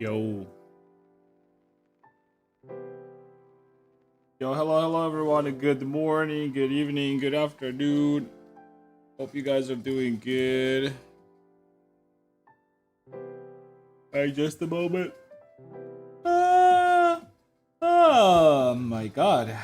Yo. Hello everyone, and good morning, good evening, good afternoon. Hope you guys are doing good. Alright, just a moment. Oh my god.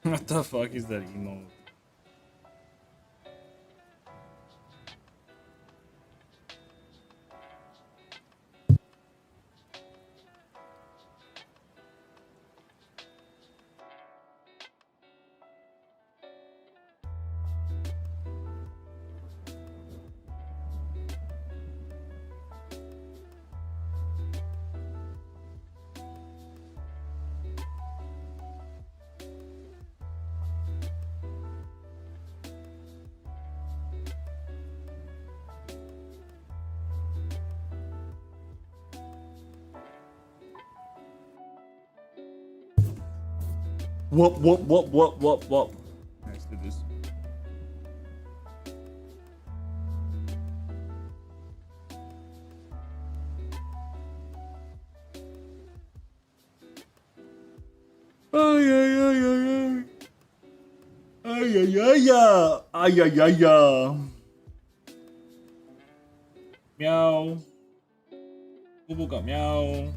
What the fuck is that emote? Whoop. Let's do this. Ay. Meow. Bubuga meow.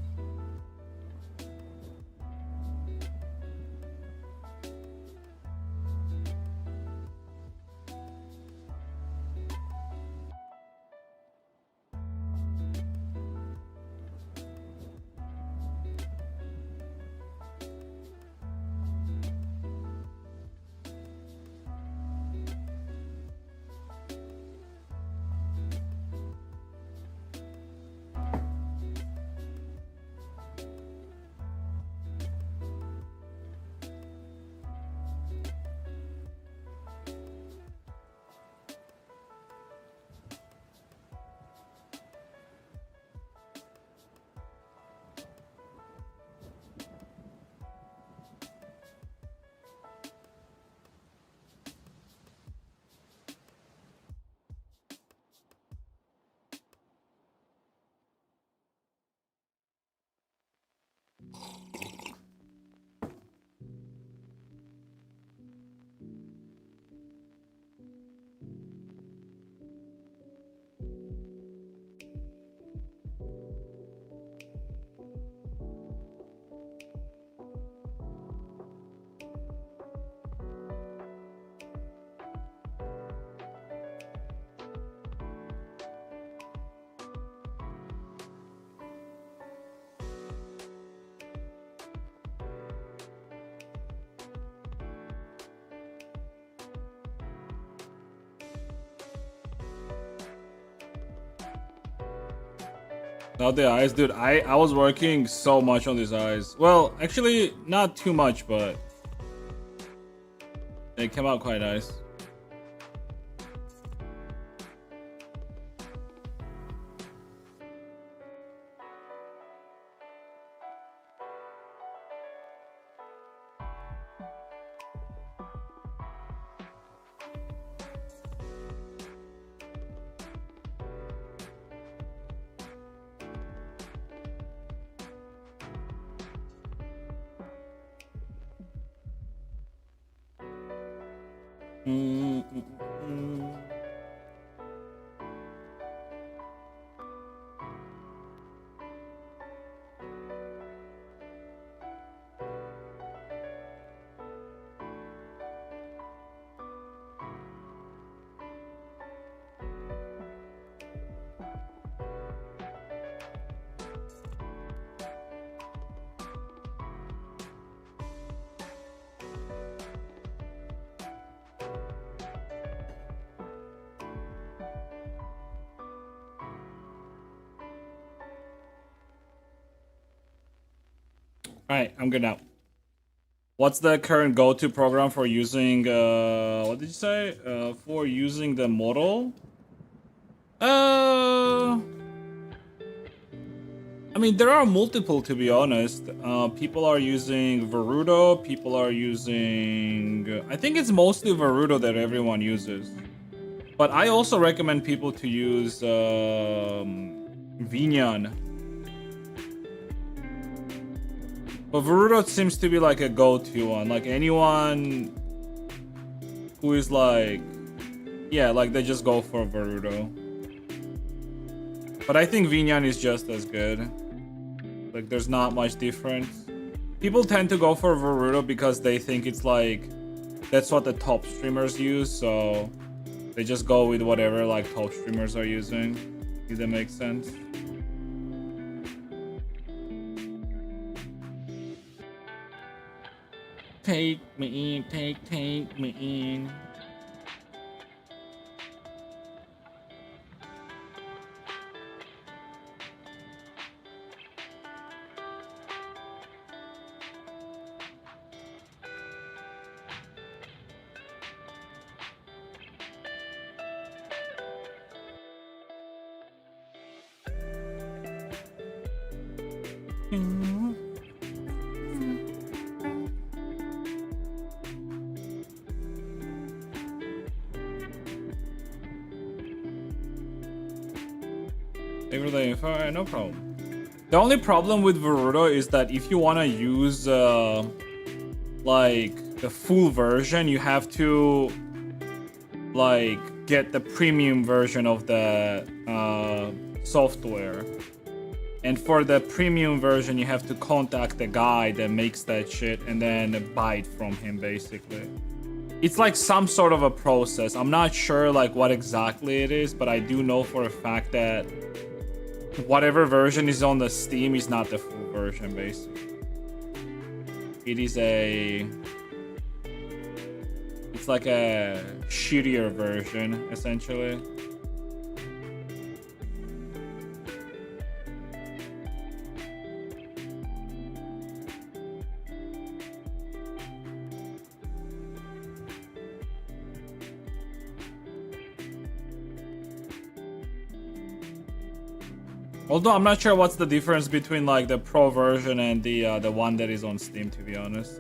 Not the eyes, dude. I was working so much on these eyes. Well, actually, not too much, but it came out quite nice. Alright, I'm good now. What's the current go-to program for using, what did you say? For using the model? I mean, there are multiple, to be honest. People are using Verudo, people are using... I think it's mostly Verudo that everyone uses. But I also recommend people to use Vinyan. But Verudo seems to be like a go-to one. Like anyone who is like... Yeah, like they just go for Verudo. But I think Vinyan is just as good. Like there's not much difference. People tend to go for Verudo because they think it's like... That's what the top streamers use, so... They just go with whatever like top streamers are using. If that makes sense. Take me in, take me in. No problem. The only problem with Verudo is that if you want to use like the full version, you have to like get the premium version of the software. And for the premium version, you have to contact the guy that makes that shit and then buy it from him, basically. It's like some sort of a process. I'm not sure like what exactly it is, but I do know for a fact that whatever version is on the Steam is not the full version, basically. It is it's like a shittier version, essentially. Although I'm not sure what's the difference between like the pro version and the one that is on Steam, to be honest.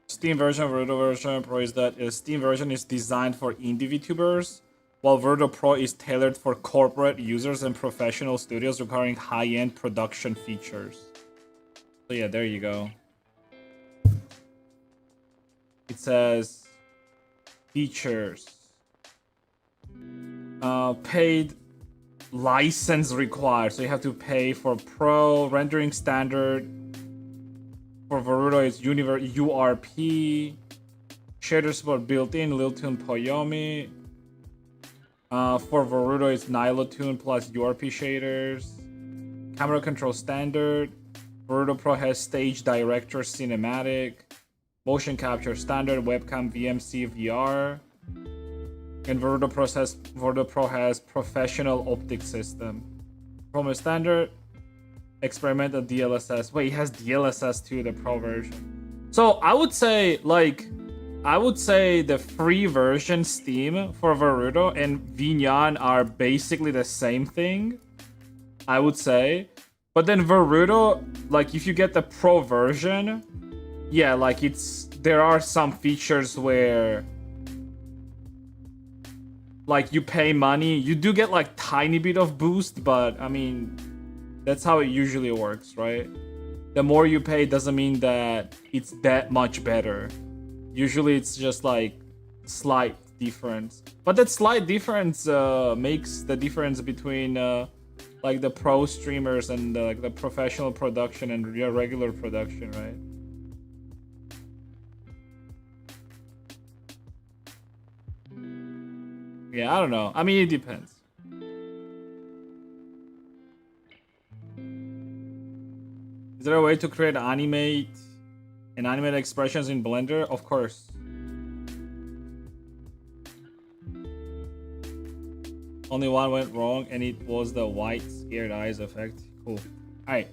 Steam version, Verudo version, Pro is that Steam version is designed for indie VTubers, while Verudo Pro is tailored for corporate users and professional studios requiring high-end production features. So yeah, there you go. It says features. Paid license required. So you have to pay for Pro, rendering standard. For Verudo, it's URP. Shader support built-in, Liltune Poyomi. For Verudo, it's Nilotune plus URP shaders. Camera control standard. Verudo Pro has stage director cinematic. Motion capture standard, webcam VMC VR. And Verudo Pro has professional optic system. Chroma standard. Experimental DLSS. Wait, it has DLSS too, the Pro version. So I would say the free version Steam for Verudo and Vinyan are basically the same thing, I would say. But then Verudo, like if you get the Pro version, yeah, like there are some features where like you pay money, you do get like tiny bit of boost, but I mean that's how it usually works, right? The more you pay doesn't mean that it's that much better. Usually it's just like slight difference, but that slight difference makes the difference between like the pro streamers and like the professional production and your regular production, right? Yeah, I don't know. I mean, it depends. Is there a way to create animate and animate expressions in Blender? Of course. Only one went wrong, and it was the white scared eyes effect. Cool. All right.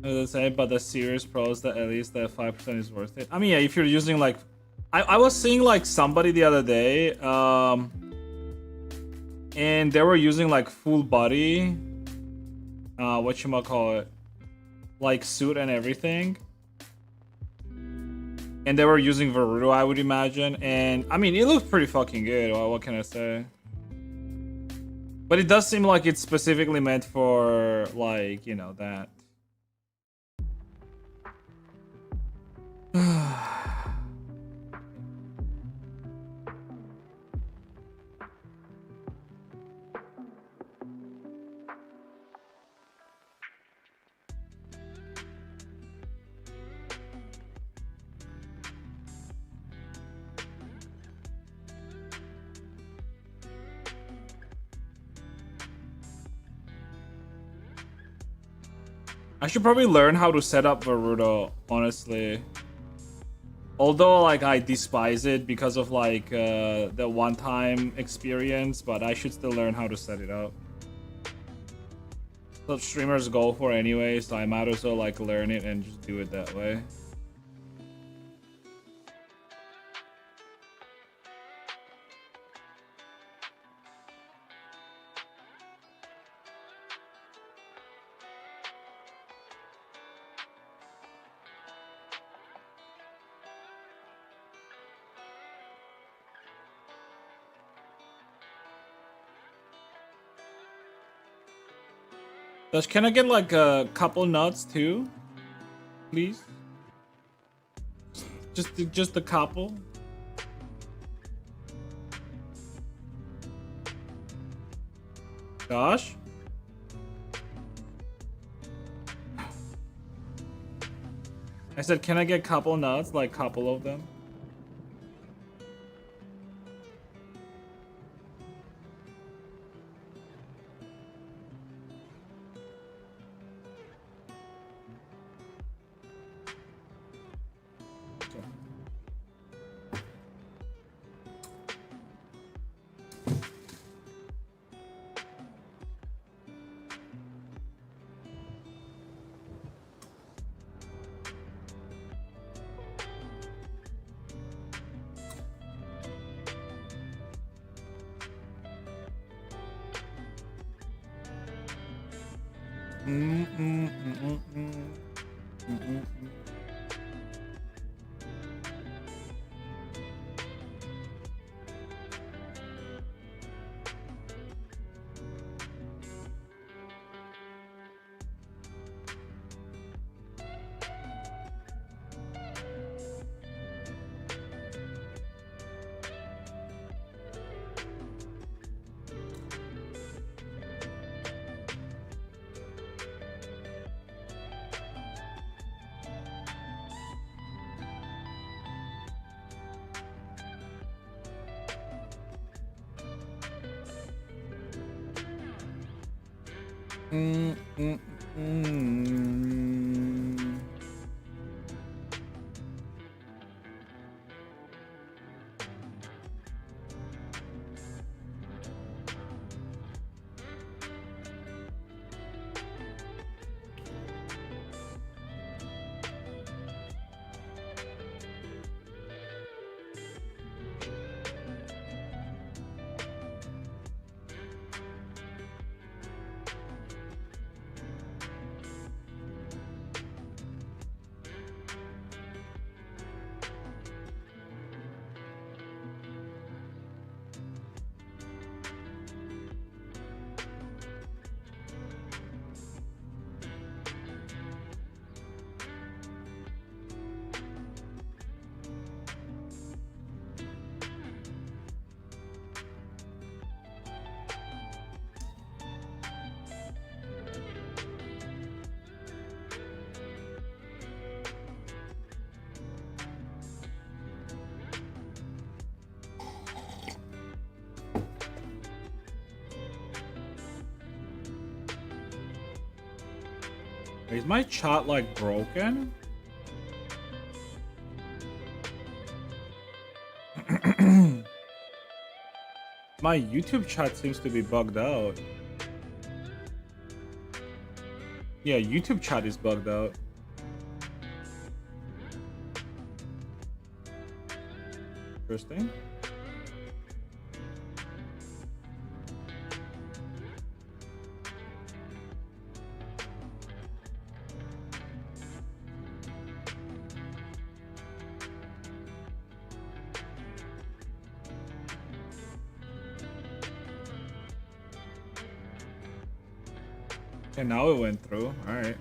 The same, but the serious pros that at least the 5% is worth it. I mean, yeah, if you're using like, I was seeing like somebody the other day, and they were using like full body, whatchamacallit, like suit and everything, and they were using Verudo, I would imagine, and I mean, it looked pretty fucking good. What can I say? But it does seem like it's specifically meant for like, you know, that. I should probably learn how to set up Verudo, honestly. Although, like, I despise it because of, like, the one-time experience, but I should still learn how to set it up. So streamers go for anyway, so I might as well, like, learn it and just do it that way. Can I get like a couple nuts too, please? Just a couple. Gosh. I said, can I get couple nuts, like couple of them? Is my chat like broken? My YouTube chat seems to be bugged out. Yeah, YouTube chat is bugged out. Interesting. And now it went through. All right.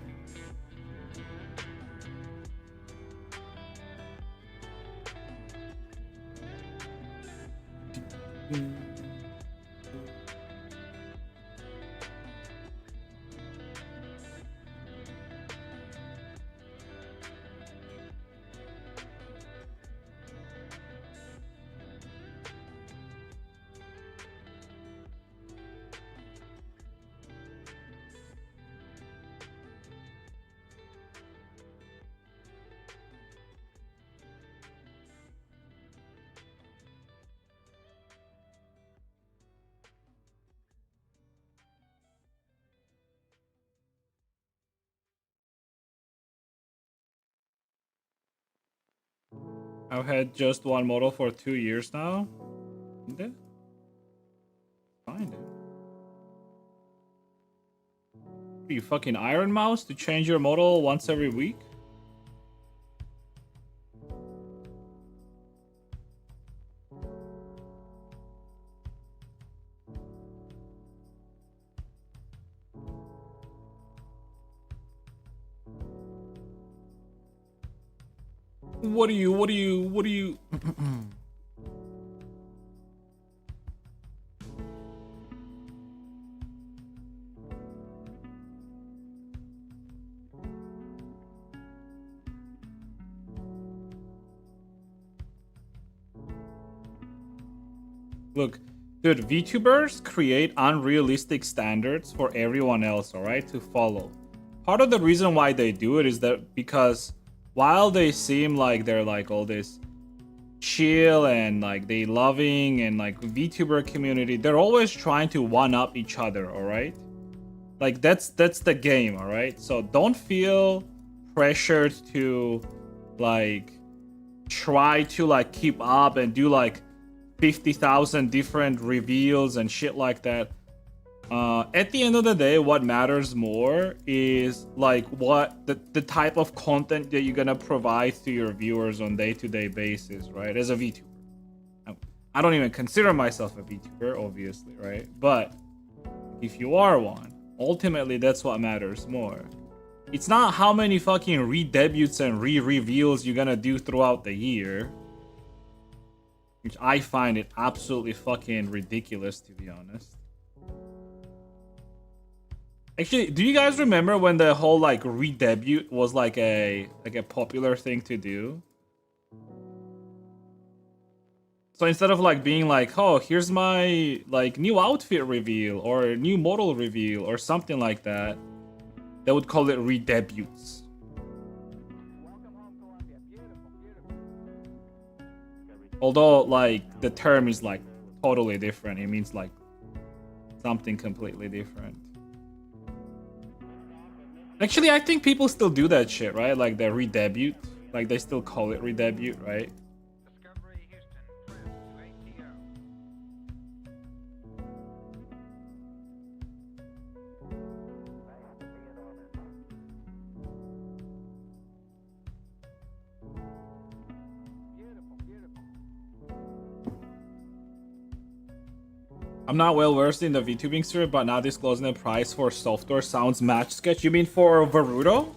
I've had just one model for 2 years now. Okay. Fine, dude. Are you fucking Iron Mouse to change your model once every week? What do you? Look, dude, VTubers create unrealistic standards for everyone else, alright, to follow. Part of the reason why they do it is that because while they seem like they're like all this chill and like they loving and like VTuber community, they're always trying to one up each other, alright? Like that's the game, alright? So don't feel pressured to like try to like keep up and do like 50,000 different reveals and shit like that. At the end of the day, what matters more is like what the type of content that you're gonna provide to your viewers on day-to-day basis, right? As a VTuber. I don't even consider myself a VTuber, obviously, right? But if you are one, ultimately that's what matters more. It's not how many fucking re-debuts and re-reveals you're gonna do throughout the year. Which I find it absolutely fucking ridiculous, to be honest. Actually, do you guys remember when the whole like re-debut was like a popular thing to do? So instead of like being like, oh, here's my like new outfit reveal or new model reveal or something like that, they would call it re-debuts. Although like the term is like totally different. It means like something completely different. Actually, I think people still do that shit, right? Like the re-debut. Like they still call it re-debut, right? I'm not well versed in the VTubing sphere, but not disclosing the price for software sounds match sketch. You mean for Varuto?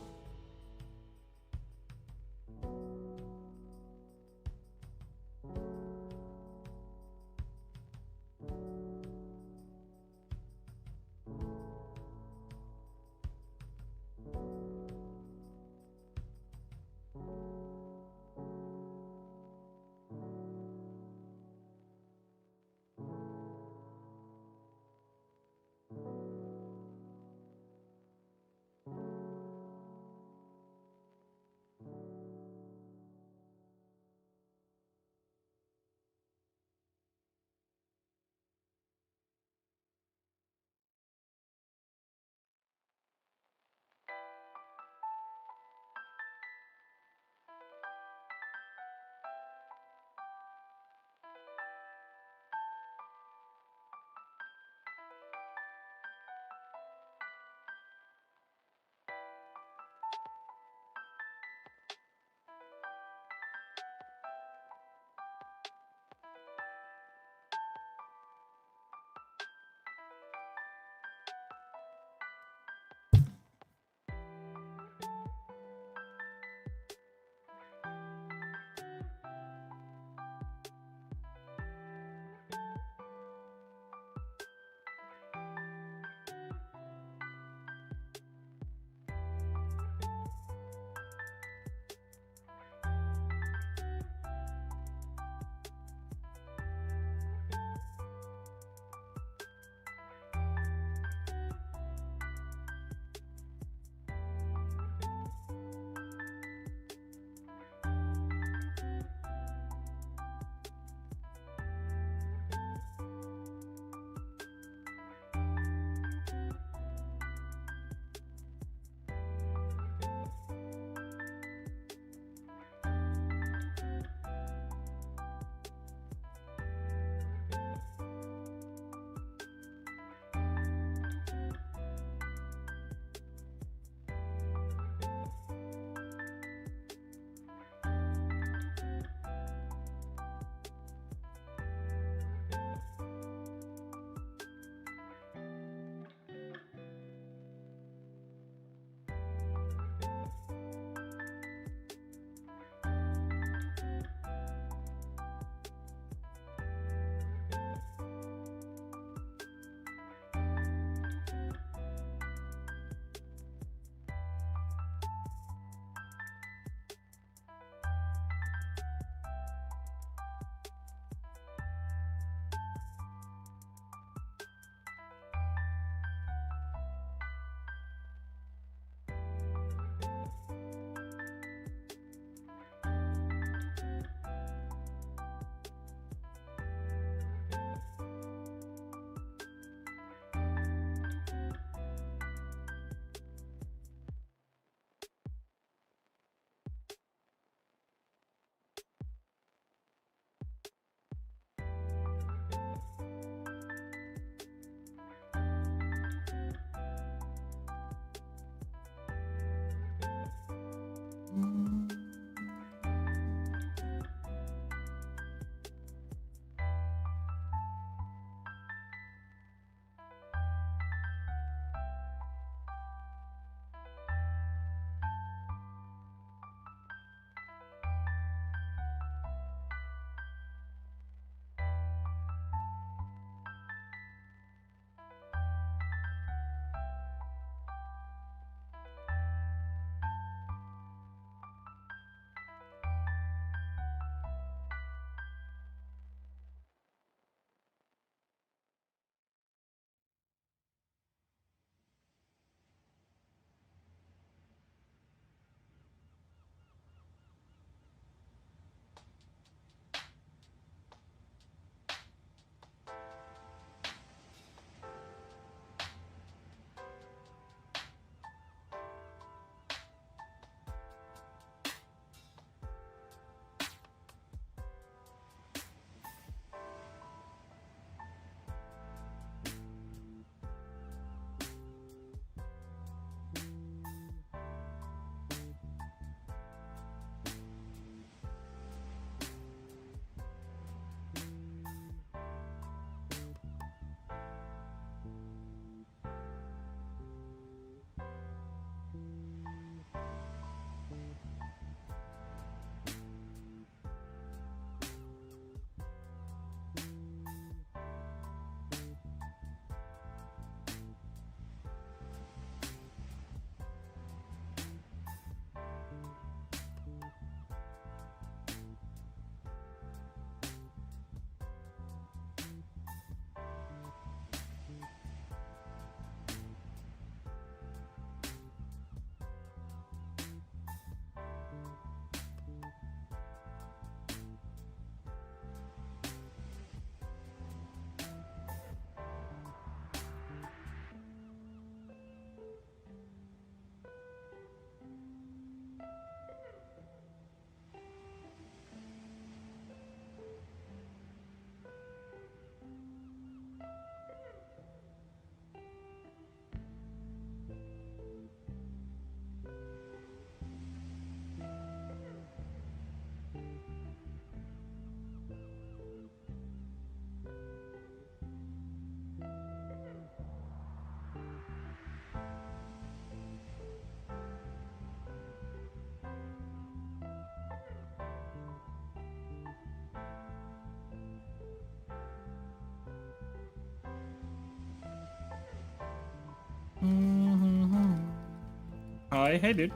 Hi, hey, dude.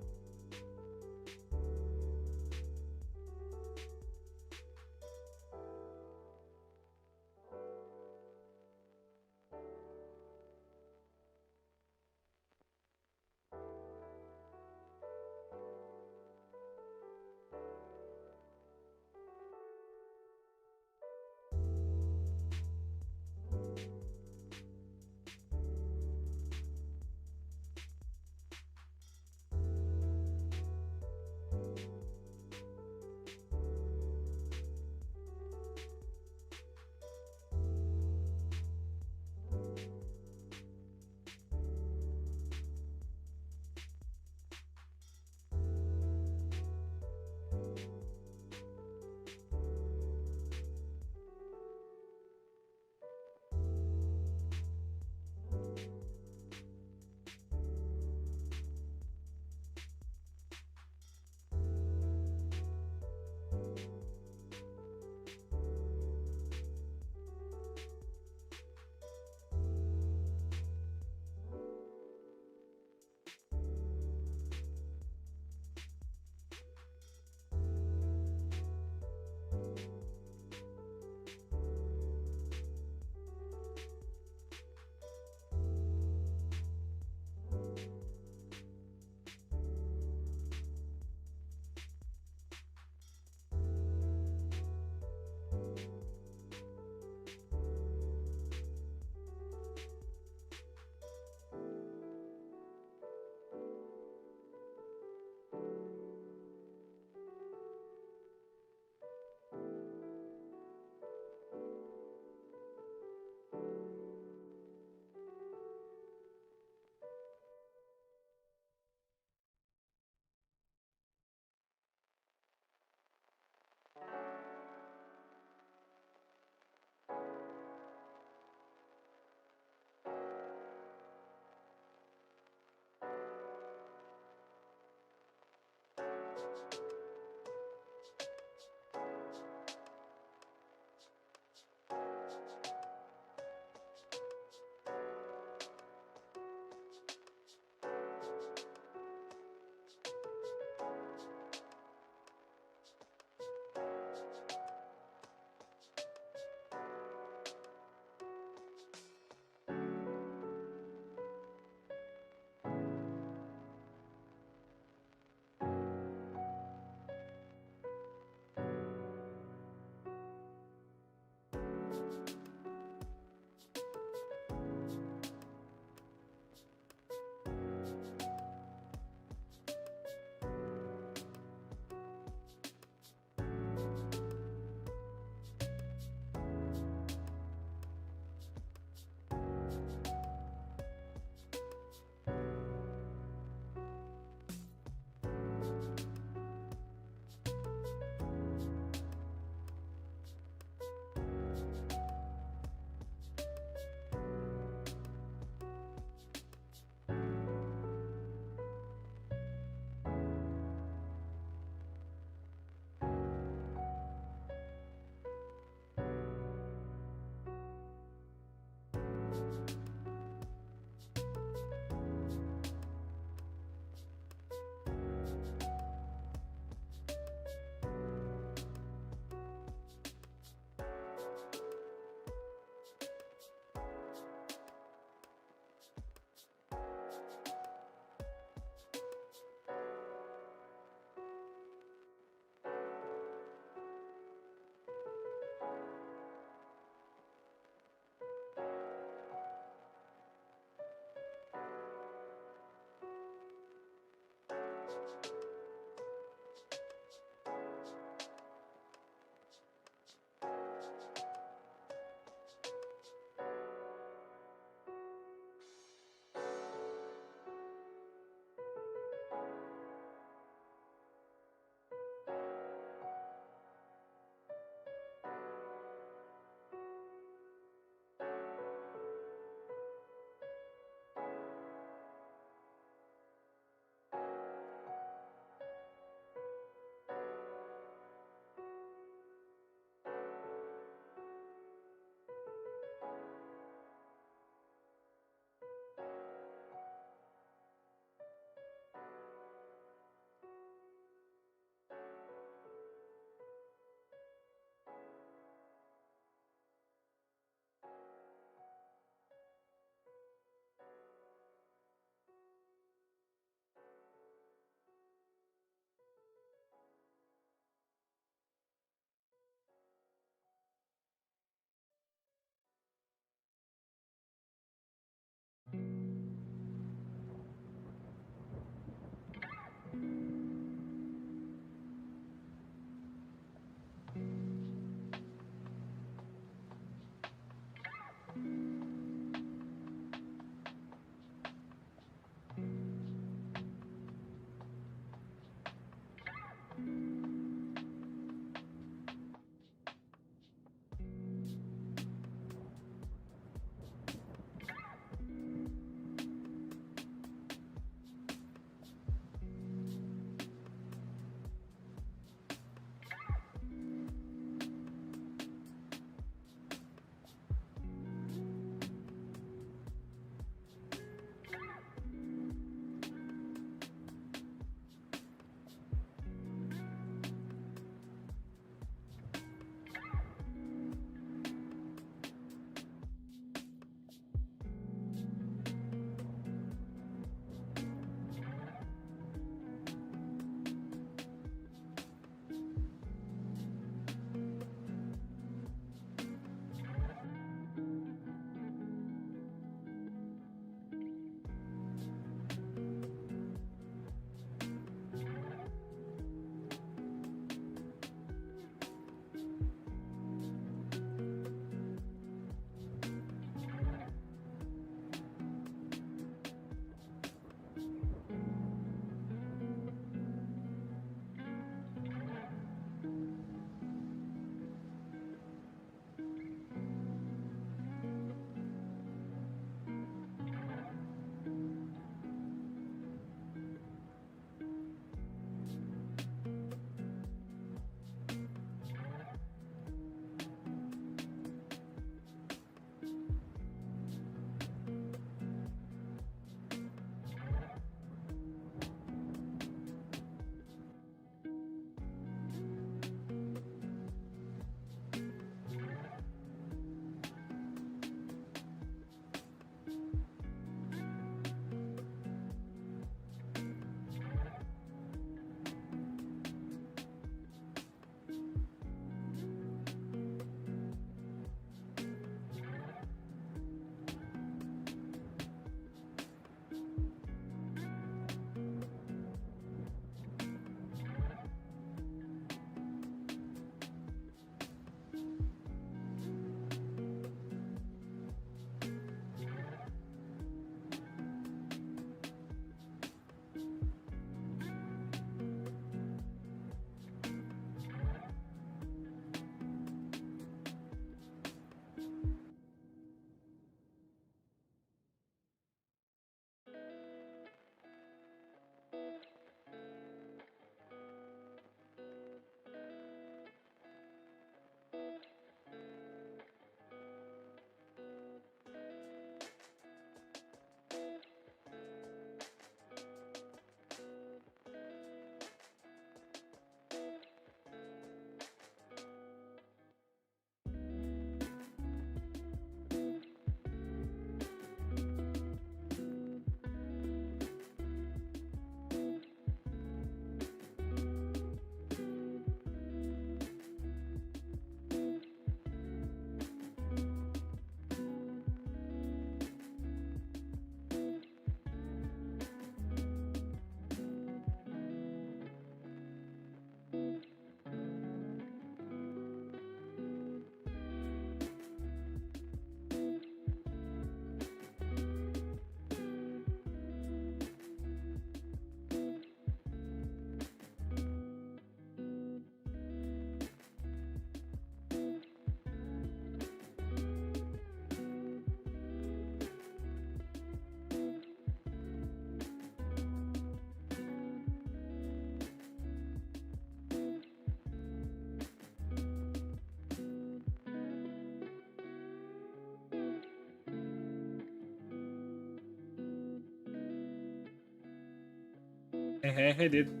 Hey, dude.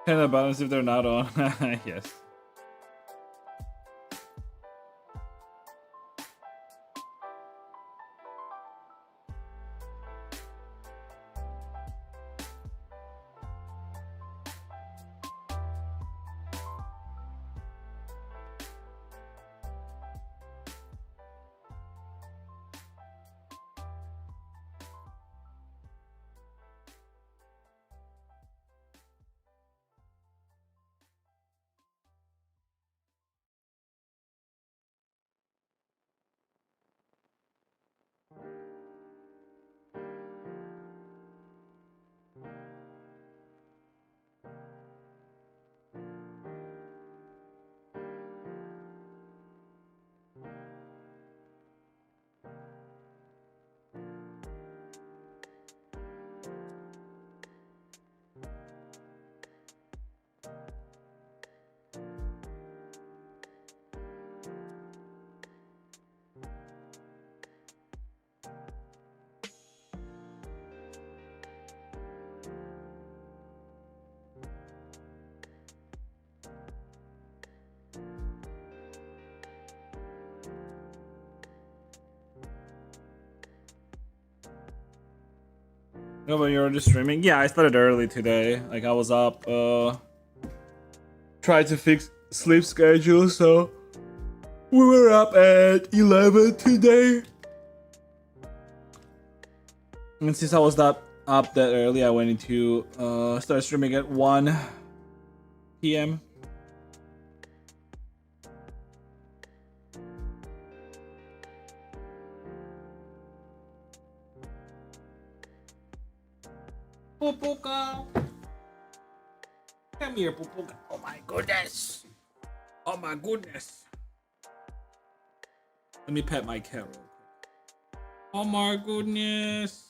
Kind of balance if they're not on. Yes. No, but you're just streaming? Yeah, I started early today. Like I was up, tried to fix sleep schedule, so we were up at 11 today. And since I was up that early, I went into start streaming at 1 p.m. Pupuka. Come here, Pupuka. Oh my goodness. Oh my goodness. Let me pet my cat real quick. Oh my goodness.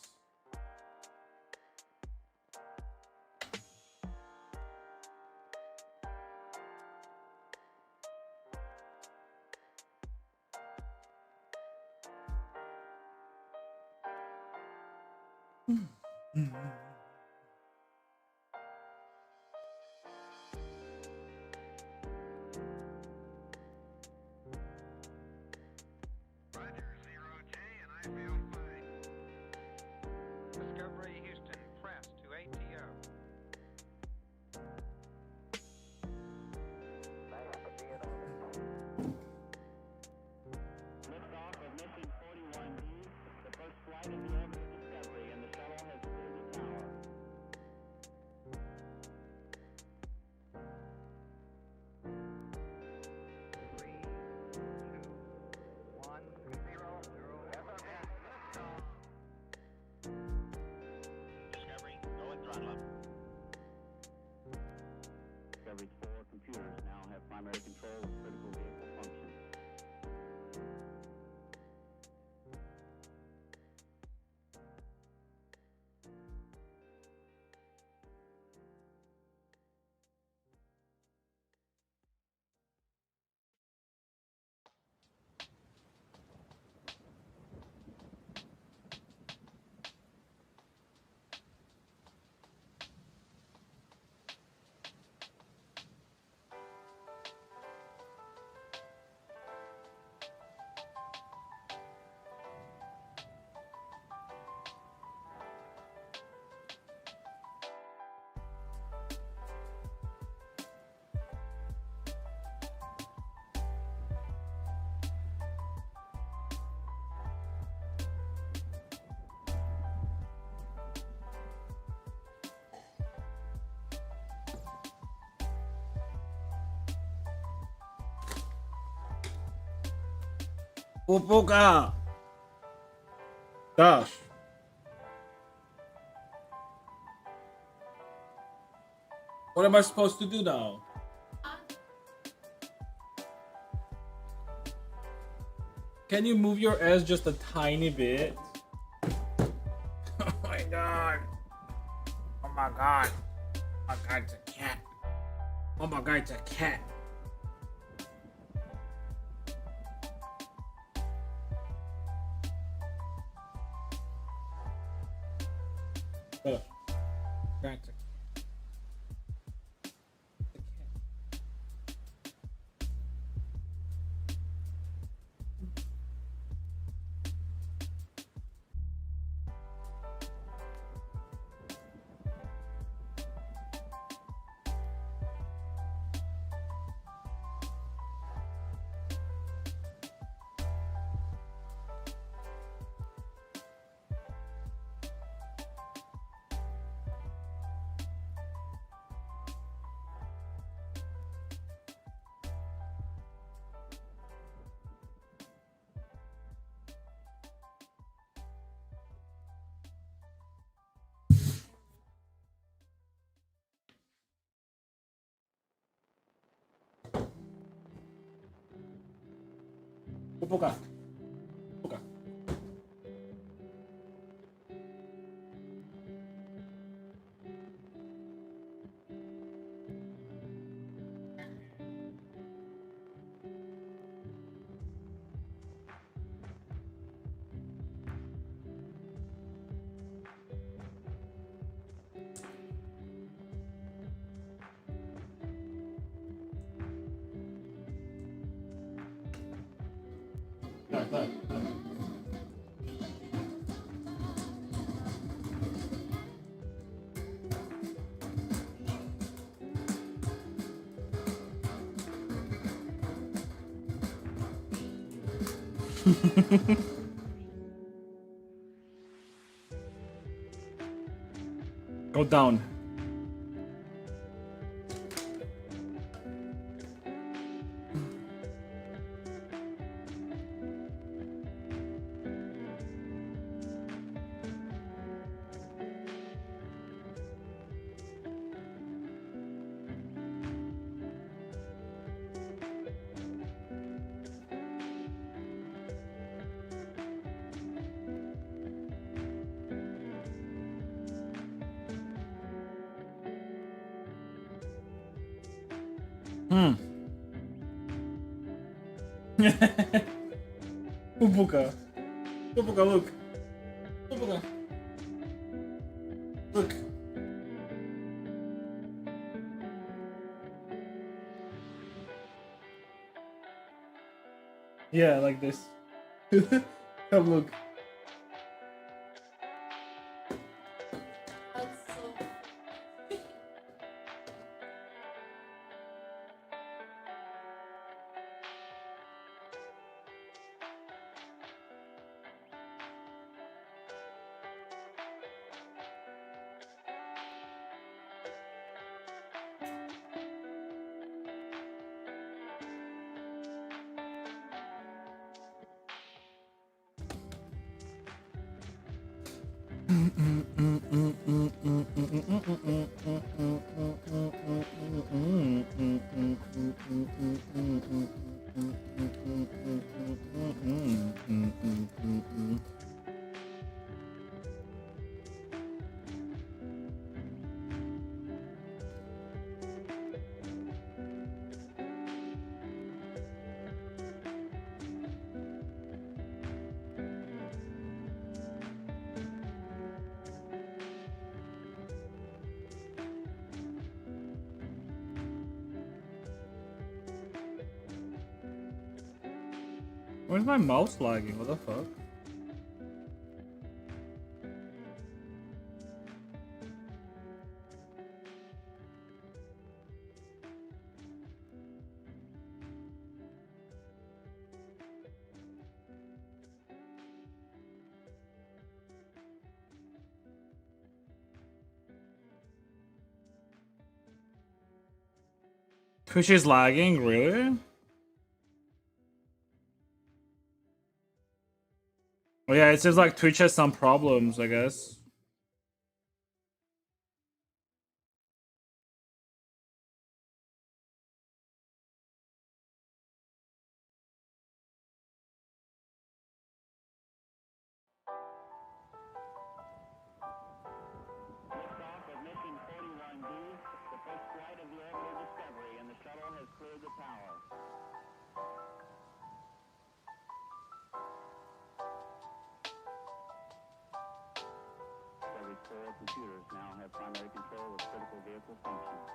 Pupuka. Gosh. What am I supposed to do now? Can you move your ass just a tiny bit? Oh my god. Oh my god. Oh my god, it's a cat. Oh my god, it's a cat. Oh, that's a Upuka. Upuka. Go down. Upuka. Upuka, look. Upuka. Look. Yeah, like this. Have a look. Where's my mouse lagging? What the fuck? Twitch is lagging, really? Oh yeah, it seems like Twitch has some problems, I guess. Computers now have primary control of critical vehicle functions.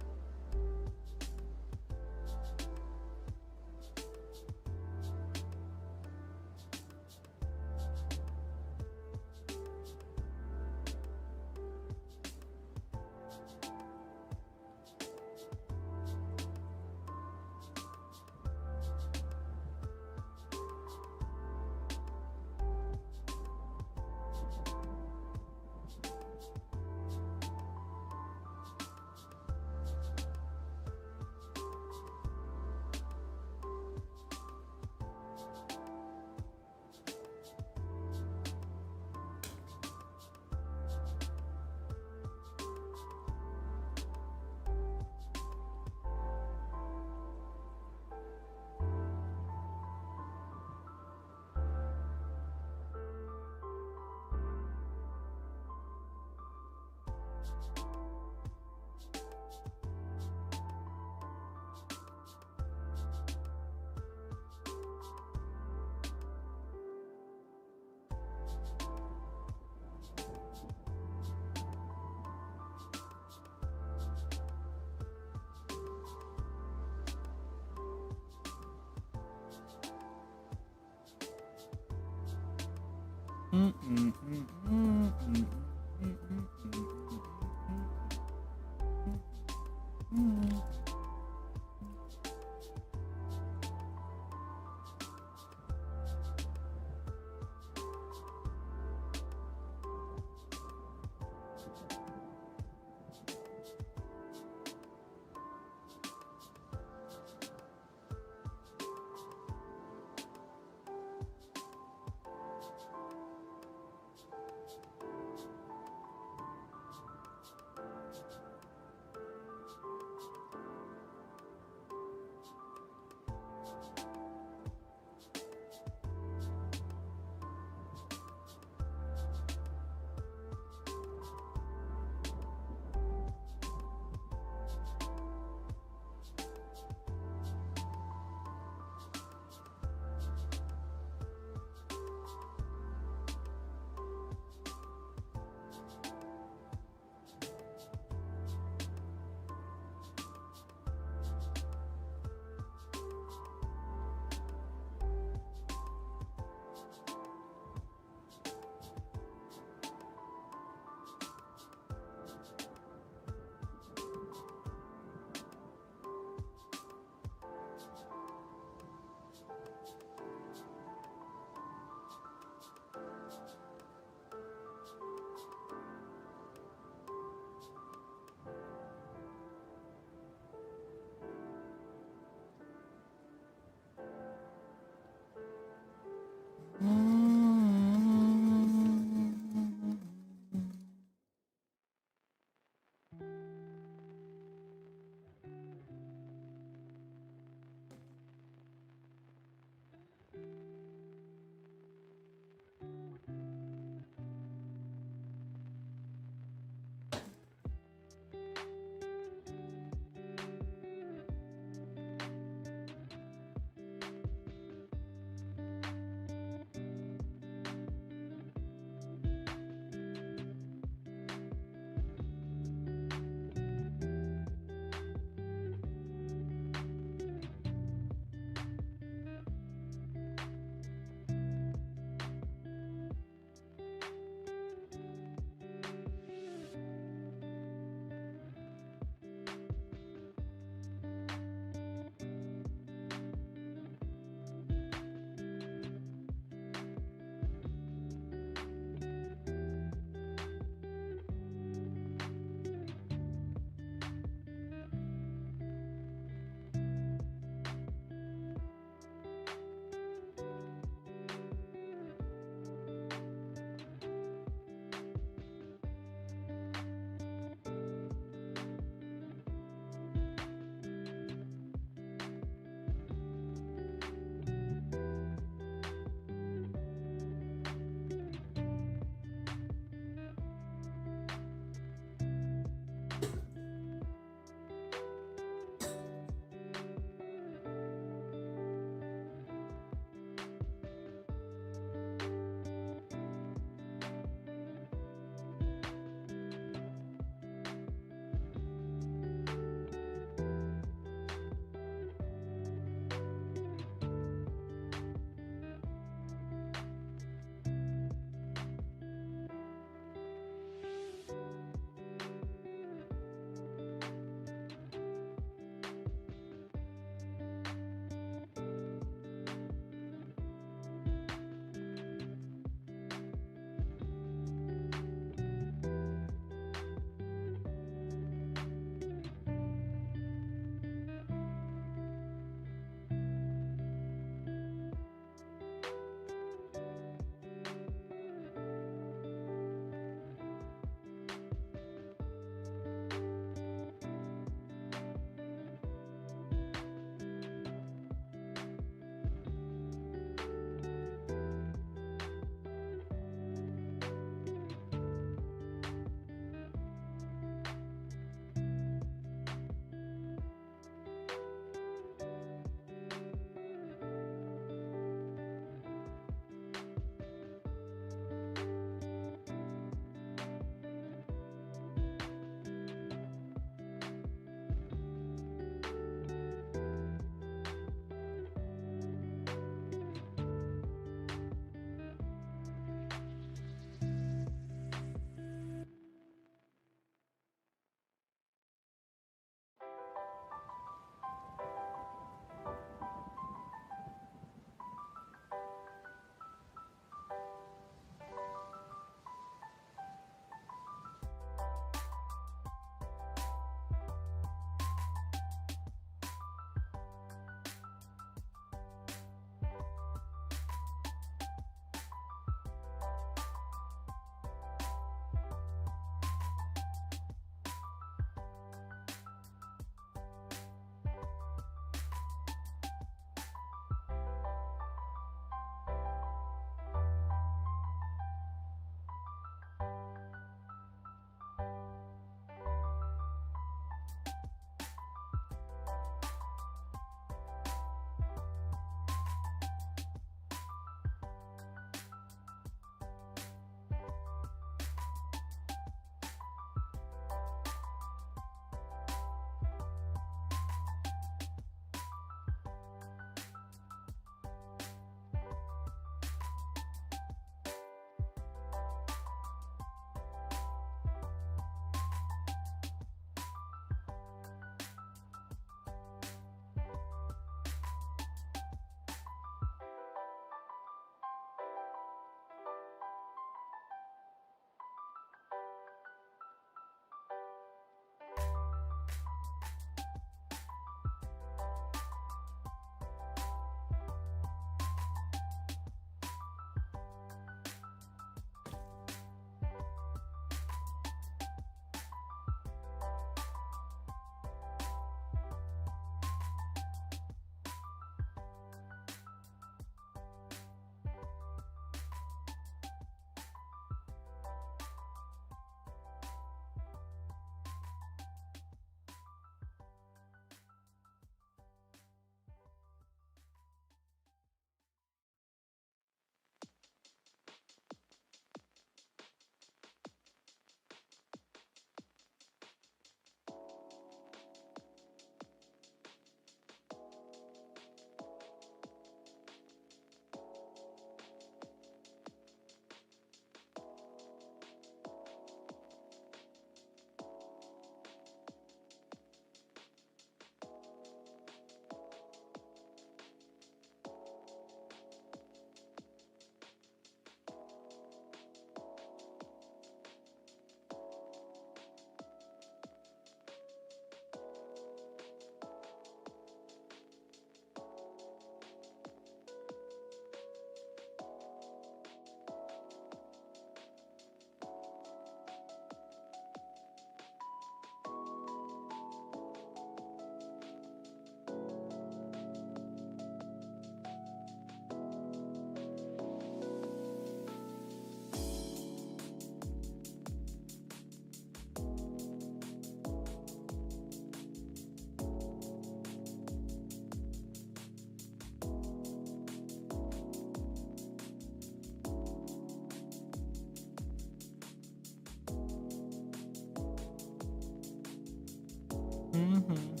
Mm-hmm.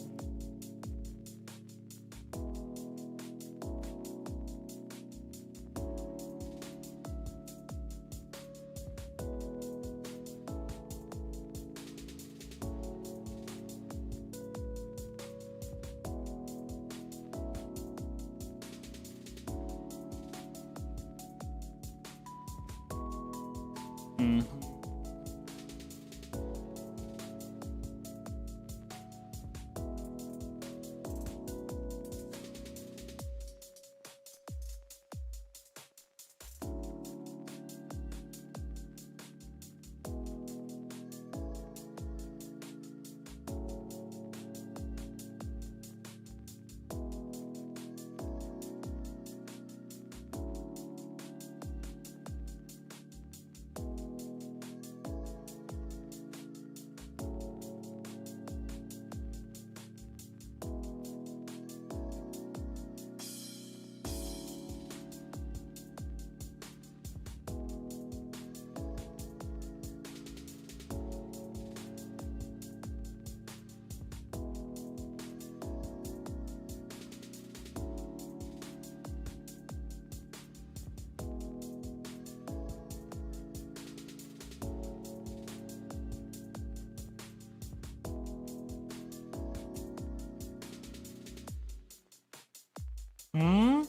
Hmm?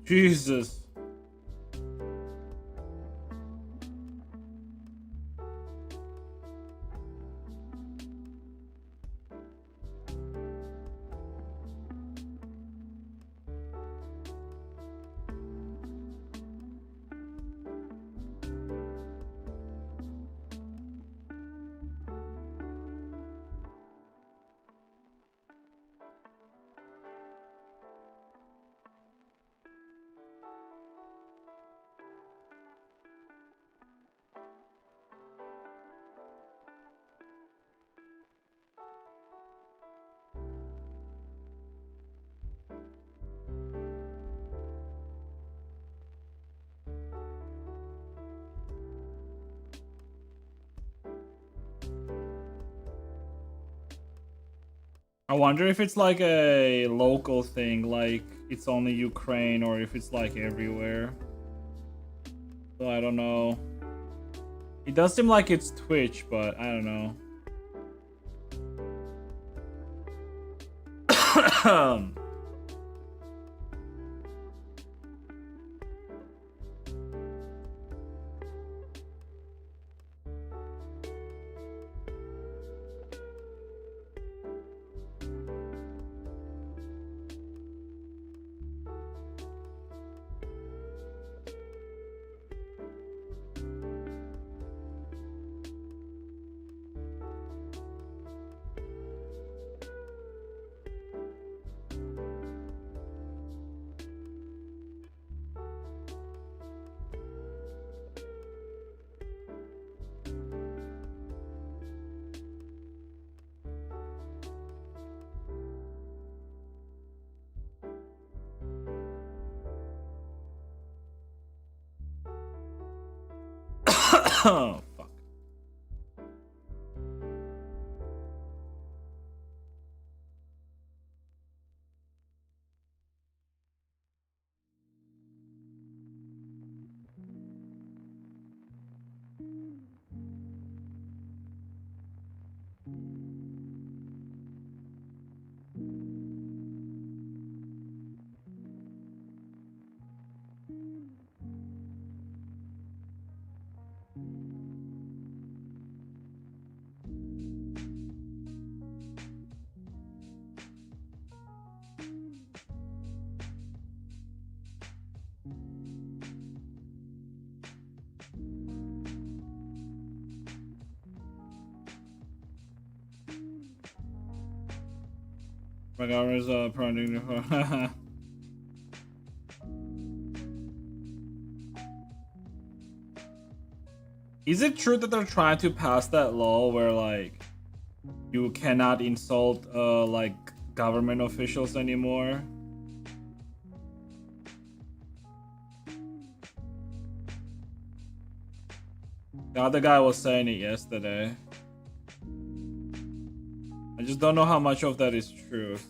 Jesus. I wonder if it's like a local thing, like it's only Ukraine, or if it's like everywhere. So I don't know. It does seem like it's Twitch, but I don't know. Oh, fuck. My government is promoting. Is it true that they're trying to pass that law where like you cannot insult like government officials anymore? The other guy was saying it yesterday. I just don't know how much of that is true. So.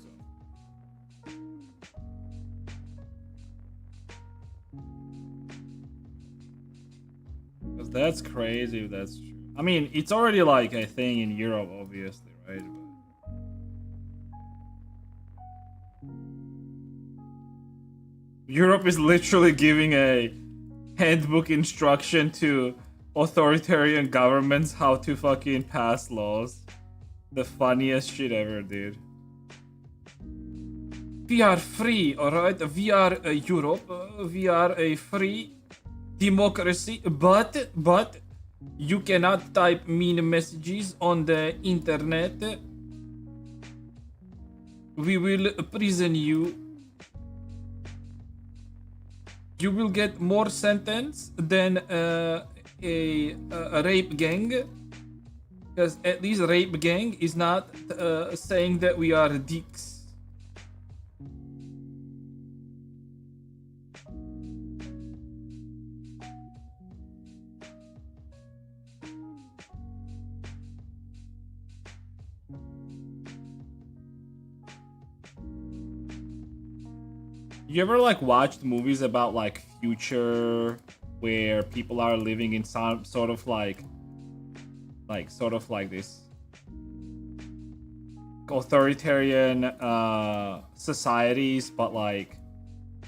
Because that's crazy if that's true. I mean, it's already like a thing in Europe, obviously, right? But Europe is literally giving a handbook instruction to authoritarian governments how to fucking pass laws. The funniest shit ever, dude. We are free, alright? We are Europe. We are a free democracy, but you cannot type mean messages on the internet. We will prison you. You will get more sentence than a rape gang, because at least rape gang is not saying that we are dicks. You ever like watched movies about like future where people are living in some sort of like this authoritarian societies, but like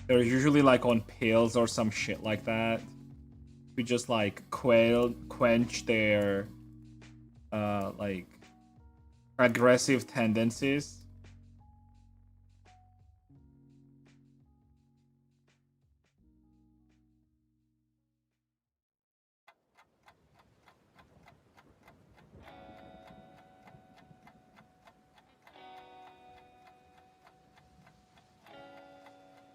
they're usually like on pills or some shit like that. We just like quench their like aggressive tendencies.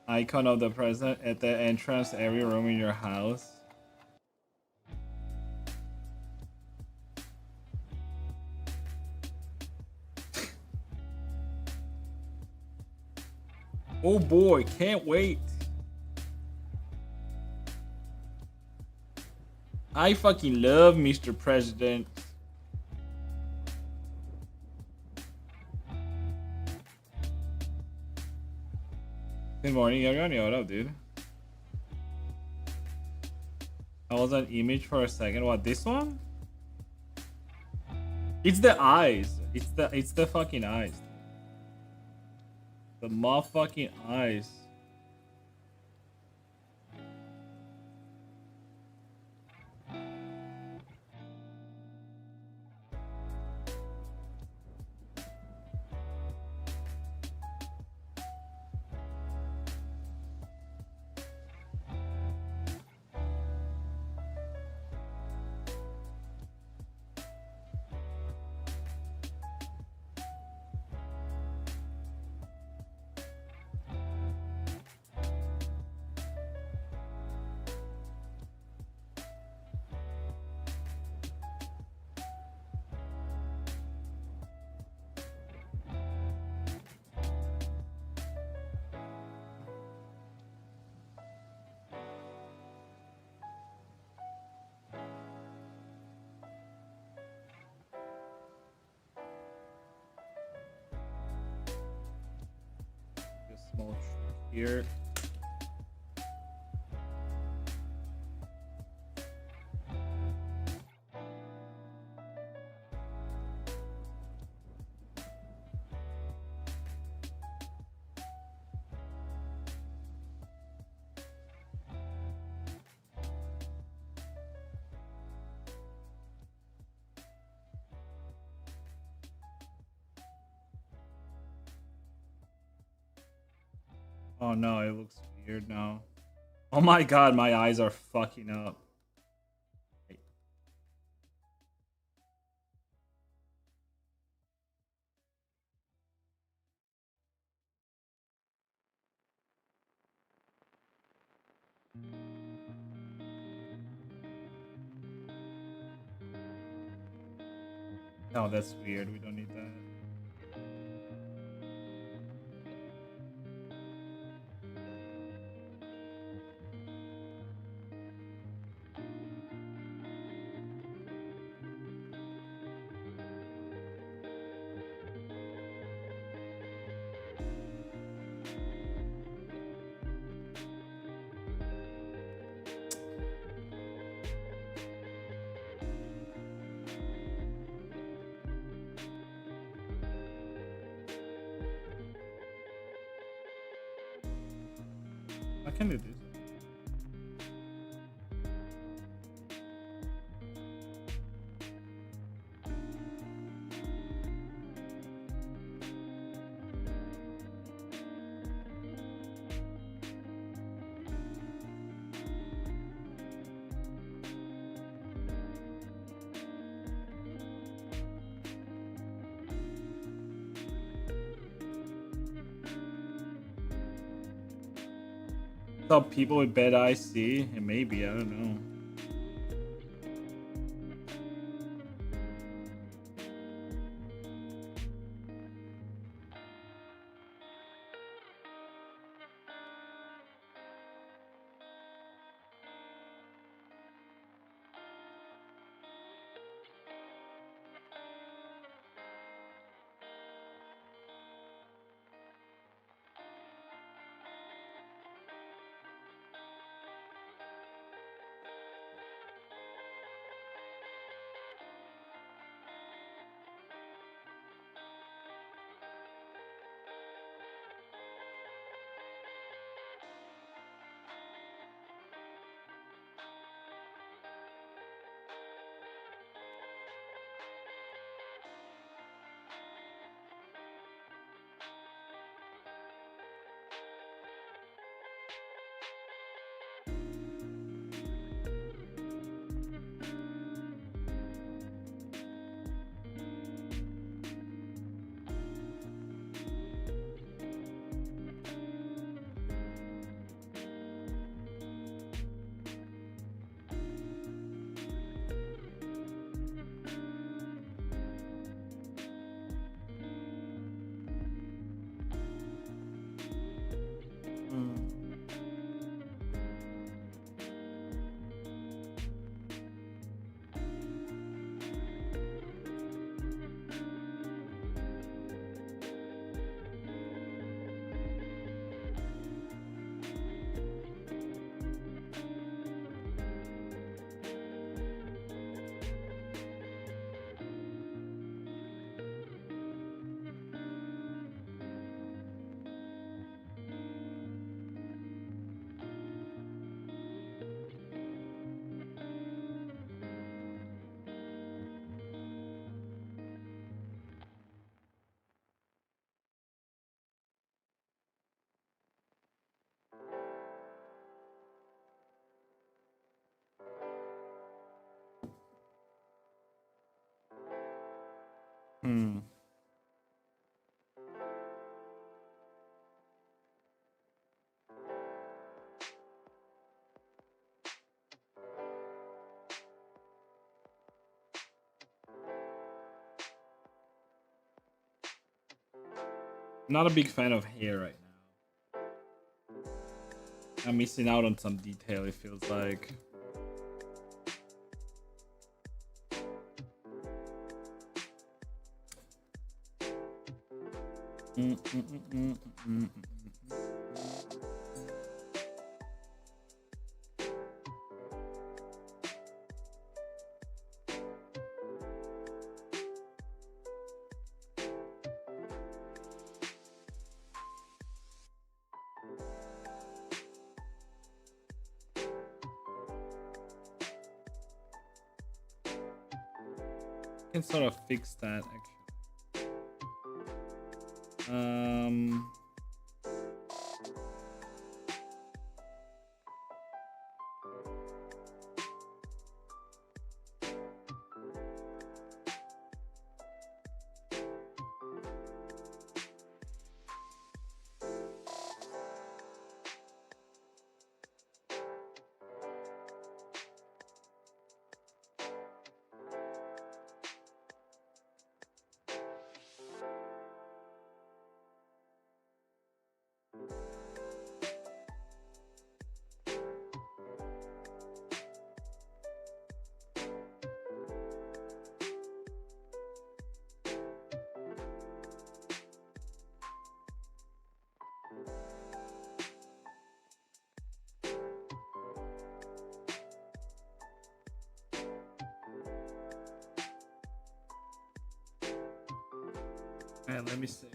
Icon of the president at the entrance to every room in your house. Oh boy, can't wait. I fucking love Mr. President. Good morning, everyone. What up, dude? I was on image for a second. What, this one? It's the eyes. It's the fucking eyes. The motherfucking eyes. Small here. Oh no, it looks weird now. Oh my god, my eyes are fucking up. Oh, that's weird. We don't need that. Why can't it do this? Thought people with bad eyes see, and maybe I don't know. Hmm. Not a big fan of hair right now. I'm missing out on some detail, it feels like. Can sort of fix that actually. And let me see.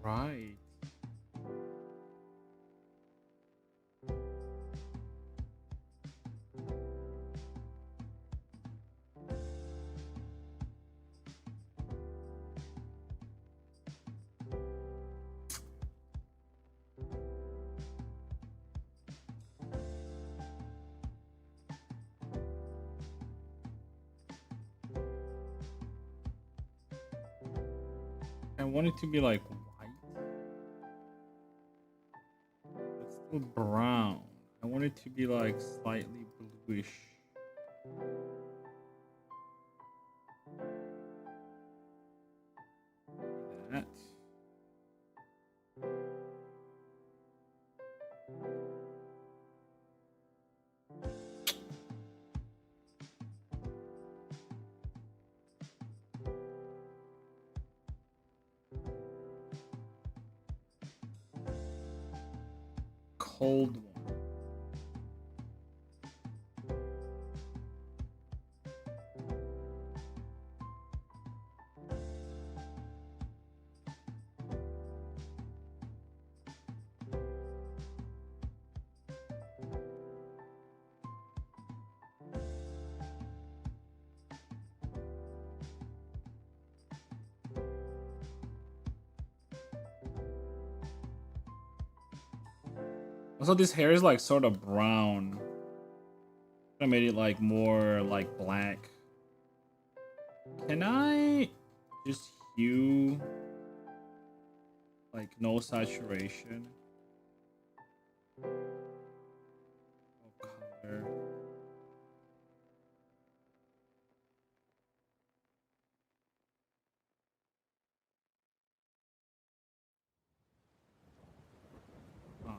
Right. I want it to be like white. It's still brown. I want it to be like slightly bluish. That. Cold one. Also, this hair is like sort of brown. I made it like more like black. Can I just hue like no saturation? No color. Huh.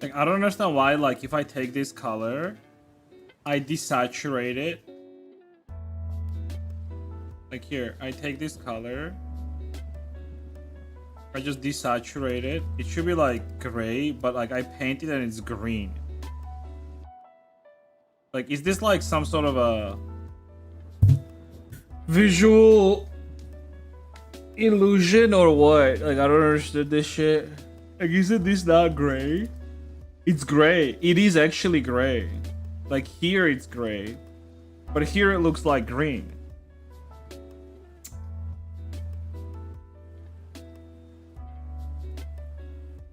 Like, I don't understand why, like, if I take this color, I desaturate it. Like here, I take this color, I just desaturate it. It should be like gray, but like I paint it and it's green. Like, is this like some sort of a visual illusion or what? Like, I don't understand this shit. Like, isn't this not gray? It's gray. It is actually gray. Like, here it's gray, but here it looks like green.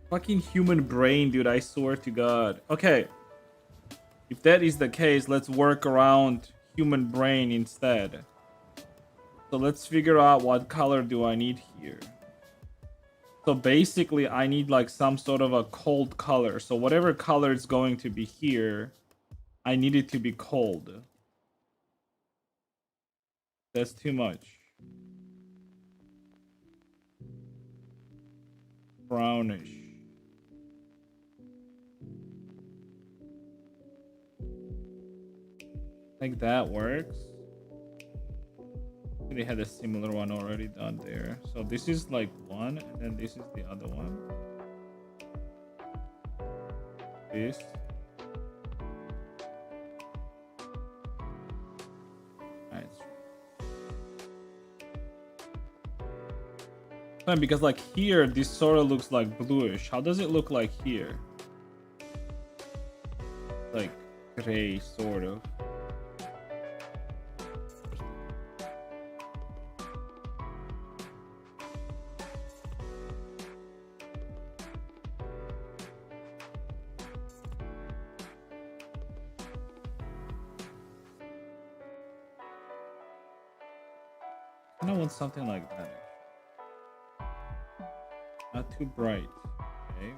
Fucking human brain, dude, I swear to God. Okay. If that is the case, let's work around human brain instead. So let's figure out what color do I need here. So basically, I need like some sort of a cold color. So whatever color is going to be here, I need it to be cold. That's too much. Brownish. Like that works. They had a similar one already done there. So this is like one, and then this is the other one. This. Alright. Fine, because like here, this sort of looks like bluish. How does it look like here? Like gray, sort of. I want something like that. Not too bright. Okay.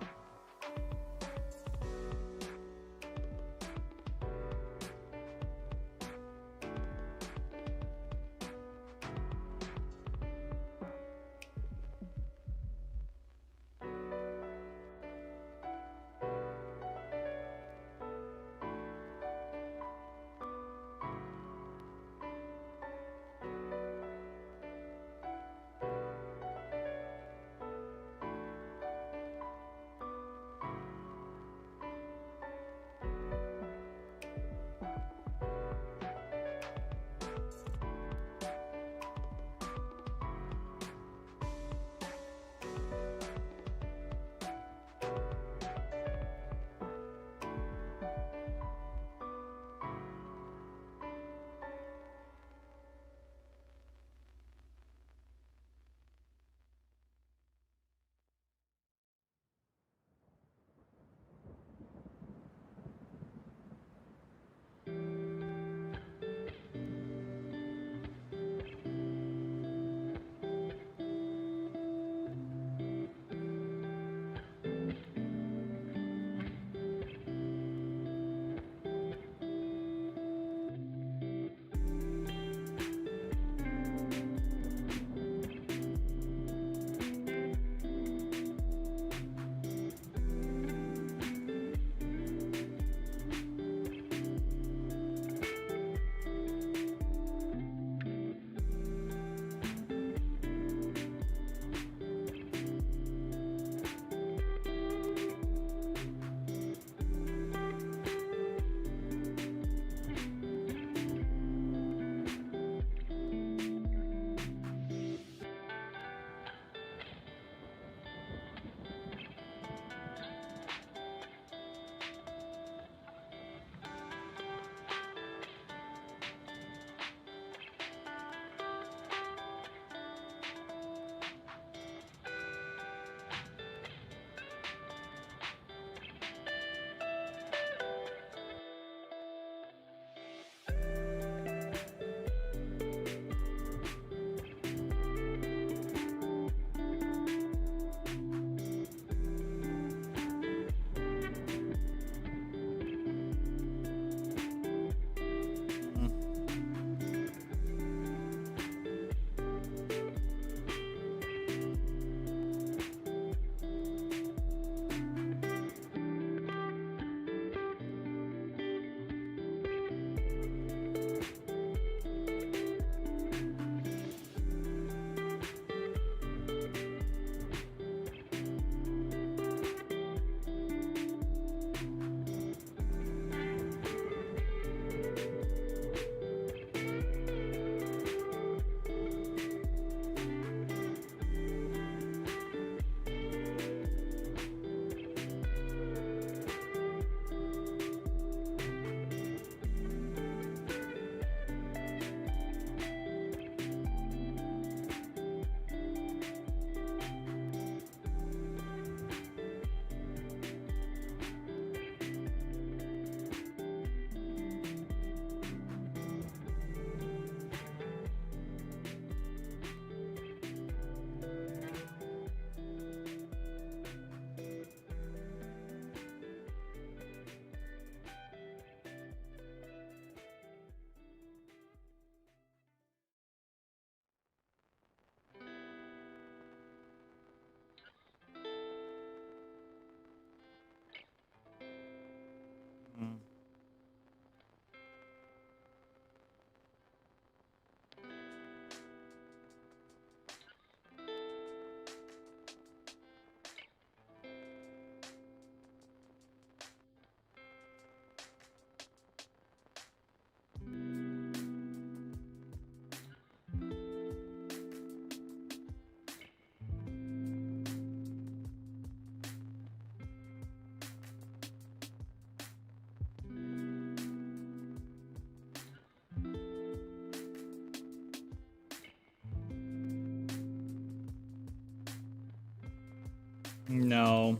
No.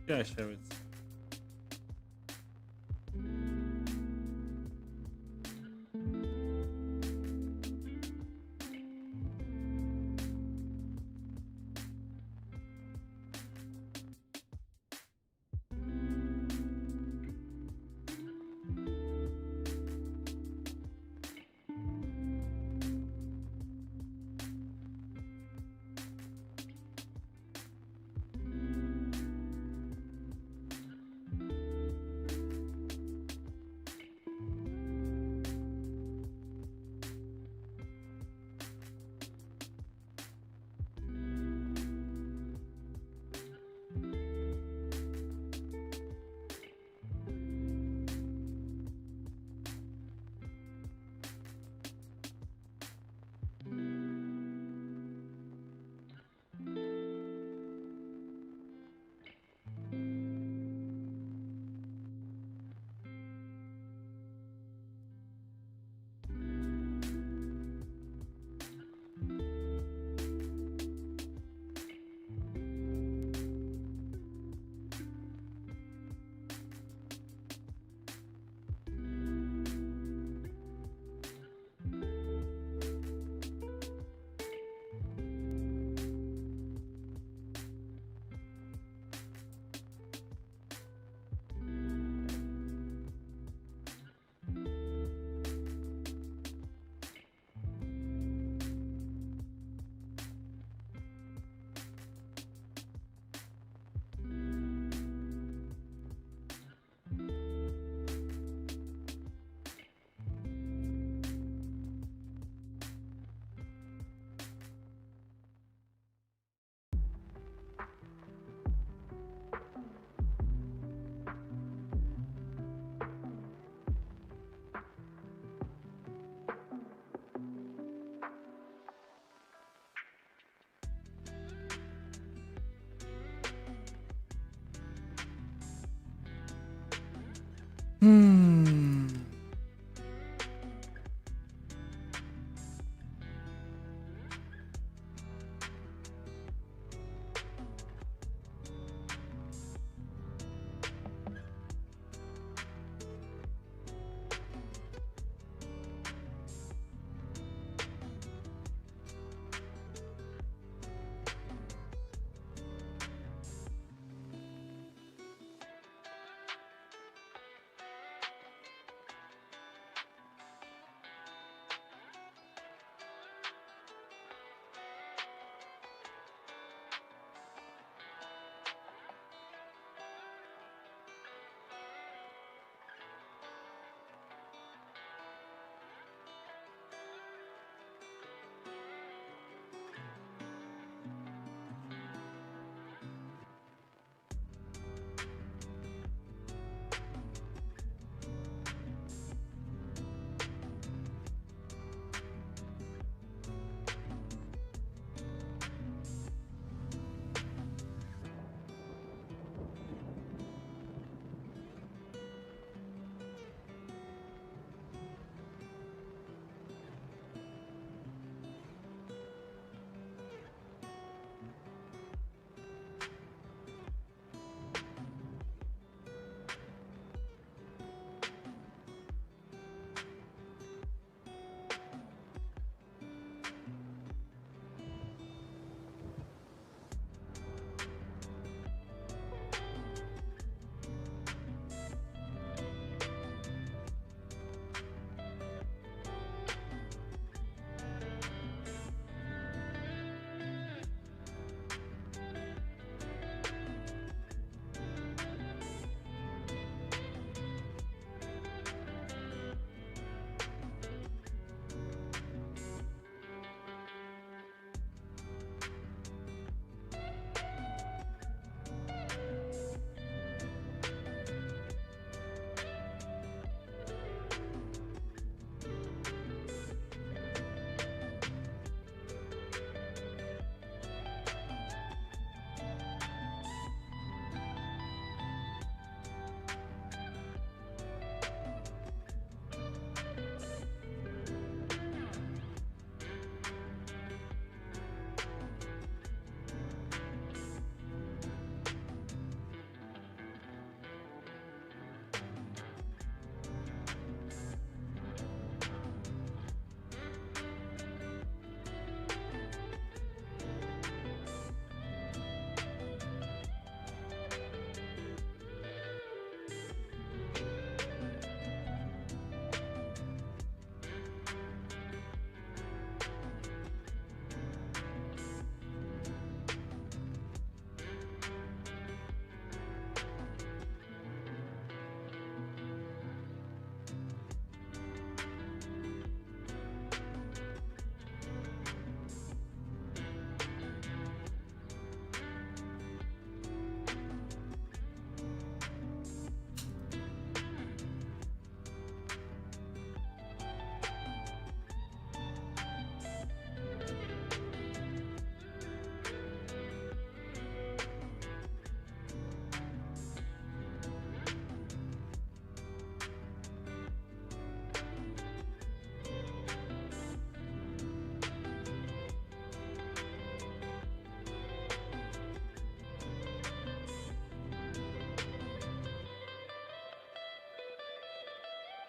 Yeah, sure. It's...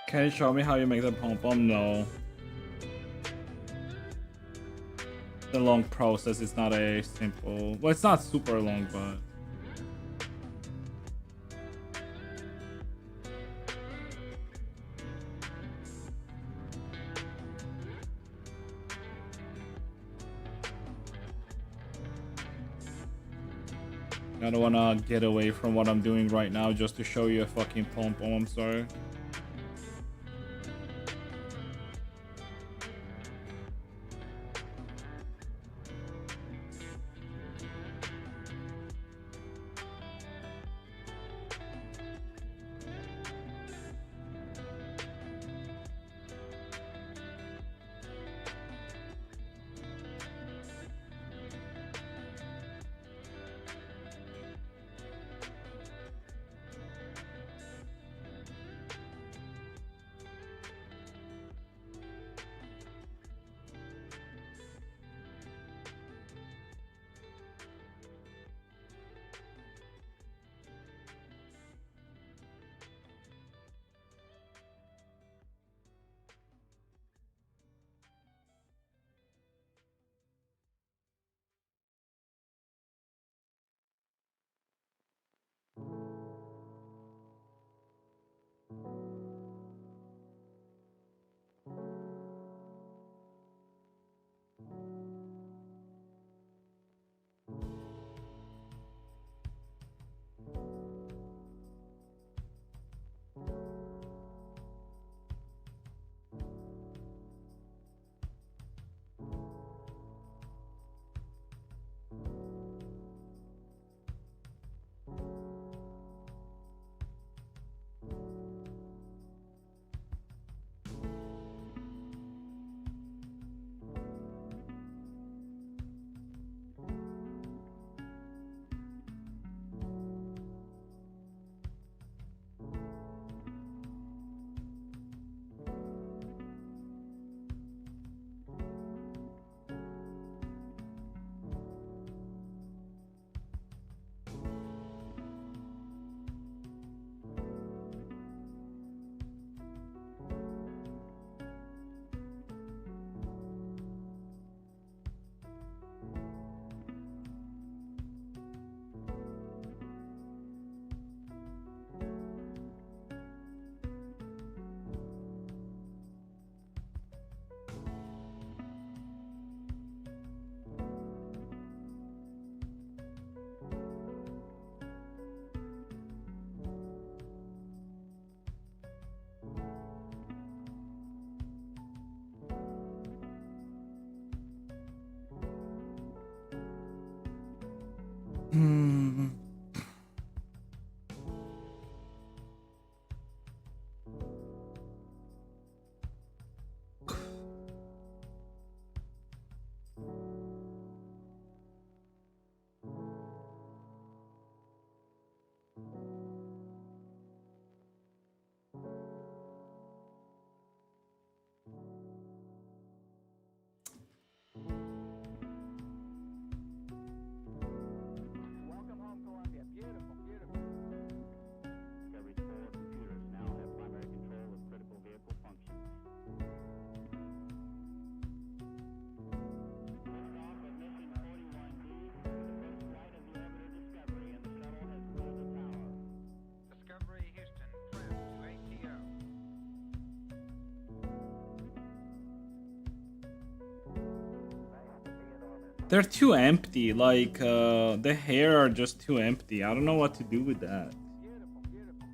Can you show me how you make the pom-pom? No. The long process. It's not a simple. Well, it's not super long, but. I don't wanna get away from what I'm doing right now just to show you a fucking pom-pom. I'm sorry. Welcome home, Columbia. Beautiful, beautiful. Discovery's four computers now have primary control of critical vehicle functions. Liftoff of mission 41D, the first flight of the orbiter Discovery, and the shuttle has cleared the tower. Discovery Houston, trim to ATO. They're too empty. Like, the hair are just too empty. I don't know what to do with that. Beautiful, beautiful.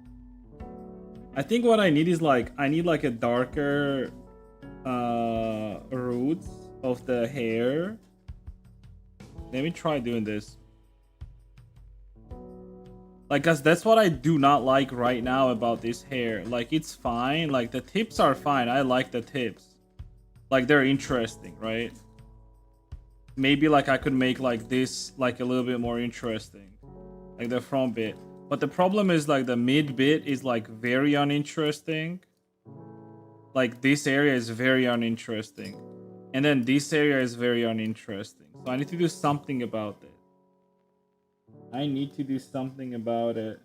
I think what I need is like, I need like a darker roots of the hair. Let me try doing this. Like, cause that's what I do not like right now about this hair. Like, it's fine. Like, the tips are fine. I like the tips. Like, they're interesting, right? Maybe like I could make like this like a little bit more interesting, like the front bit. But the problem is like the mid bit is like very uninteresting. Like this area is very uninteresting, and then this area is very uninteresting. So I need to do something about it. I need to do something about it.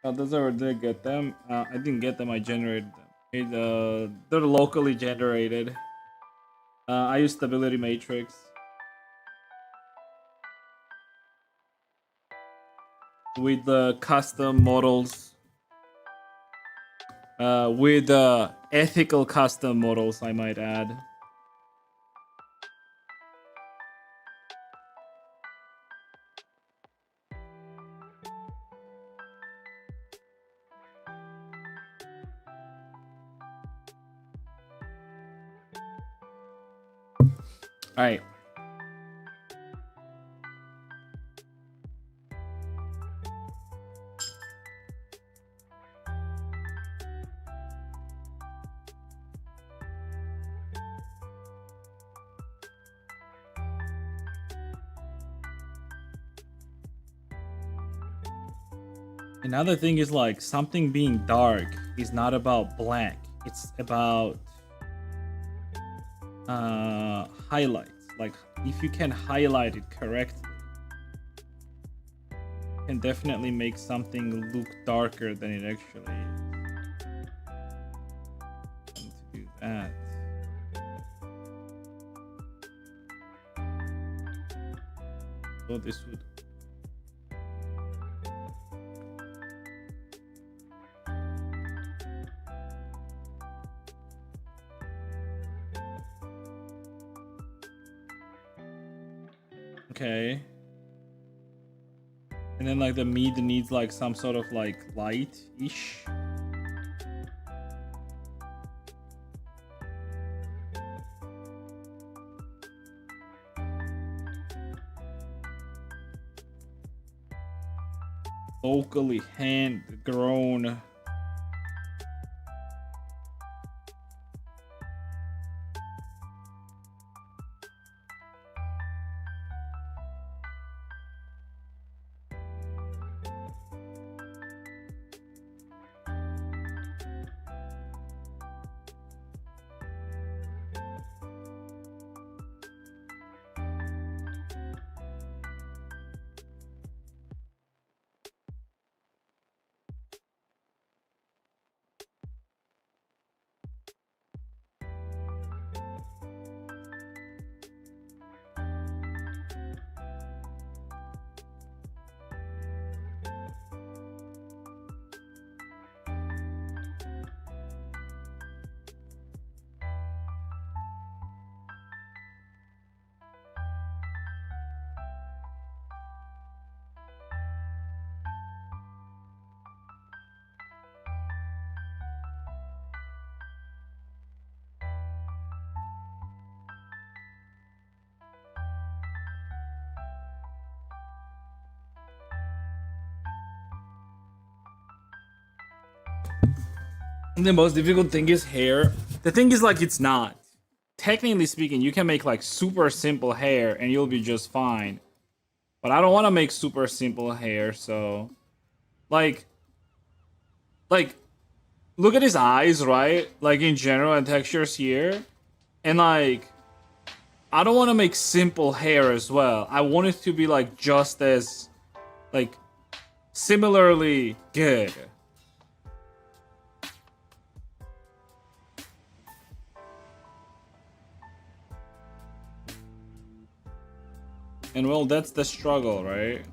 Oh, those are did get them. I didn't get them. I generated them. They're locally generated. I use stability matrix with the custom models. With ethical custom models, I might add. All right. Another thing is like something being dark is not about black. It's about highlights. Like if you can highlight it correctly, it can definitely make something look darker than it actually is. And to do that, so this would. Okay. And then like the meat needs like some sort of like light-ish. Locally hand-grown. The most difficult thing is hair. The thing is like it's not. Technically speaking, you can make like super simple hair and you'll be just fine. But I don't want to make super simple hair, so like look at his eyes, right? Like in general and textures here. And like I don't want to make simple hair as well. I want it to be like just as like similarly good. And well, that's the struggle, right?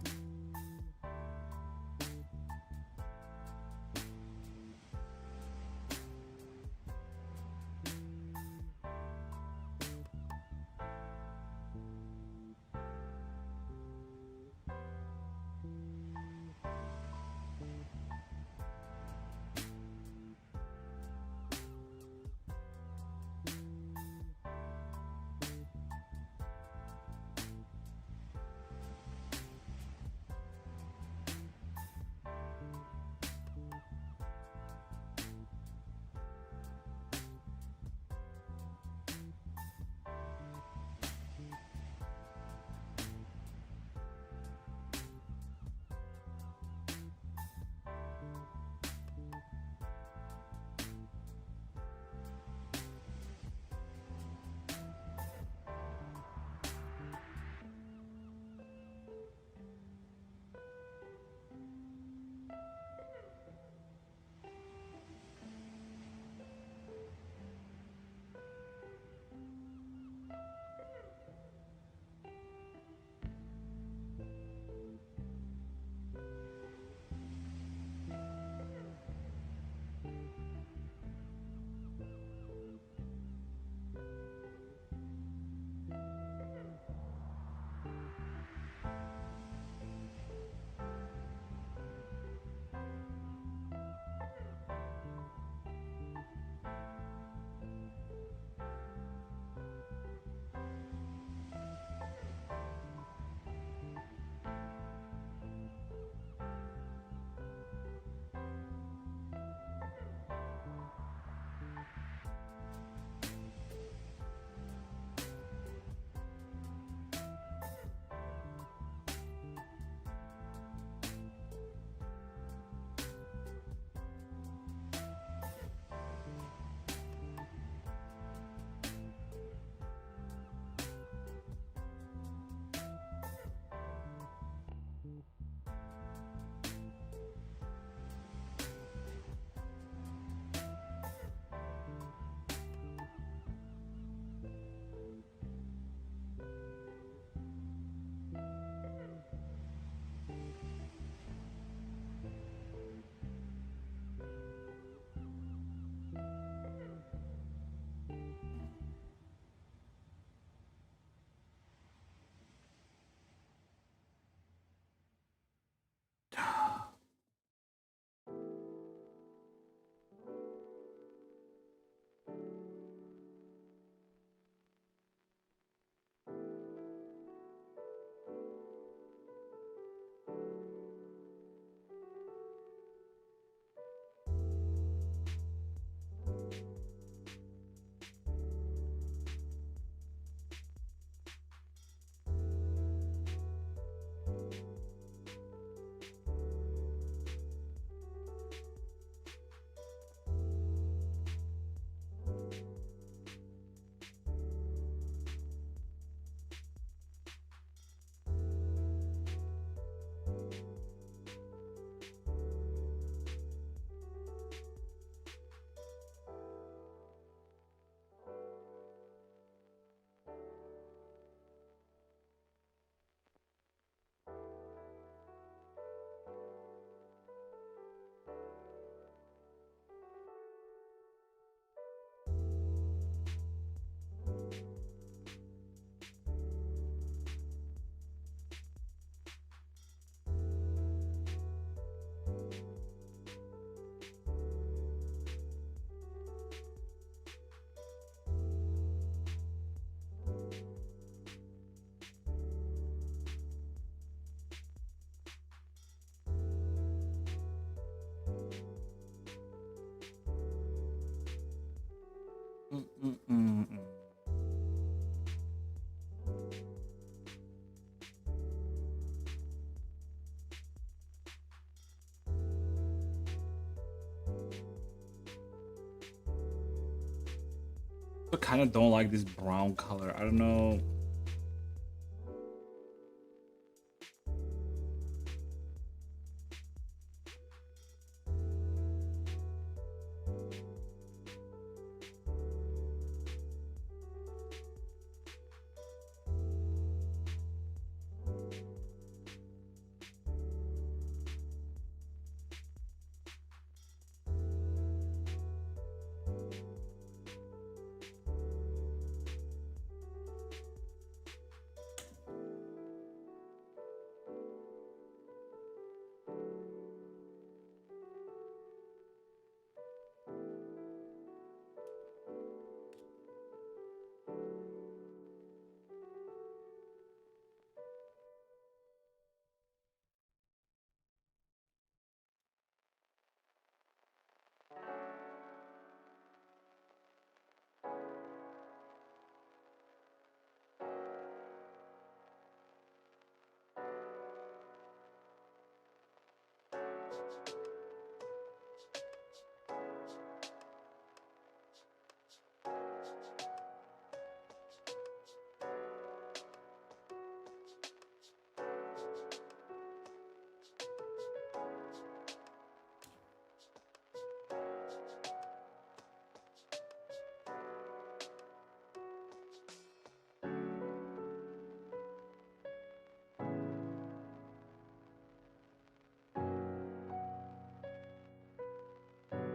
I kind of don't like this brown color. I don't know.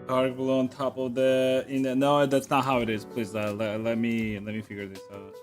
Dark blue on top of the no, that's not how it is. Please let me figure this out.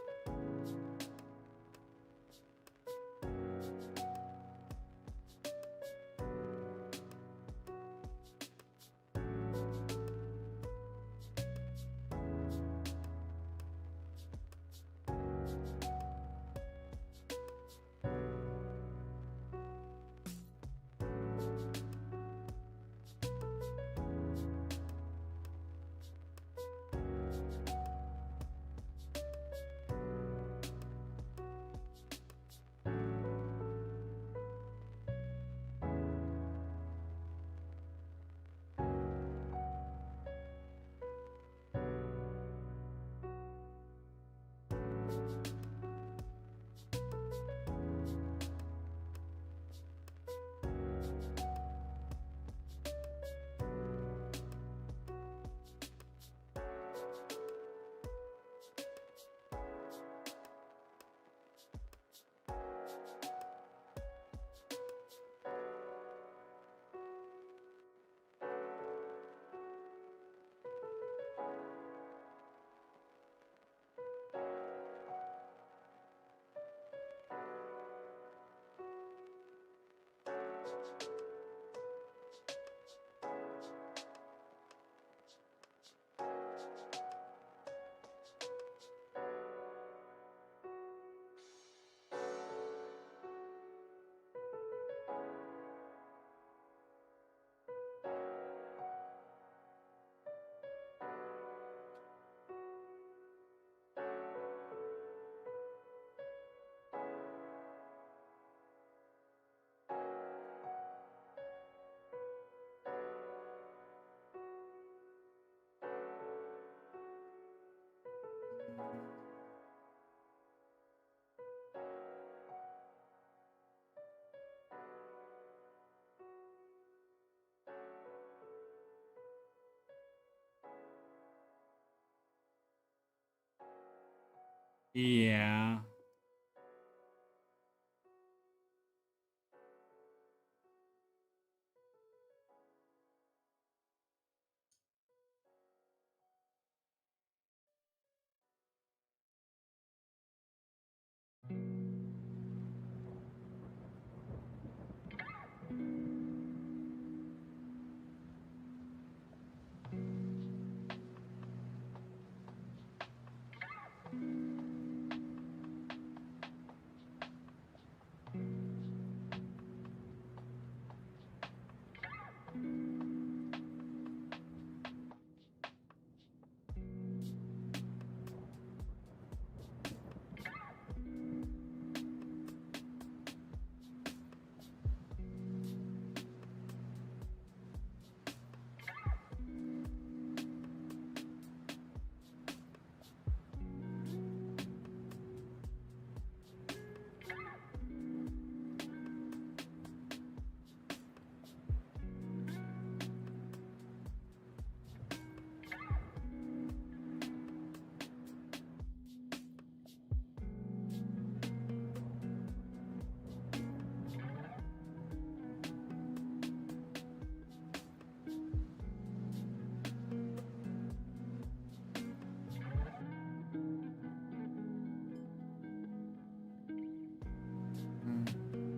Yeah.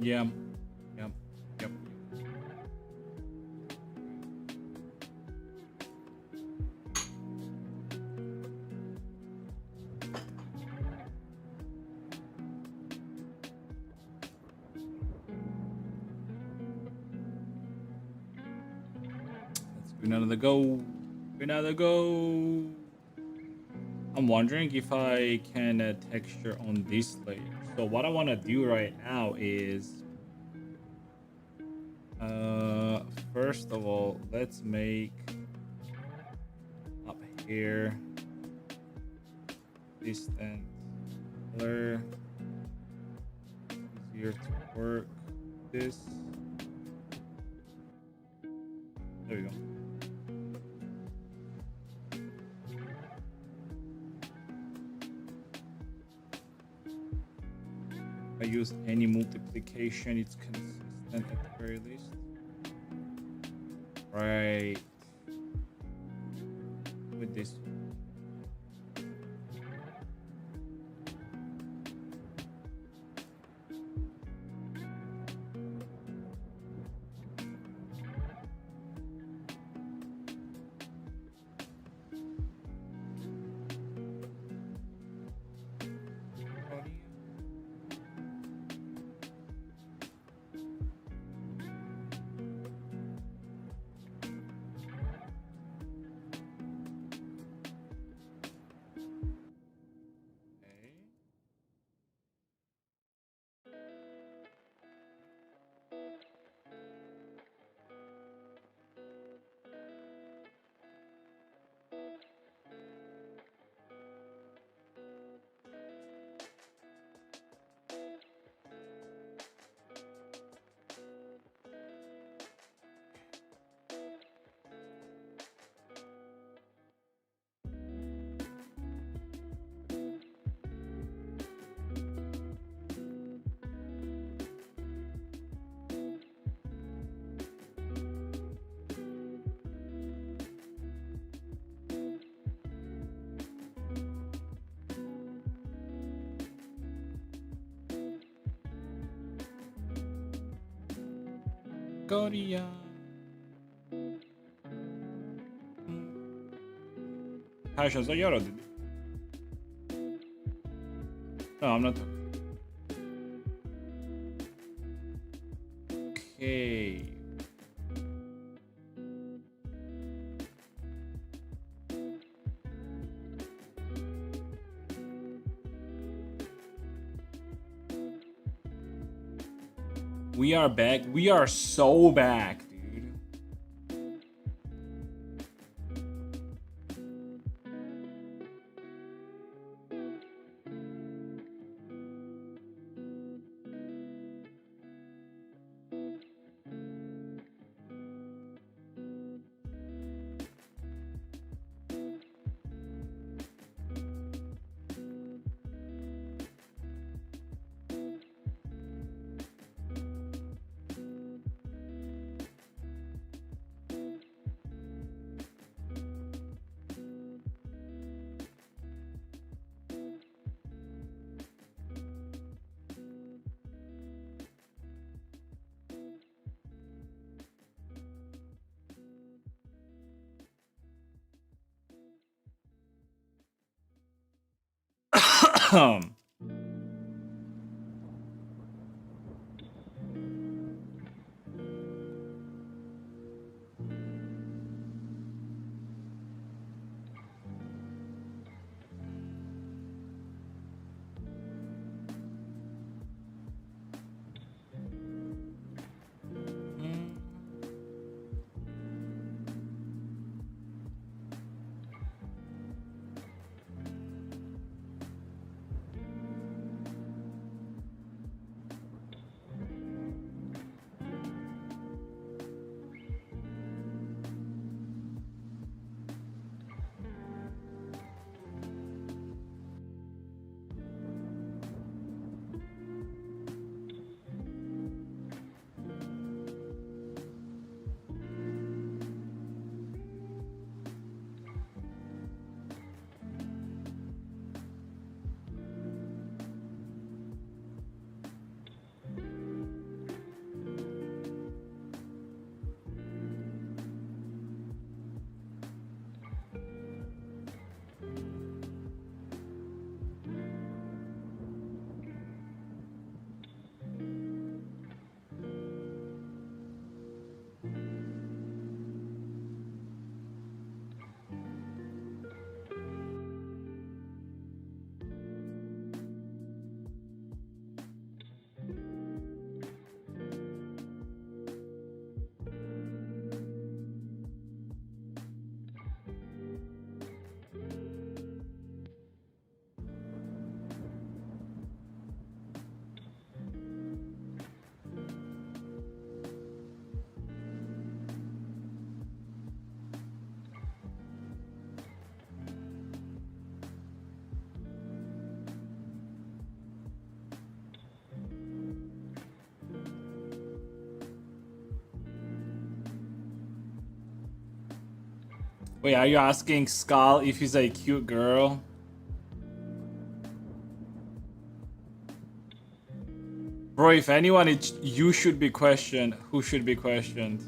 Yeah. Yep. Yep. Let's do another go. Another go. I'm wondering if I can texture on this layer. So what I want to do right now is, first of all, let's make up here distant color, easier to work this. There we go. If I use any multiplication, it's consistent at the very least. Right. With this. Korea. 하셔서 열어드리. No, I'm not talking. Okay. We are back. We are so back, dude. Wait, are you asking Skull if he's a cute girl? Bro, if anyone, you should be questioned. Who should be questioned?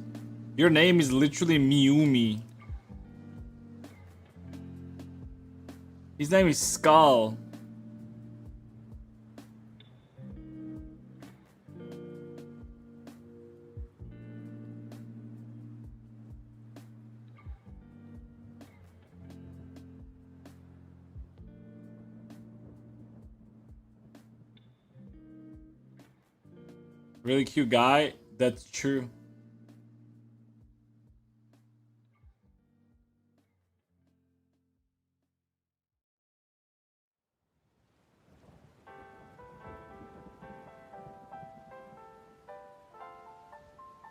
Your name is literally Miumi. His name is Skull. Really cute guy? That's true.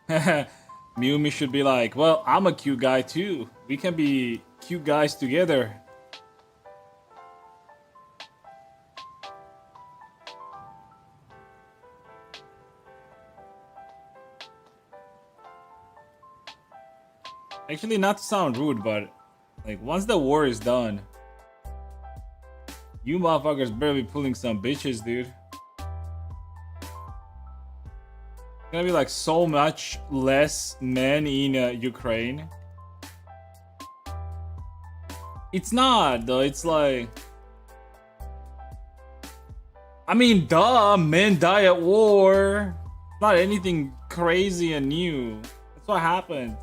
Miumi should be like, well, I'm a cute guy too. We can be cute guys together. Actually, not to sound rude, but like once the war is done, you motherfuckers better be pulling some bitches, dude. Gonna be like so much less men in Ukraine. It's not though. It's like, I mean, duh, men die at war. Not anything crazy and new. That's what happens.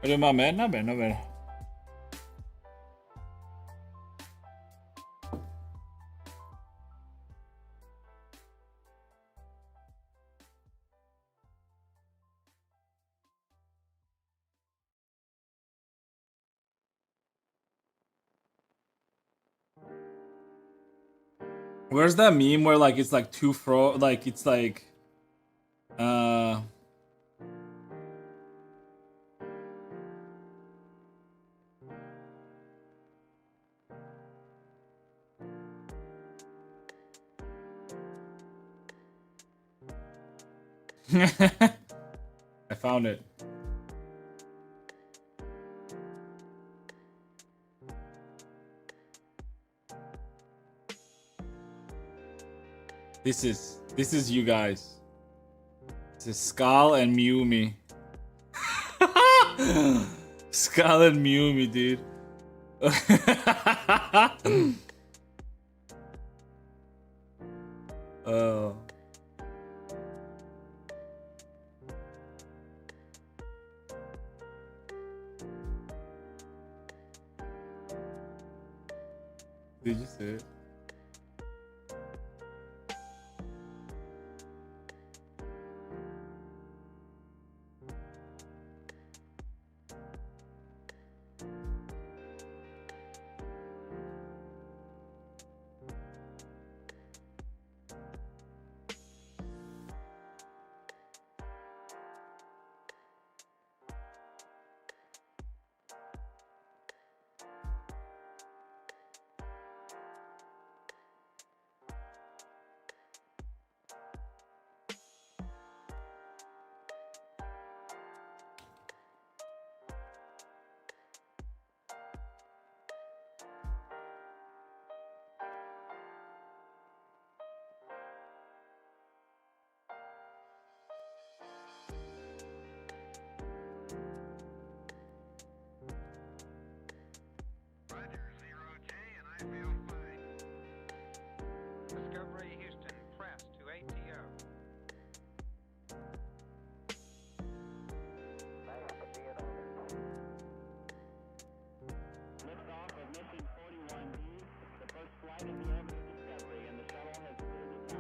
Oye, my man, not bad, not bad. Where's that meme where like it's like two fro, like it's like I found it. This is you guys. This is Skull and Miumi. Skull and Miumi, dude. Oh. Did you see it?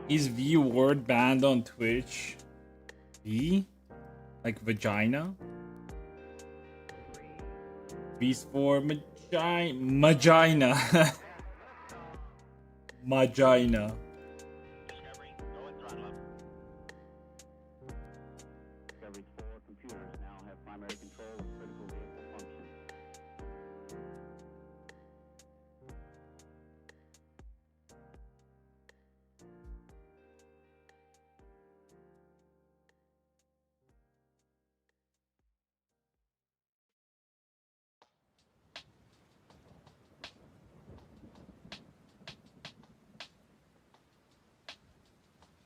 Is V word banned on Twitch? V? Like vagina? V's for magina. Magina. Discovery, go and throttle up. Discovery's 4 computers now have primary control of critical vehicle functions.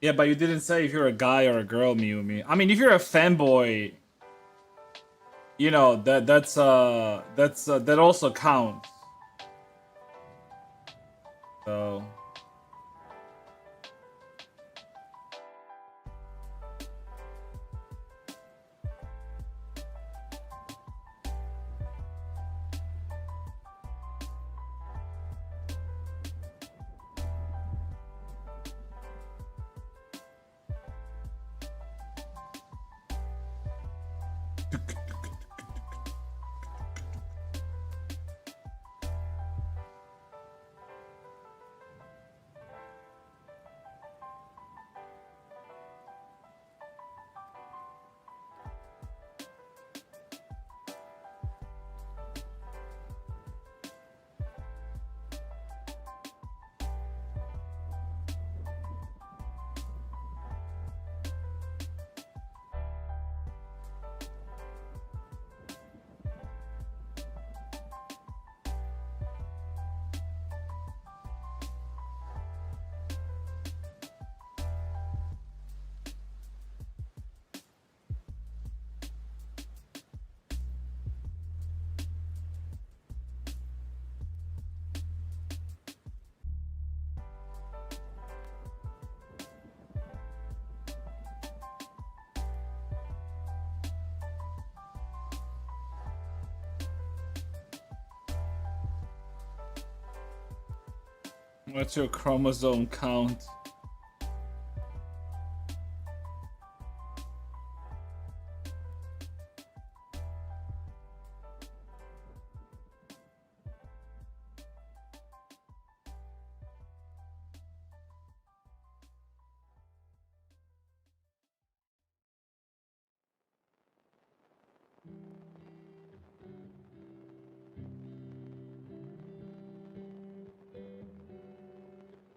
Yeah, but you didn't say if you're a guy or a girl, Miumi. I mean, if you're a fanboy, you know that also counts. So what's your chromosome count?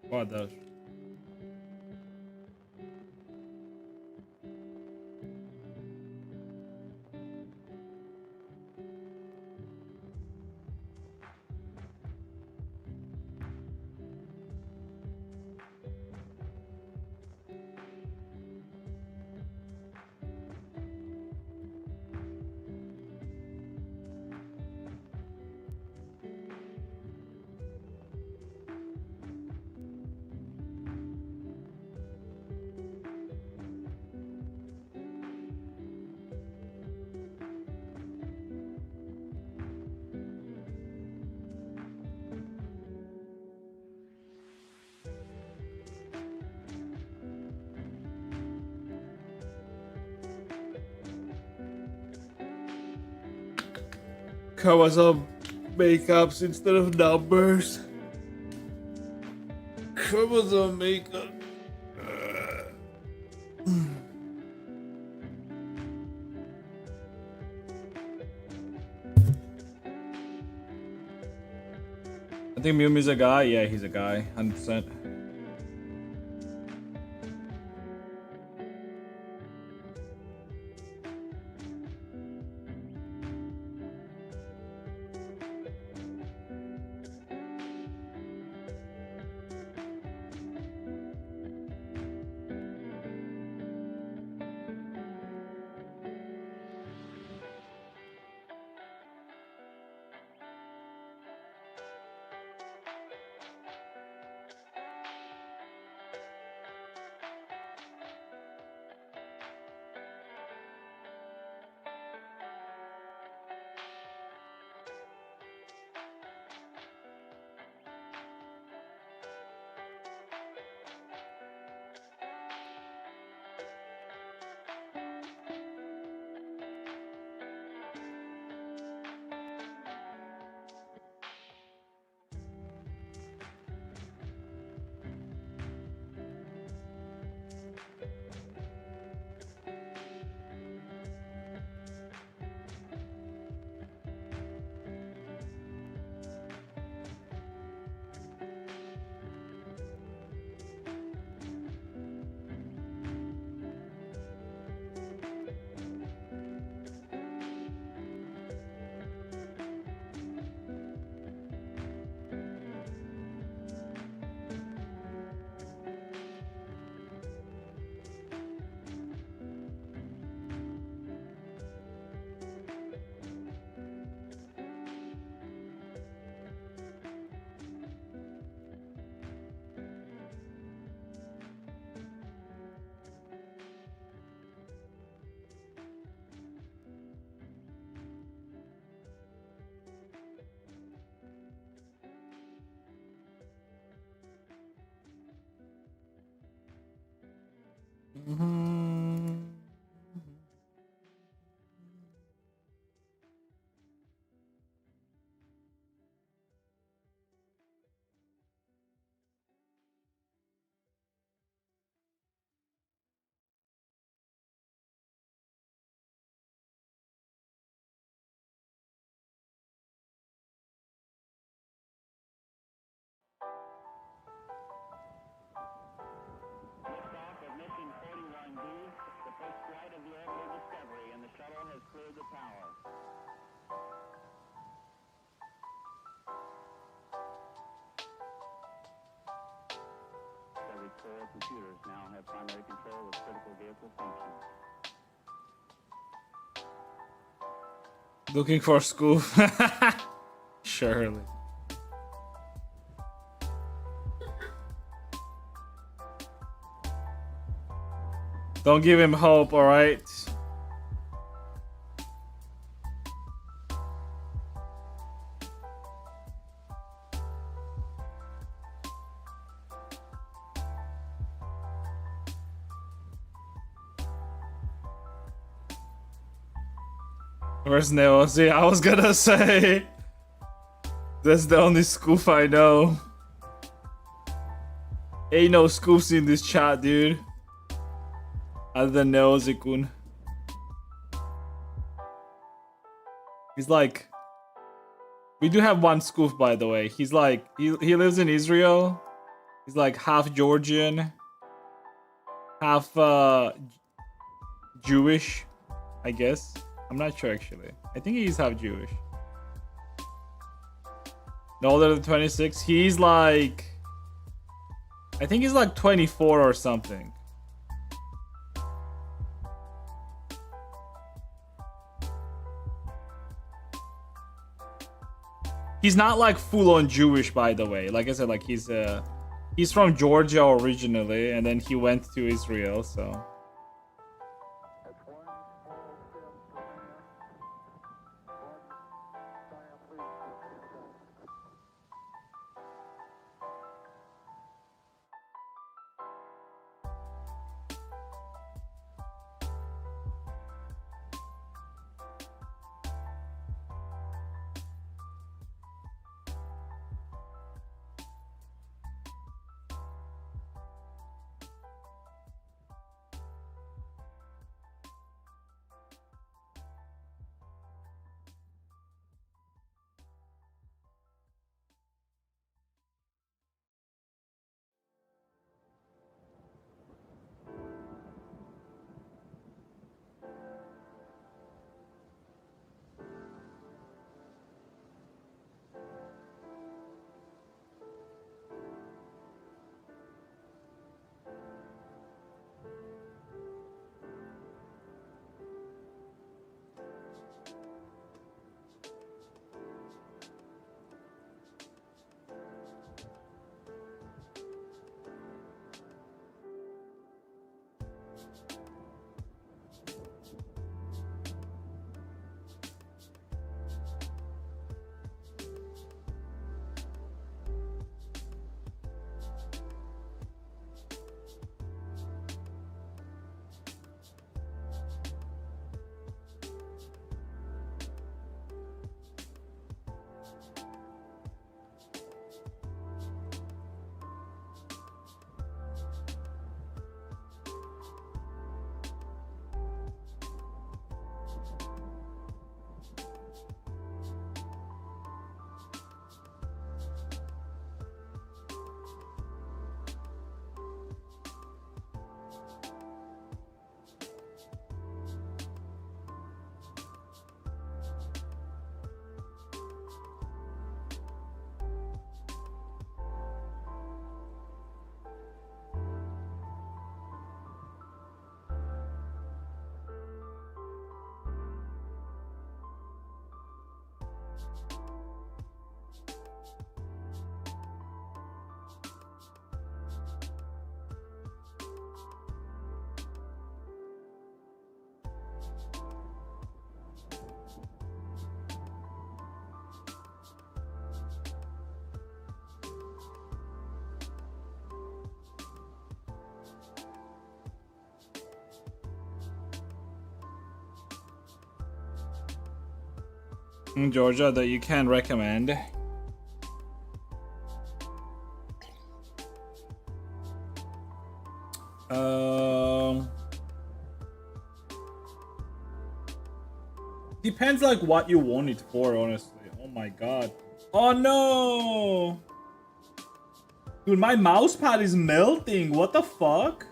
What does? Chromosome makeups instead of numbers. Chromosome makeup. I think Miumi's a guy. Yeah, he's a guy. 100%. Liftoff of mission 41B, the first flight of the orbital Discovery, and the shuttle has cleared the tower. Discovery's core computers now have primary control of critical vehicle functions. Looking for Scoof. Surely. Don't give him hope, alright? Where's Neozy? I was gonna say. That's the only Scoof I know. Ain't no Scoofs in this chat, dude. Other than Neozy-kun. He's like... We do have one Scoof, by the way. He's like... He lives in Israel. He's like half Georgian. Half Jewish, I guess. I'm not sure, actually. I think he's half Jewish. No older than 26. He's like... I think he's like 24 or something. He's not like full-on Jewish, by the way. Like I said, like he's from Georgia originally, and then he went to Israel, so... in Georgia that you can recommend? Depends like what you want it for, honestly. Oh my god. Oh no! Dude, my mouse pad is melting. What the fuck?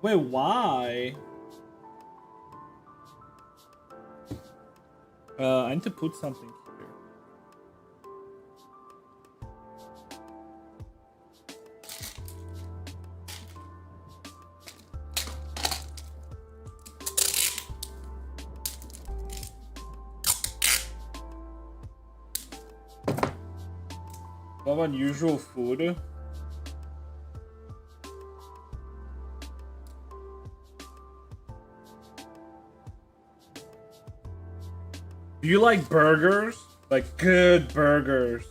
Wait, why? I need to put something here. Love unusual food. Do you like burgers? Like good burgers?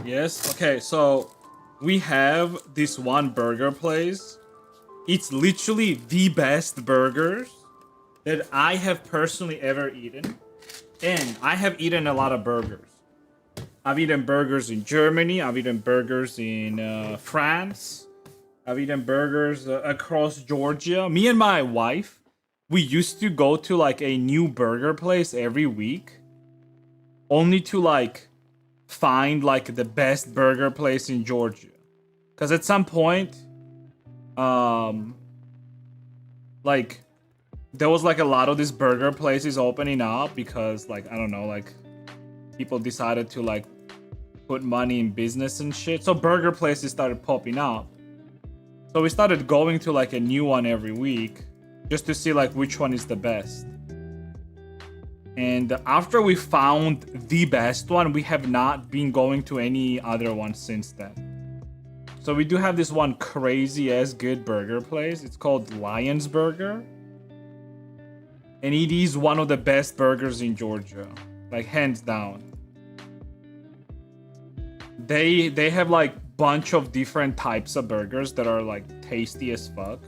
Yes. Okay, so we have this one burger place. It's literally the best burgers that I have personally ever eaten. And I have eaten a lot of burgers. I've eaten burgers in Germany. I've eaten burgers in France. I've eaten burgers across Georgia. Me and my wife, we used to go to like a new burger place every week. Only to like find like the best burger place in Georgia. Because at some point, like there was like a lot of these burger places opening up because like I don't know, like people decided to like put money in business and shit. So burger places started popping up. So we started going to like a new one every week just to see like which one is the best. And after we found the best one, we have not been going to any other one since then. So we do have this one crazy ass good burger place. It's called Lion's Burger. And it is one of the best burgers in Georgia. Like hands down. They have like bunch of different types of burgers that are like tasty as fuck.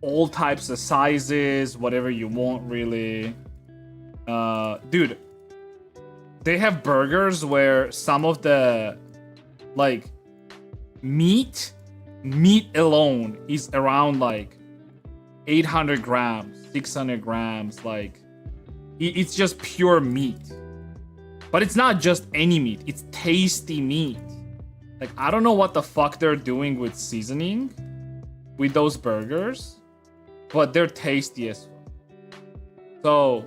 All types of sizes, whatever you want really. Dude, they have burgers where some of the like meat alone is around like 800 grams, 600 grams. Like it's just pure meat. But it's not just any meat, it's tasty meat. Like I don't know what the fuck they're doing with seasoning with those burgers, but they're tasty as well. So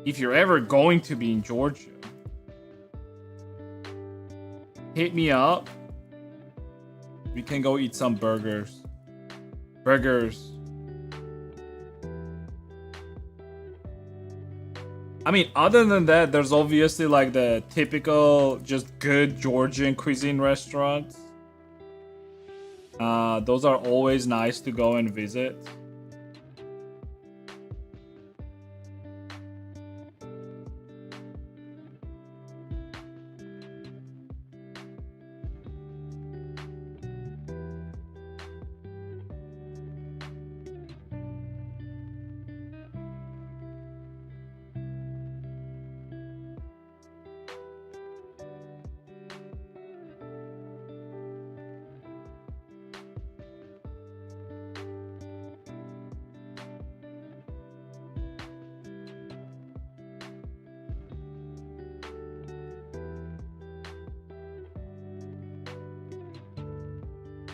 if you're ever going to be in Georgia, hit me up. We can go eat some burgers. I mean, other than that, there's obviously like the typical just good Georgian cuisine restaurants. Those are always nice to go and visit.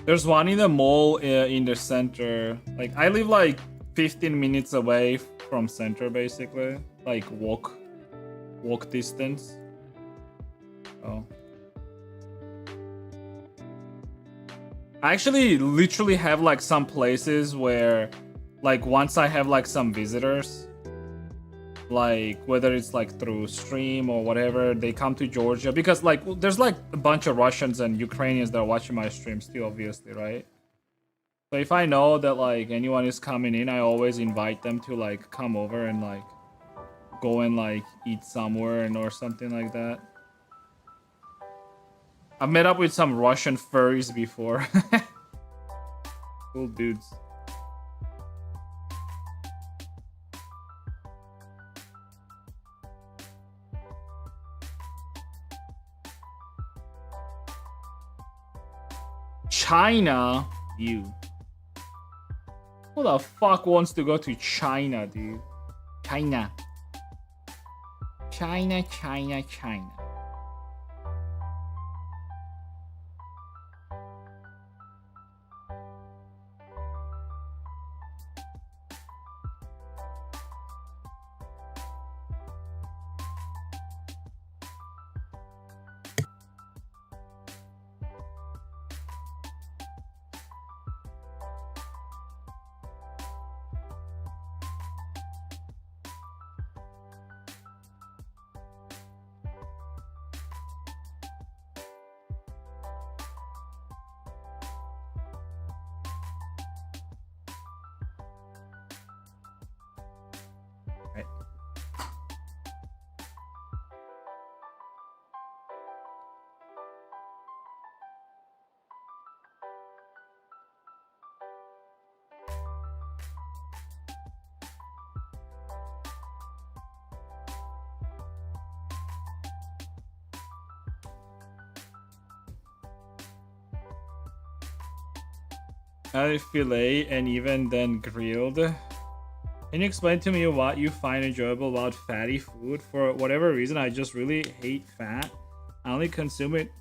There's one in the mall in the center. Like I live like 15 minutes away from center basically. Like walk distance. Oh. I actually literally have like some places where like once I have like some visitors, like whether it's like through stream or whatever, they come to Georgia because like there's like a bunch of Russians and Ukrainians that are watching my streams too, obviously, right? So if I know that like anyone is coming in, I always invite them to like come over and like go and like eat somewhere and or something like that. I've met up with some Russian furries before. Cool dudes. China? You. Who the fuck wants to go to China, dude? China. China, China, China. Right. Fillet and even then grilled. Can you explain to me what you find enjoyable about fatty food? For whatever reason, I just really hate fat. I only consume it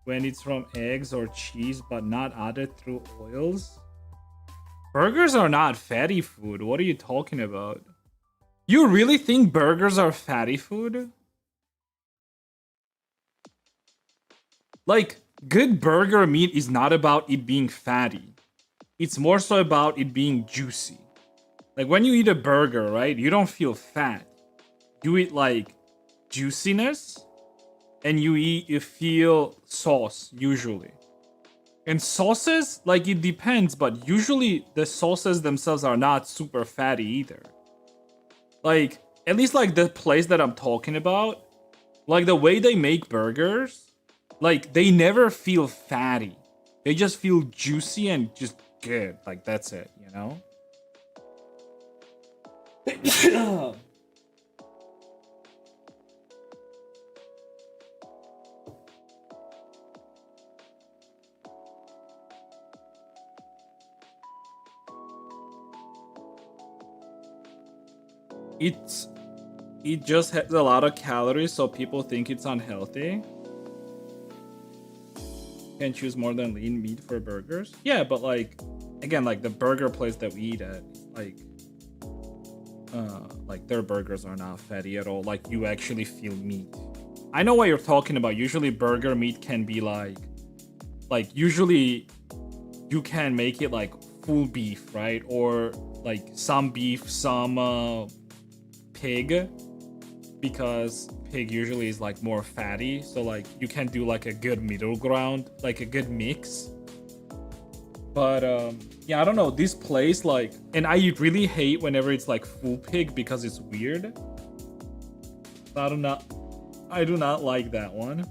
when it's from eggs or cheese, but not added through oils. Burgers are not fatty food. What are you talking about? You really think burgers are fatty food? Like, good burger meat is not about it being fatty. It's more so about it being juicy. Like when you eat a burger, right? You don't feel fat. You eat like juiciness and you feel sauce usually. And sauces, like it depends, but usually the sauces themselves are not super fatty either. Like at least like the place that I'm talking about, like the way they make burgers, like they never feel fatty. They just feel juicy and just good. Like that's it, you know? It just has a lot of calories, so people think it's unhealthy. Can choose more than lean meat for burgers. Yeah, but like again, like the burger place that we eat at, like their burgers are not fatty at all. Like you actually feel meat. I know what you're talking about. Usually burger meat can be like usually you can make it like full beef, right? Or like some beef, some pig, because pig usually is like more fatty. So like you can do like a good middle ground, like a good mix. But yeah, I don't know, this place like, and I really hate whenever it's like full pig because it's weird. I do not like that one.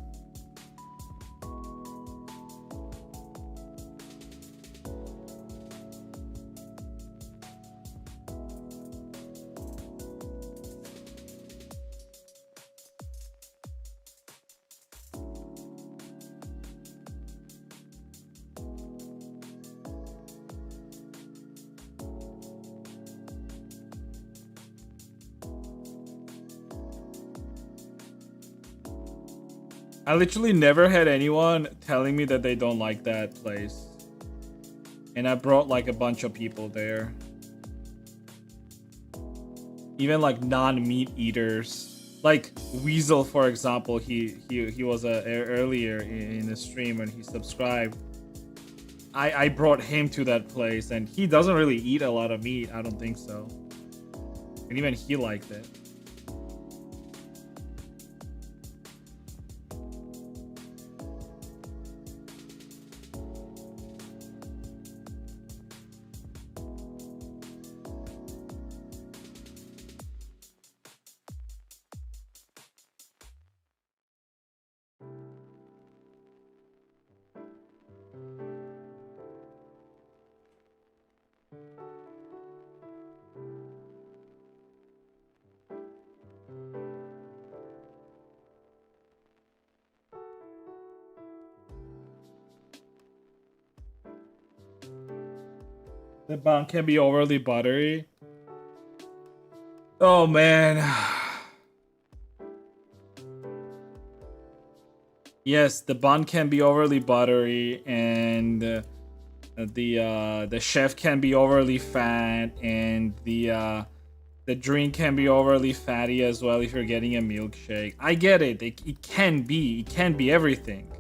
I literally never had anyone telling me that they don't like that place. And I brought like a bunch of people there. Even like non-meat eaters. Like Weasel, for example, he was earlier in the stream when he subscribed. I brought him to that place and he doesn't really eat a lot of meat, I don't think so. And even he liked it. The bun can be overly buttery. Oh man. Yes, the bun can be overly buttery, and the chef can be overly fat, and the drink can be overly fatty as well if you're getting a milkshake. I get it. It can be everything.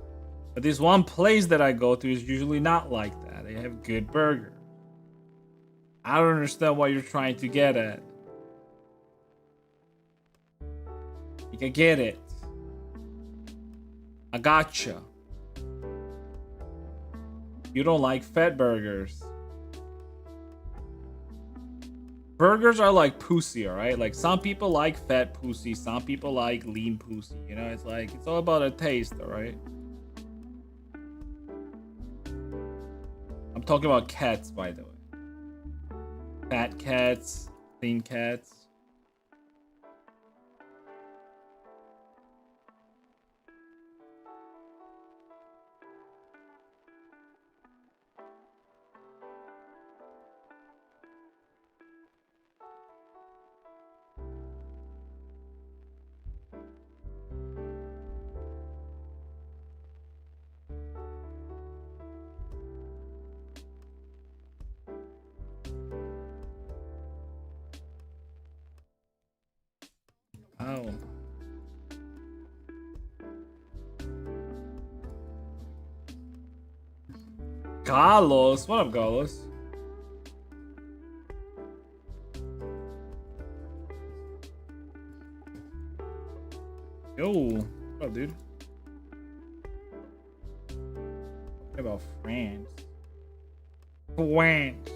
But this one place that I go to is usually not like that. They have good burgers. I don't understand what you're trying to get at. You can get it. I gotcha. You don't like fat burgers. Burgers are like pussy, alright? Like some people like fat pussy, some people like lean pussy. You know, it's like it's all about a taste, alright? I'm talking about cats, by the way. Fat cats, lean cats. Oh. Carlos, what up, Carlos? Yo, what up, dude? What about France? France.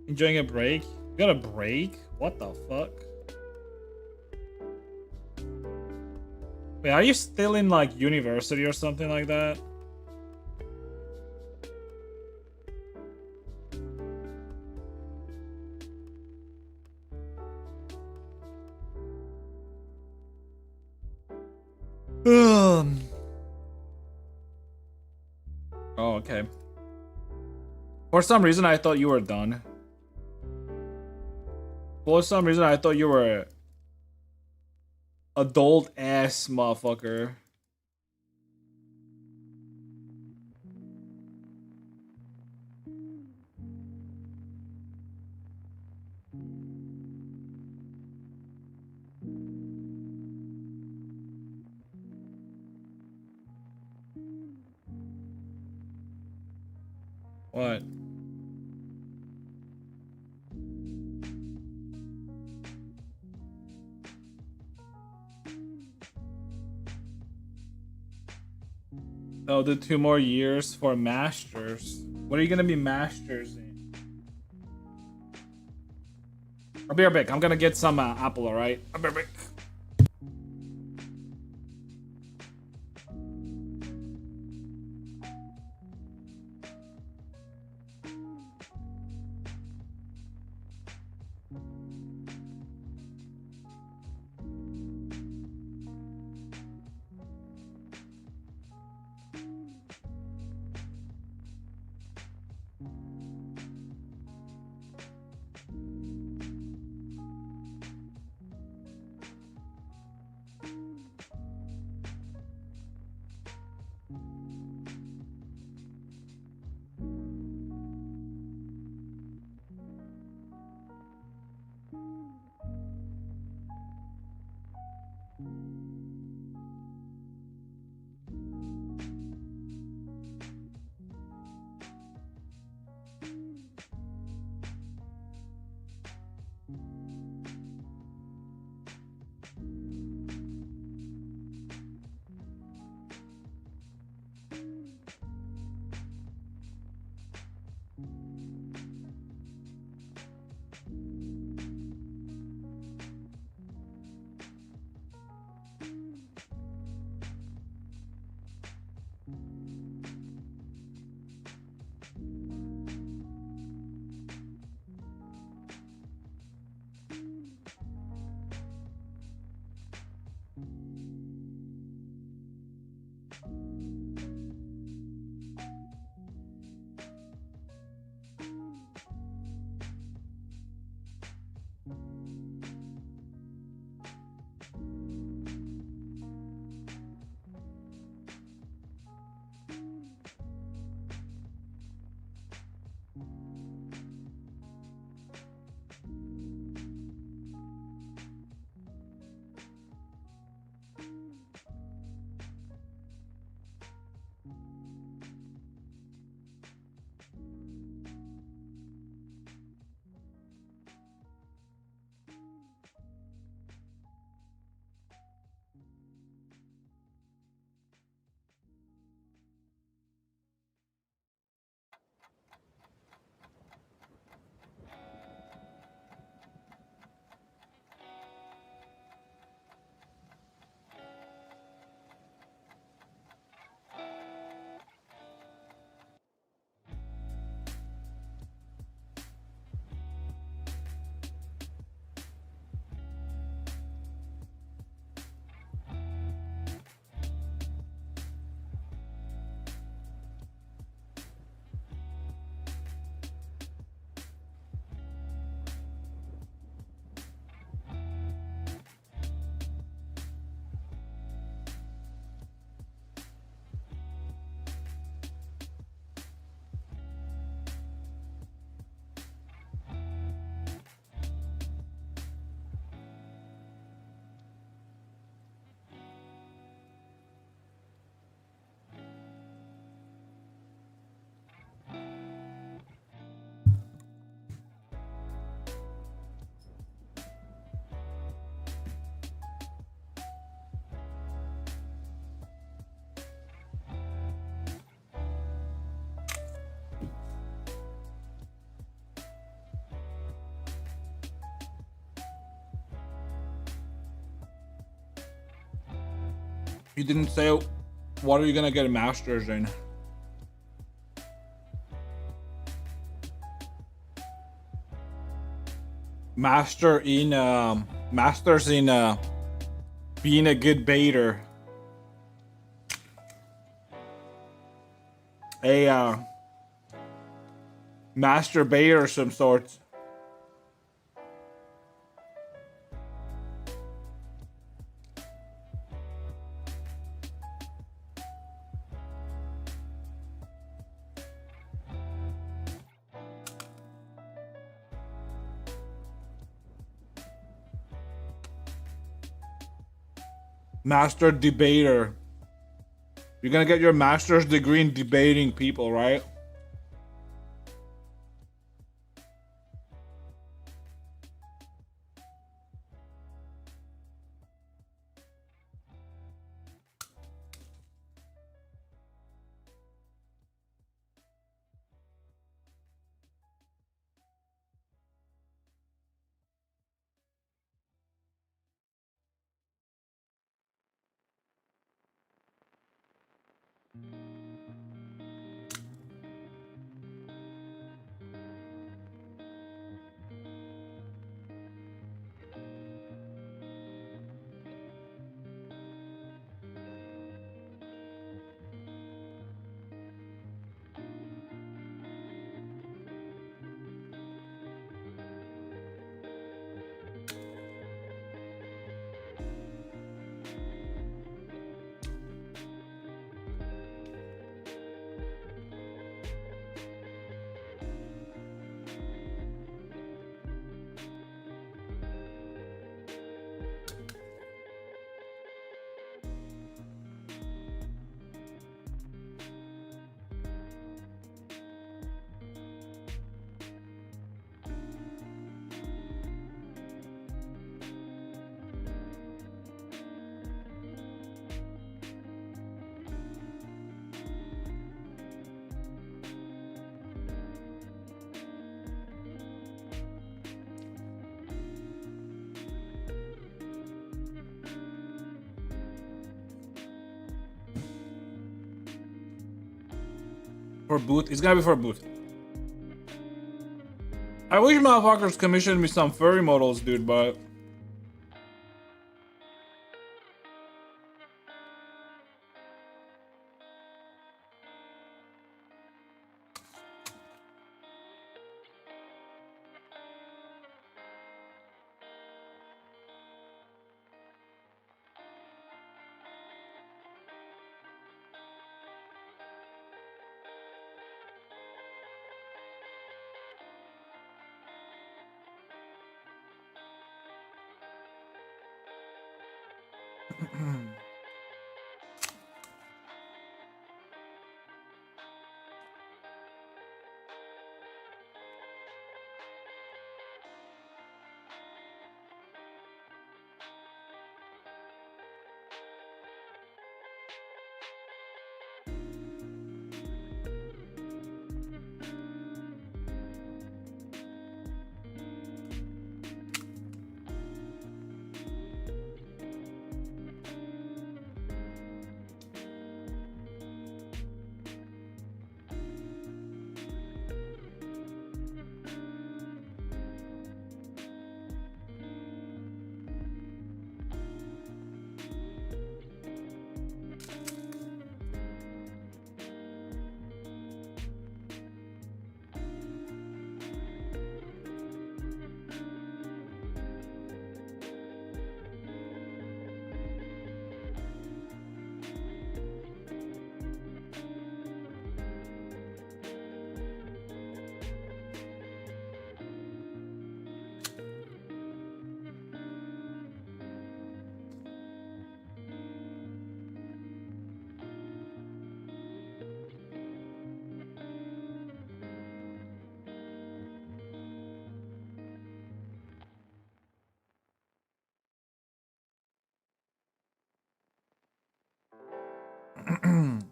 Enjoying a break? You got a break? What the fuck? Wait, are you still in like university or something like that? Oh, okay. For some reason, I thought you were done. For some reason, I thought you were adult ass motherfucker. What? I'll do 2 more years for masters. What are you gonna be masters in? I'll be right back. I'm gonna get some apple, alright? I'll be right back. You didn't say what are you gonna get a master's in? Masters in being a good baiter. A master baiter of some sorts. Master debater. You're gonna get your master's degree in debating people, right? For booth? It's gonna be for booth. I wish motherfuckers commissioned me some furry models, dude, but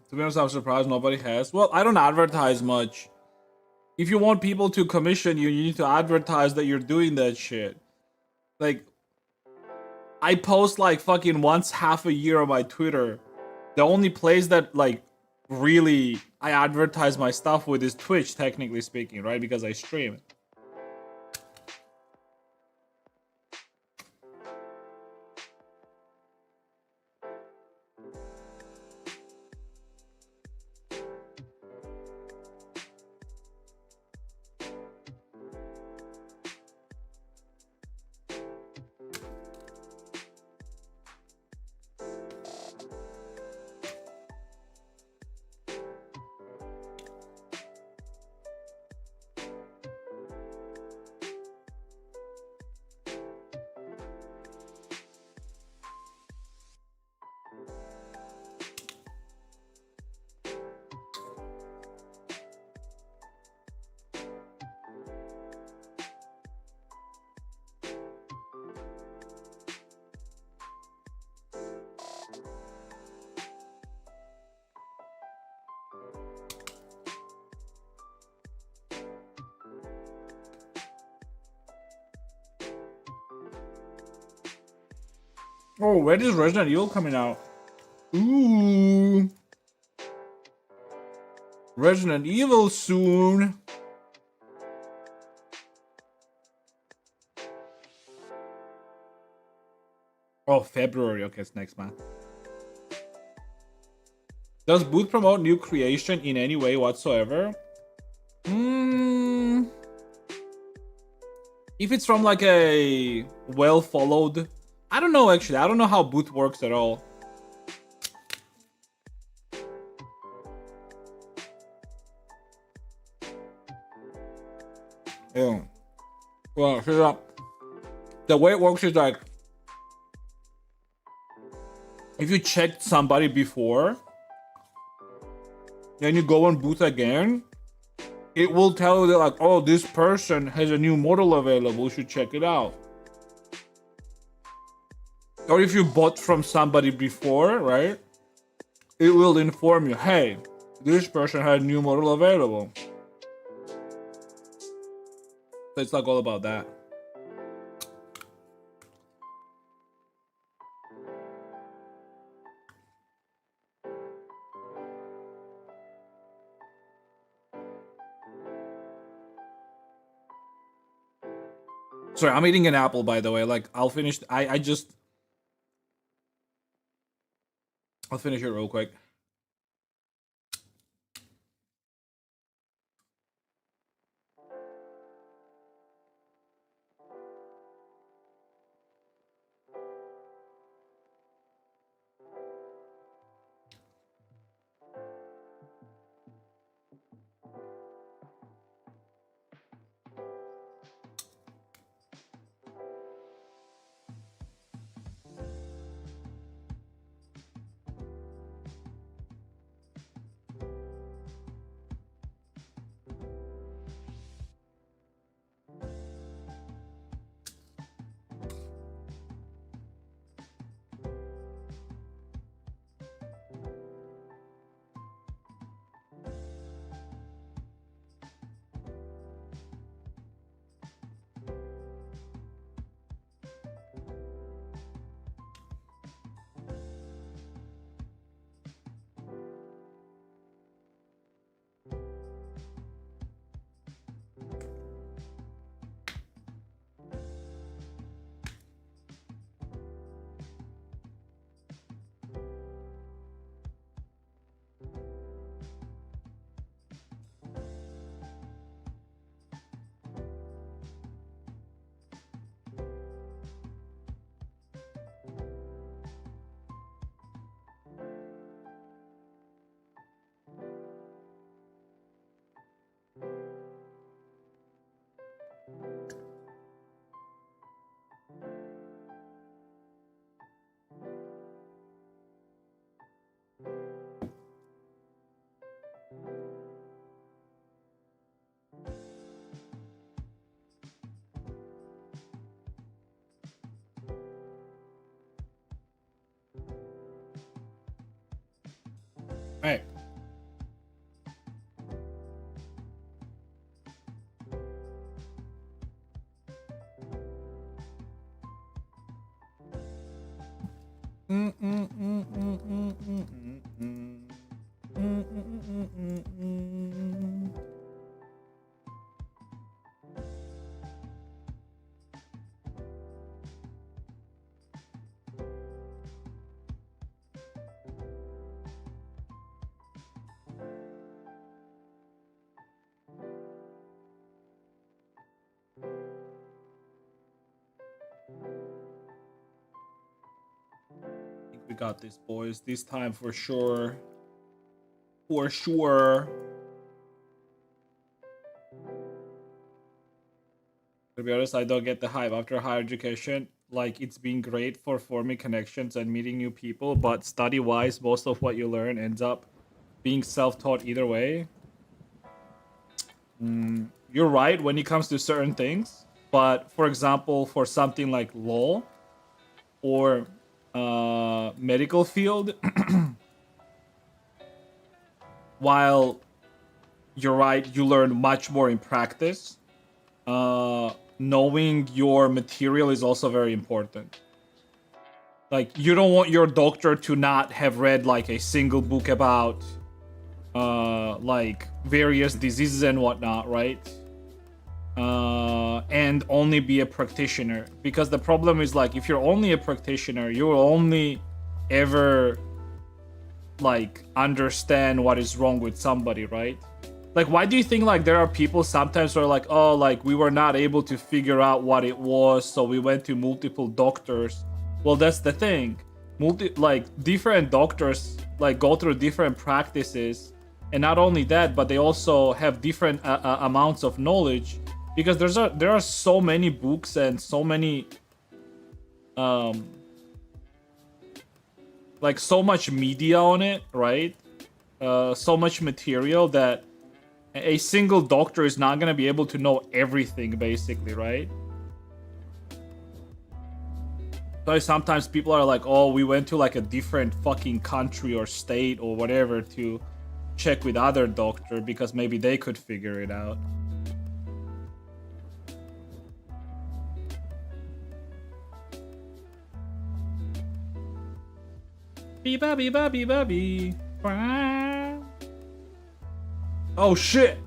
to be honest, I'm surprised nobody has. Well, I don't advertise much. If you want people to commission you, you need to advertise that you're doing that shit. Like, I post like fucking once half a year on my Twitter. The only place that like really I advertise my stuff with is Twitch, technically speaking, right? Because I stream. Oh, when is Resident Evil coming out? Ooh. Resident Evil soon. Oh, February. Okay, it's next month. Does Booth promote new creation in any way whatsoever? If it's from like a well-followed... I don't know, actually. I don't know how Booth works at all. Yeah. Well, the way it works is like... if you checked somebody before, then you go on Booth again, it will tell you that like, oh, this person has a new model available, you should check it out. Or if you bought from somebody before, right? It will inform you, hey, this person had a new model available. So it's like all about that. Sorry, I'm eating an apple, by the way. Like, I'll finish. I'll finish it real quick. Hey. I think we got this, boys. This time for sure. For sure. To be honest, I don't get the hype after higher education. Like, it's been great for forming connections and meeting new people, but study-wise, most of what you learn ends up being self-taught either way. You're right when it comes to certain things, but for example, for something like law or medical field, while you're right, you learn much more in practice. Knowing your material is also very important. Like, you don't want your doctor to not have read like a single book about like various diseases and whatnot, right? And only be a practitioner, because the problem is, like, if you're only a practitioner, you will only ever like understand what is wrong with somebody, right? Like, why do you think like there are people sometimes who are like, oh, like, we were not able to figure out what it was, so we went to multiple doctors? Well, that's the thing. Different doctors like go through different practices, and not only that, but they also have different amounts of knowledge, because there are so many books and so many like so much media on it, right? So much material that a single doctor is not gonna be able to know everything, basically, right? So sometimes people are like, oh, we went to like a different fucking country or state or whatever to check with other doctor because maybe they could figure it out. Bee. Oh shit!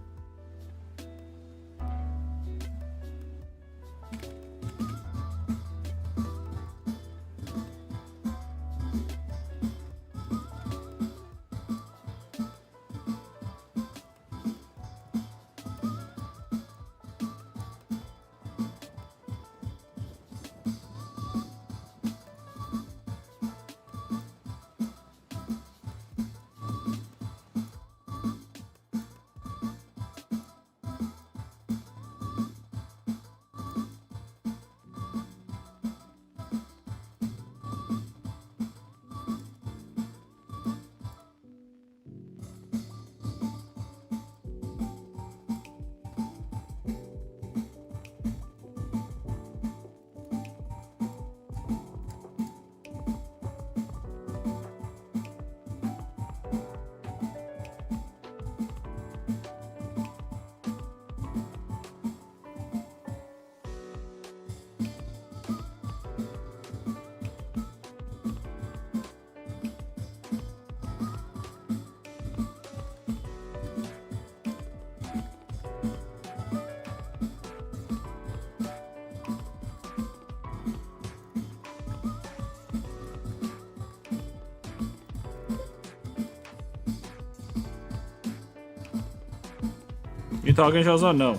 You talking, Shazza? No.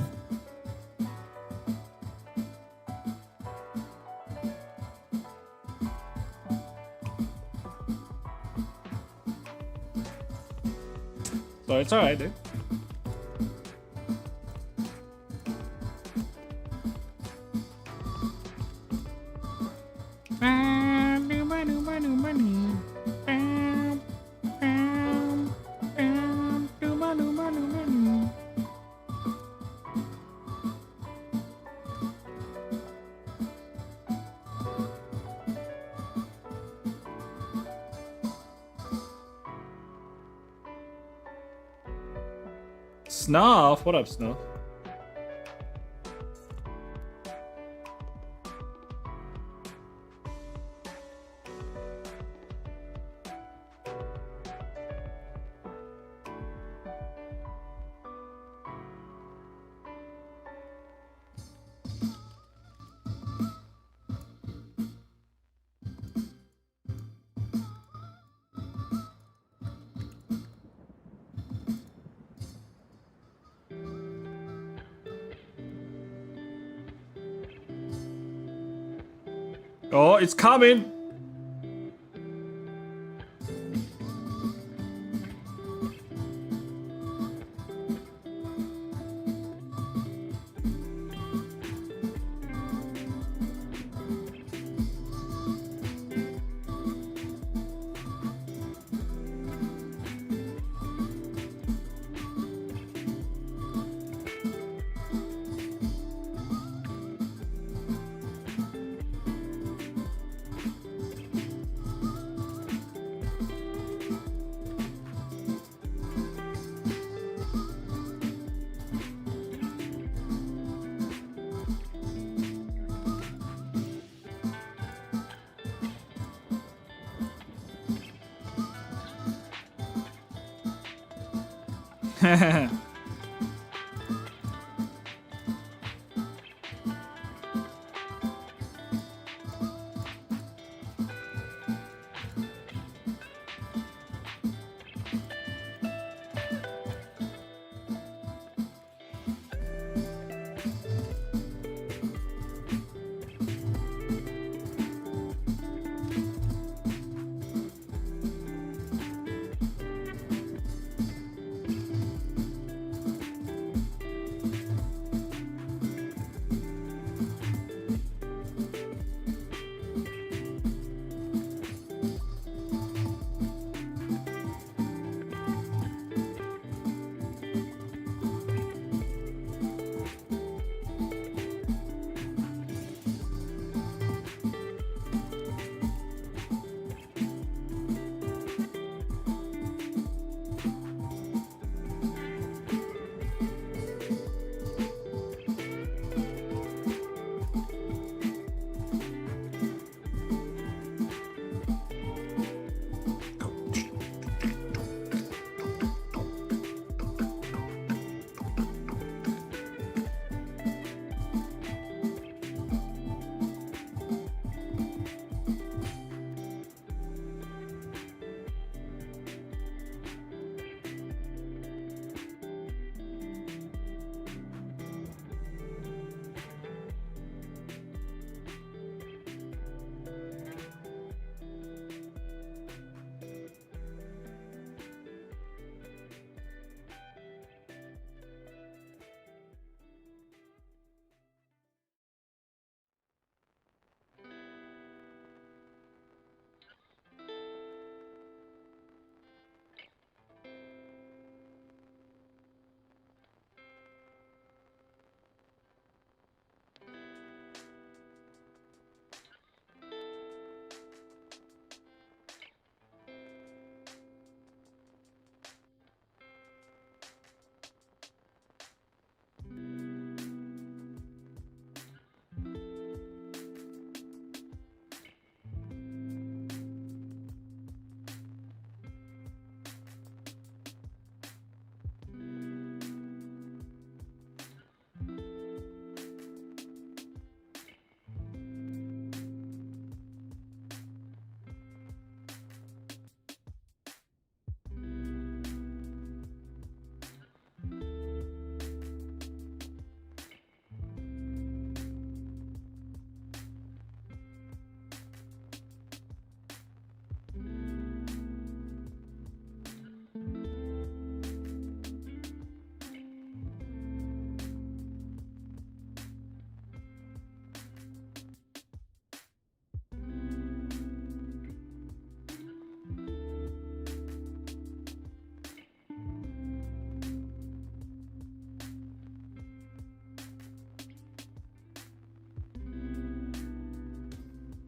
So it's alright, dude. Snuff? What up, Snuff? Oh, it's coming.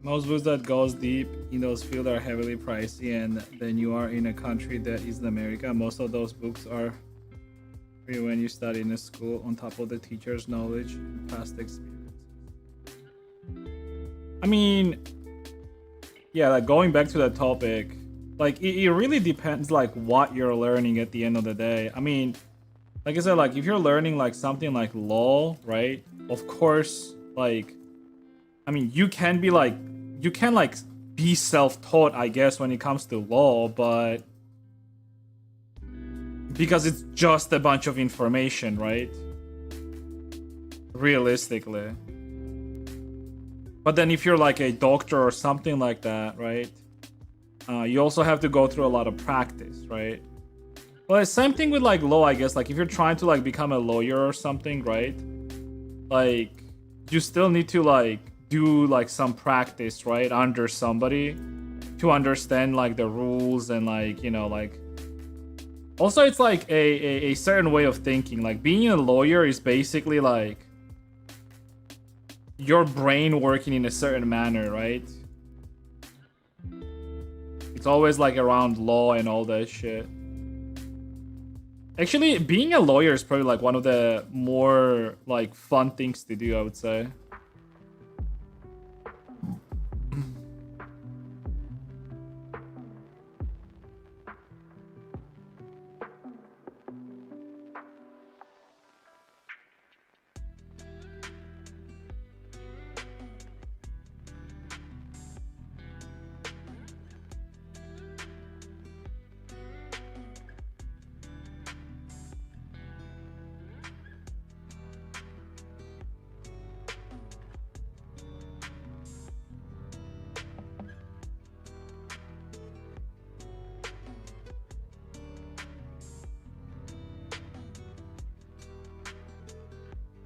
Most books that goes deep in those fields are heavily pricey, and then you are in a country that isn't America. Most of those books are free when you study in a school, on top of the teacher's knowledge and past experiences. I mean, yeah, like going back to that topic, like it really depends like what you're learning at the end of the day. I mean, like I said, like if you're learning like something like law, right? Of course, like I mean, you can like be self-taught, I guess, when it comes to law, but because it's just a bunch of information, right? Realistically. But then if you're like a doctor or something like that, right? You also have to go through a lot of practice, right? Well, it's same thing with like law, I guess. Like if you're trying to like become a lawyer or something, right? Like you still need to like do like some practice, right? Under somebody to understand like the rules and like, you know, like also it's like a certain way of thinking. Like being a lawyer is basically like your brain working in a certain manner, right? It's always like around law and all that shit. Actually, being a lawyer is probably like one of the more like fun things to do, I would say.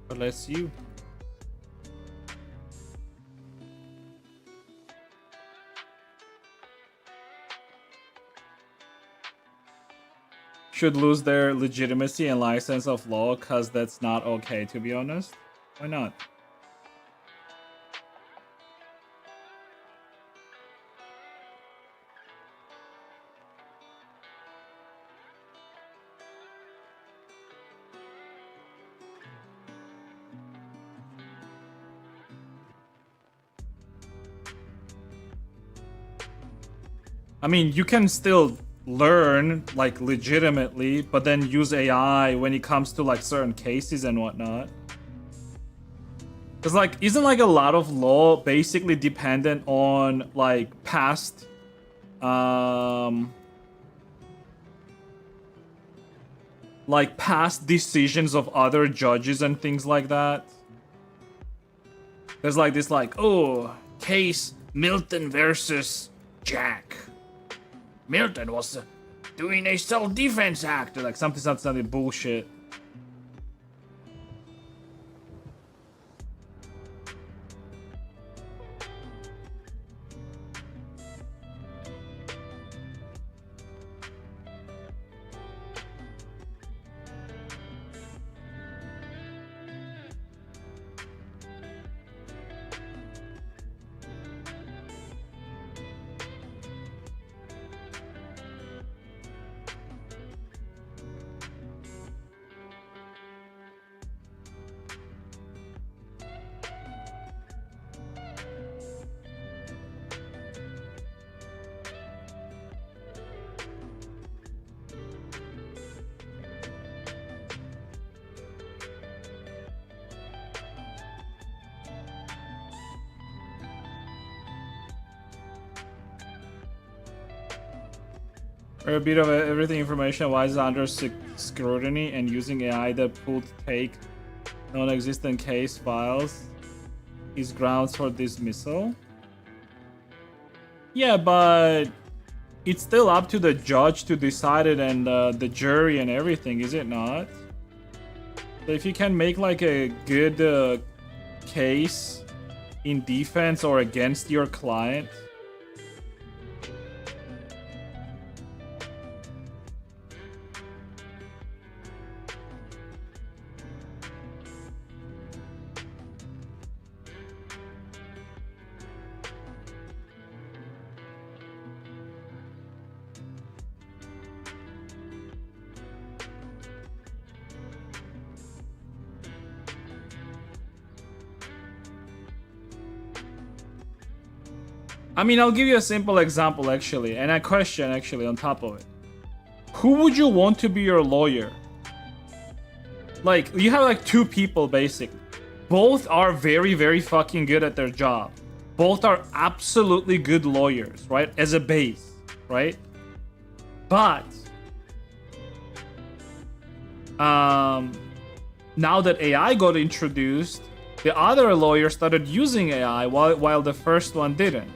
Bless you. Should lose their legitimacy and license of law, cause that's not okay, to be honest. Why not? I mean, you can still learn like legitimately, but then use AI when it comes to like certain cases and whatnot. Cause like, isn't like a lot of law basically dependent on like past, like past decisions of other judges and things like that? There's like this like, oh, case Milton versus Jack. Milton was doing a self-defense act, or like something bullshit. Or a bit of everything information why is under scrutiny, and using AI that would take non-existent case files is grounds for dismissal. Yeah, but it's still up to the judge to decide it, and the jury and everything, is it not? So if you can make like a good case in defense or against your client, I mean, I'll give you a simple example actually, and a question actually on top of it. Who would you want to be your lawyer? Like, you have like two people basically. Both are very, very fucking good at their job. Both are absolutely good lawyers, right? As a base, right? But now that AI got introduced, the other lawyer started using AI while the first one didn't.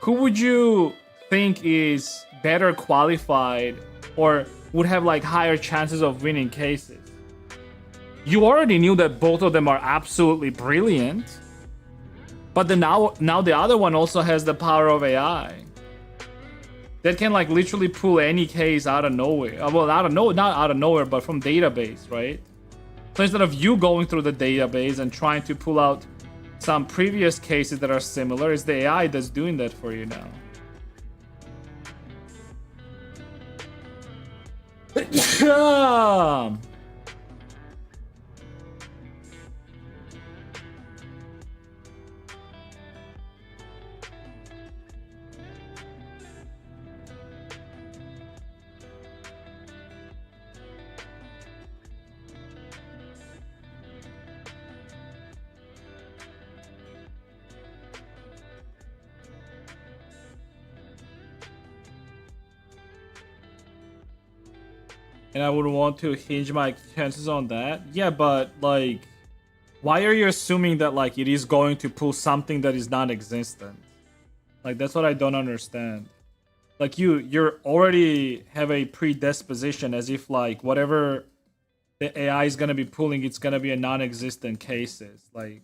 Who would you think is better qualified or would have like higher chances of winning cases? You already knew that both of them are absolutely brilliant, but now the other one also has the power of AI that can like literally pull any case out of nowhere. Well, not out of nowhere, but from database, right? So instead of you going through the database and trying to pull out some previous cases that are similar, it's the AI that's doing that for you now. And I would want to hinge my chances on that. Yeah, but like, why are you assuming that like it is going to pull something that is non-existent? Like that's what I don't understand. Like you're already have a predisposition as if like whatever the AI is gonna be pulling, it's gonna be a non-existent cases. Like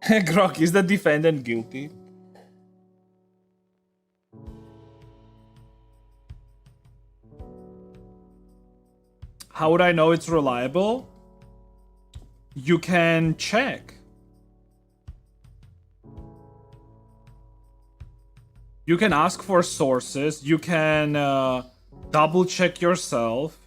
Grok, is the defendant guilty? How would I know it's reliable? You can check. You can ask for sources. You can double check yourself.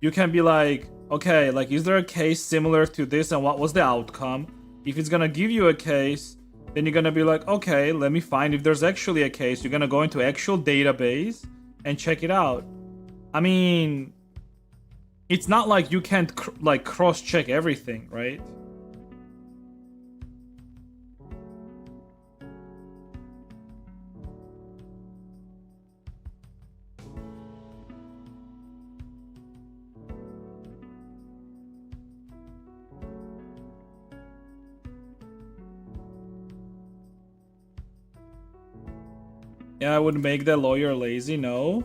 You can be like, okay, like, is there a case similar to this and what was the outcome? If it's gonna give you a case, then you're gonna be like, okay, let me find if there's actually a case. You're gonna go into actual database and check it out. I mean, it's not like you can't like cross-check everything, right? Yeah, I would make the lawyer lazy, no.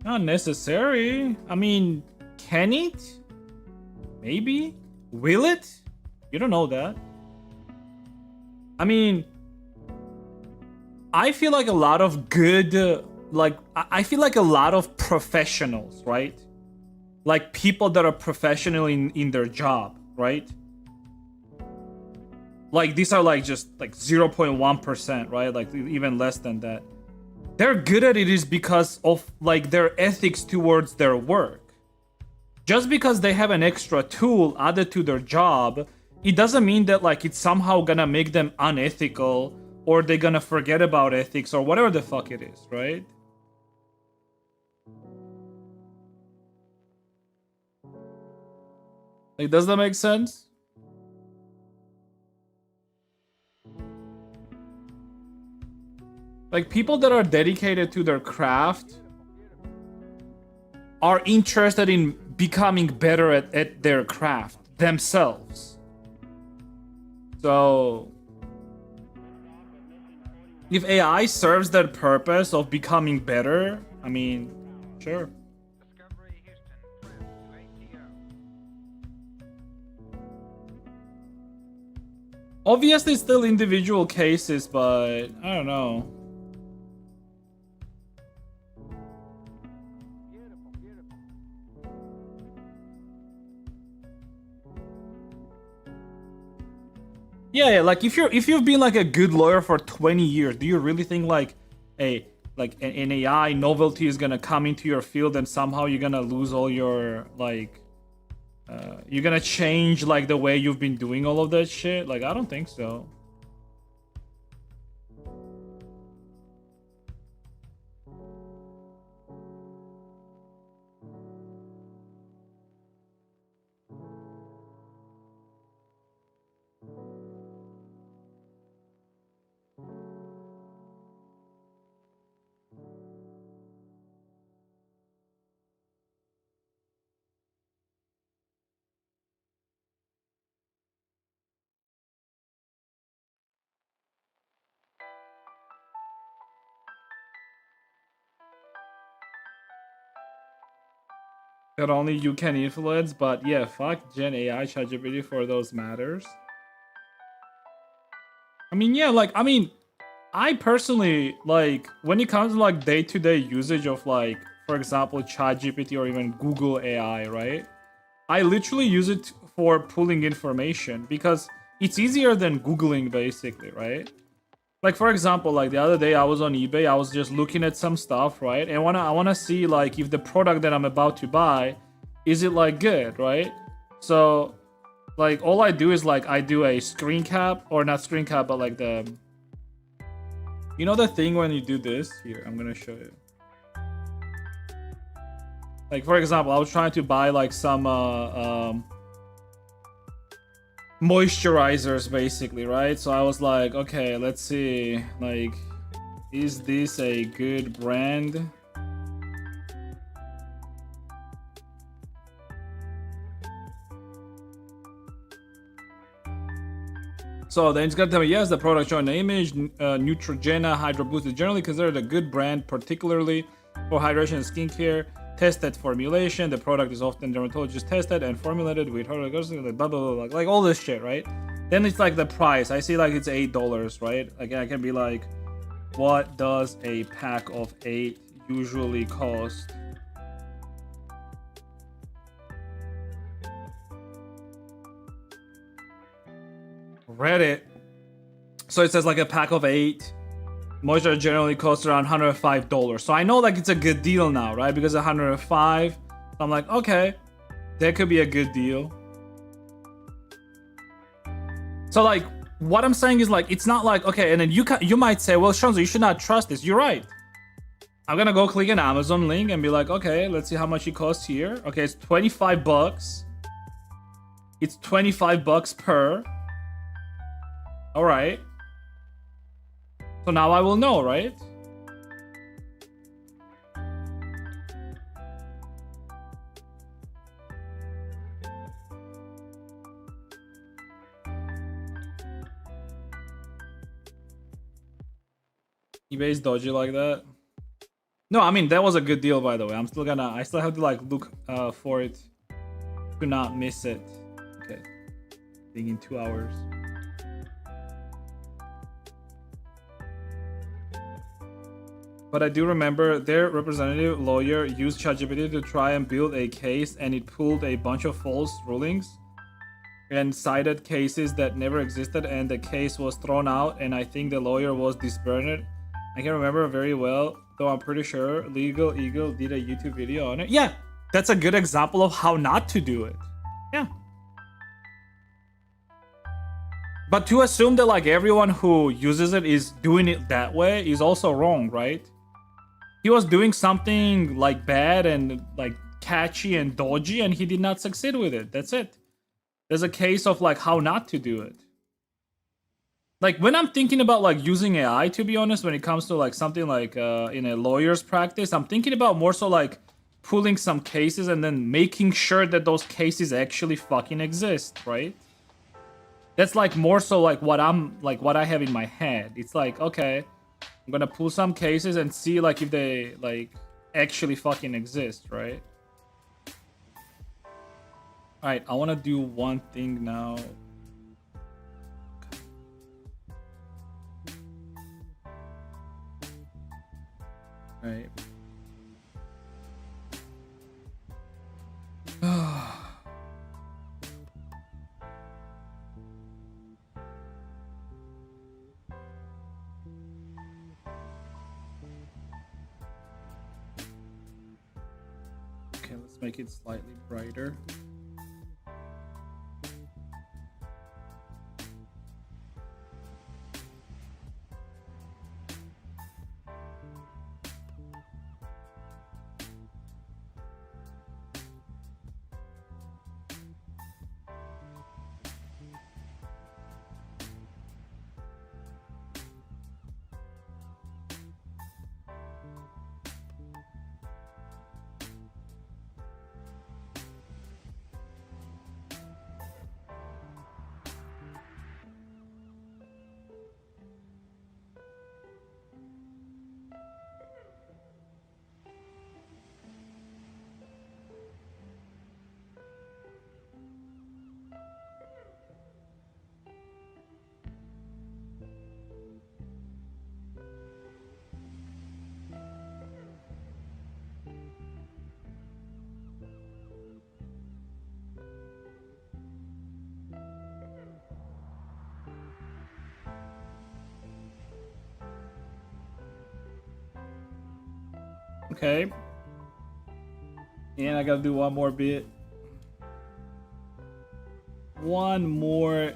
Not necessary. I mean, can it? Maybe. Will it? You don't know that. I mean, I feel like a lot of good, I feel like a lot of professionals, right? Like people that are professional in their job, right? Like these are like just like 0.1%, right? Like even less than that. They're good at it is because of like their ethics towards their work. Just because they have an extra tool added to their job, it doesn't mean that like it's somehow gonna make them unethical or they're gonna forget about ethics or whatever the fuck it is, right? Like, does that make sense? Like, people that are dedicated to their craft are interested in becoming better at their craft themselves. So, if AI serves that purpose of becoming better, I mean, sure. Discovery Houston, trim to ATO. Obviously, still individual cases, but I don't know. Beautiful, beautiful. Yeah, like if you've been like a good lawyer for 20 years, do you really think like an AI novelty is gonna come into your field and somehow you're gonna lose all your like you're gonna change like the way you've been doing all of that shit? Like, I don't think so. that only you can influence. But yeah, fuck Gen AI, ChatGPT for those matters. I mean, yeah, like, I mean, I personally, like, when it comes to like day-to-day usage of like, for example, ChatGPT or even Google AI, right? I literally use it for pulling information because it's easier than Googling basically, right? Like for example, like the other day I was on eBay, I was just looking at some stuff, right? And I wanna see like if the product that I'm about to buy, is it like good, right? So like all I do is like I do a screen cap, or not screen cap, but like the, you know the thing when you do this? Here, I'm gonna show you. Like for example, I was trying to buy like some moisturizers basically, right? So I was like, okay, let's see, like, is this a good brand? So then it's gonna tell me, yes, the product shown in the image, Neutrogena Hydro Boost is generally considered a good brand, particularly for hydration and skincare. Tested formulation. The product is often dermatologist tested and formulated with blah blah blah, like all this shit, right? Then it's like the price. I see like it's $8, right? Again, I can be like, what does a pack of 8 usually cost? Reddit. So it says like a pack of 8 moisture generally costs around $105. So I know like it's a good deal now, right? Because 105. So I'm like, okay, that could be a good deal. So like what I'm saying is like, it's not like, okay, and then you might say, well, Shanzo, you should not trust this. You're right. I'm gonna go click an Amazon link and be like, okay, let's see how much it costs here. Okay, it's 25 bucks. It's 25 bucks per. All right. So now I will know, right? eBay's dodgy like that. No, I mean, that was a good deal, by the way. I still have to like look for it to not miss it. Okay. Being in 2 hours. But I do remember their representative lawyer used ChatGPT to try and build a case, and it pulled a bunch of false rulings and cited cases that never existed, and the case was thrown out, and I think the lawyer was disbanded. I can remember very well, though I'm pretty sure Legal Eagle did a YouTube video on it. Yeah, that's a good example of how not to do it. Yeah. But to assume that like everyone who uses it is doing it that way is also wrong, right? He was doing something like bad and like catchy and dodgy, and he did not succeed with it. That's it. There's a case of like how not to do it. Like when I'm thinking about like using AI, to be honest, when it comes to like something like in a lawyer's practice, I'm thinking about more so like pulling some cases and then making sure that those cases actually fucking exist, right? That's like more so like what I have in my head. It's like, okay, I'm gonna pull some cases and see like if they like actually fucking exist, right? Alright, I wanna do one thing now. Alright. Okay, let's make it slightly brighter. Okay. And I gotta do one more bit. One more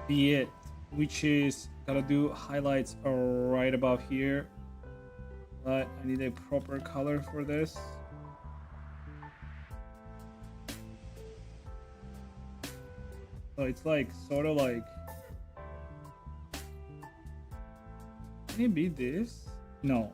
bit, which is gotta do highlights right above here. But I need a proper color for this. So it's like sort of like, can it be this? No.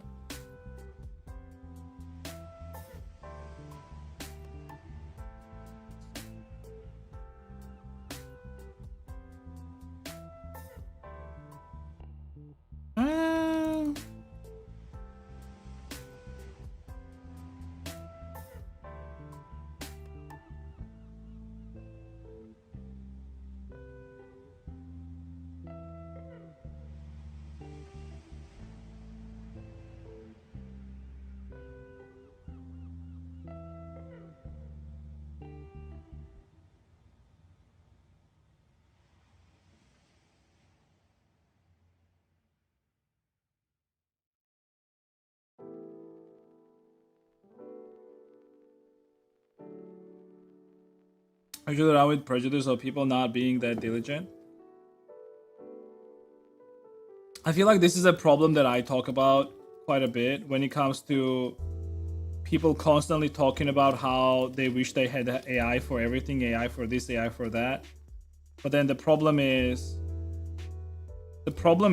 Usually around with prejudice of people not being that diligent. I feel like this is a problem that I talk about quite a bit when it comes to people constantly talking about how they wish they had AI for everything, AI for this, AI for that. But then the problem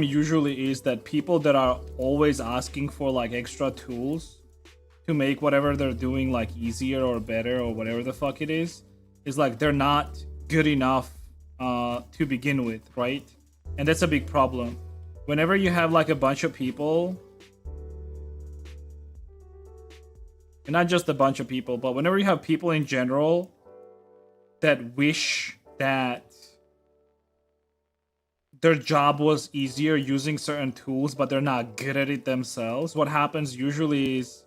usually is that people that are always asking for like extra tools to make whatever they're doing like easier or better or whatever the fuck it is like they're not good enough to begin with, right? And that's a big problem. Whenever you have like a bunch of people, and not just a bunch of people, but whenever you have people in general that wish that their job was easier using certain tools, but they're not good at it themselves, what happens usually is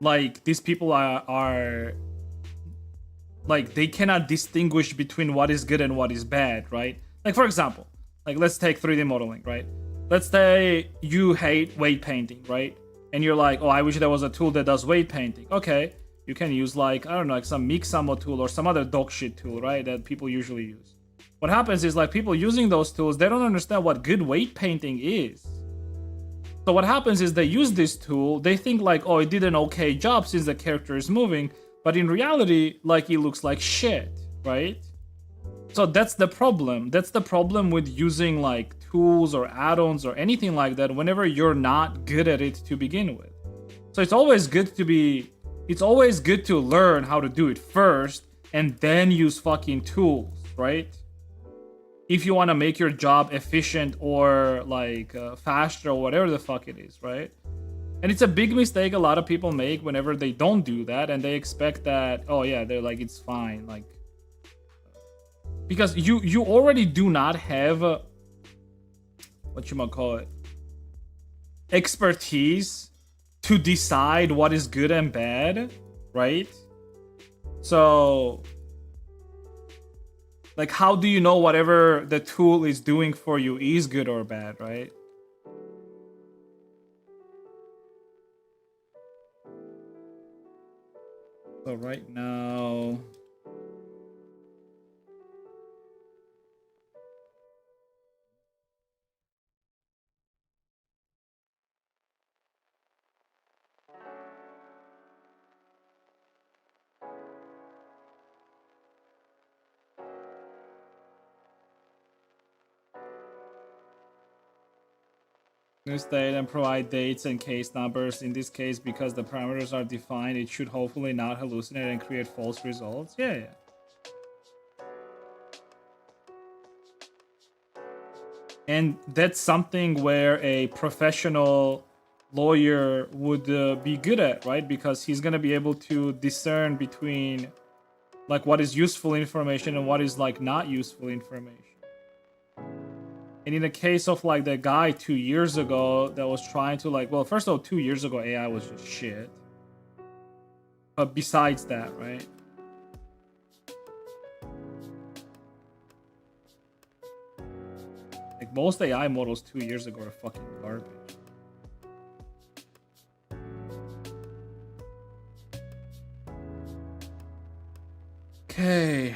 like these people are like they cannot distinguish between what is good and what is bad, right? Like for example, like let's take 3D modeling, right? Let's say you hate weight painting, right? And you're like, oh, I wish there was a tool that does weight painting. Okay, you can use like, I don't know, like some Mixamo tool or some other dog shit tool, right? That people usually use. What happens is like people using those tools, they don't understand what good weight painting is. So what happens is they use this tool, they think like, oh, it did an okay job since the character is moving, but in reality, like it looks like shit, right? So that's the problem. That's the problem with using like tools or add-ons or anything like that whenever you're not good at it to begin with. So it's always good to learn how to do it first and then use fucking tools, right? If you want to make your job efficient or like faster or whatever the fuck it is, right? And it's a big mistake a lot of people make whenever they don't do that and they expect that, oh yeah, they're like, it's fine, like, because you already do not have expertise to decide what is good and bad, right? So like, how do you know whatever the tool is doing for you is good or bad, right? So right now, new state and provide dates and case numbers. In this case, because the parameters are defined, it should hopefully not hallucinate and create false results. Yeah. And that's something where a professional lawyer would be good at, right? Because he's going to be able to discern between like what is useful information and what is like not useful information. And in the case of like the guy 2 years ago that was trying to like, well, first of all, 2 years ago AI was just shit. But besides that, right? Like most AI models 2 years ago are fucking garbage. Okay.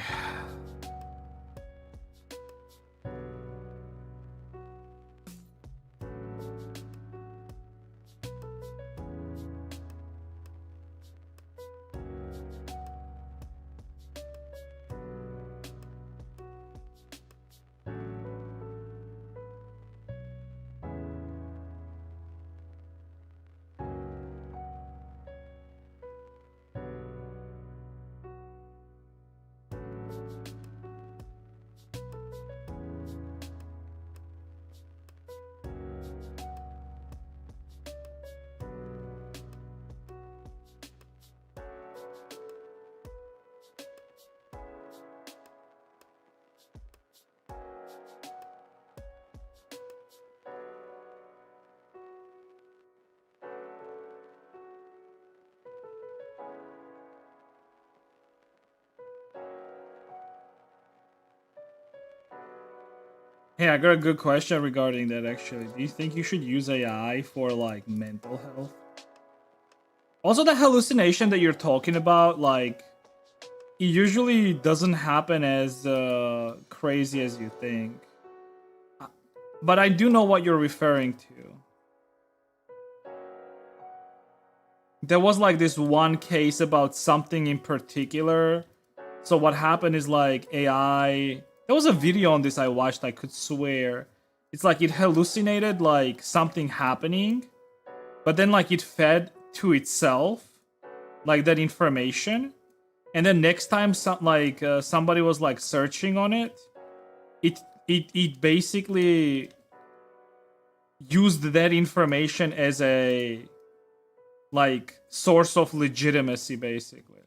Hey, I got a good question regarding that actually. Do you think you should use AI for like mental health? Also, the hallucination that you're talking about, like, it usually doesn't happen as crazy as you think. But I do know what you're referring to. There was like this one case about something in particular. So what happened is like AI. There was a video on this I watched, I could swear. It's like it hallucinated like something happening, but then like it fed to itself like that information. And then next time somebody was like searching on it, it basically used that information as a like source of legitimacy basically.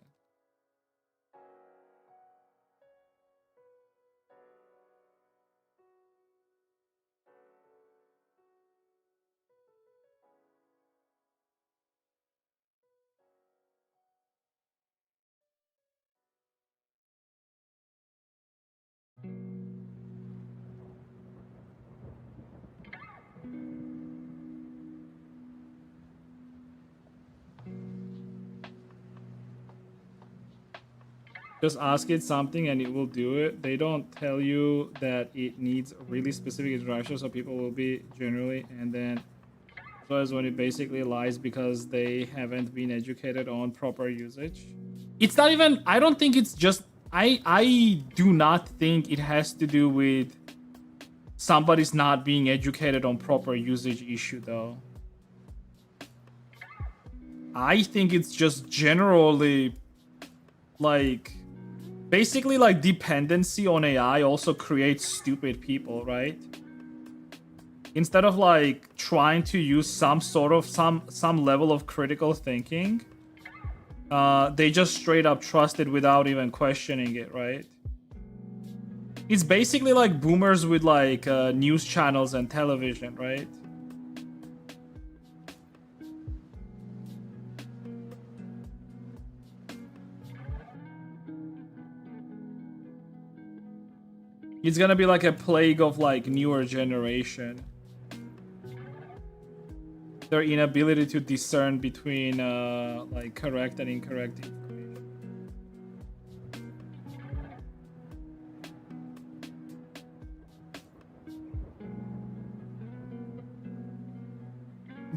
Just ask it something and it will do it. They don't tell you that it needs really specific instructions, so people will be generally, and then so as when it basically lies because they haven't been educated on proper usage. It's not even, I don't think it's just, I do not think it has to do with somebody's not being educated on proper usage issue though. I think it's just generally like basically like dependency on AI also creates stupid people, right? Instead of like trying to use some sort of some level of critical thinking, they just straight up trust it without even questioning it, right? It's basically like boomers with like news channels and television, right? It's gonna be like a plague of like newer generation. Their inability to discern between like correct and incorrect information.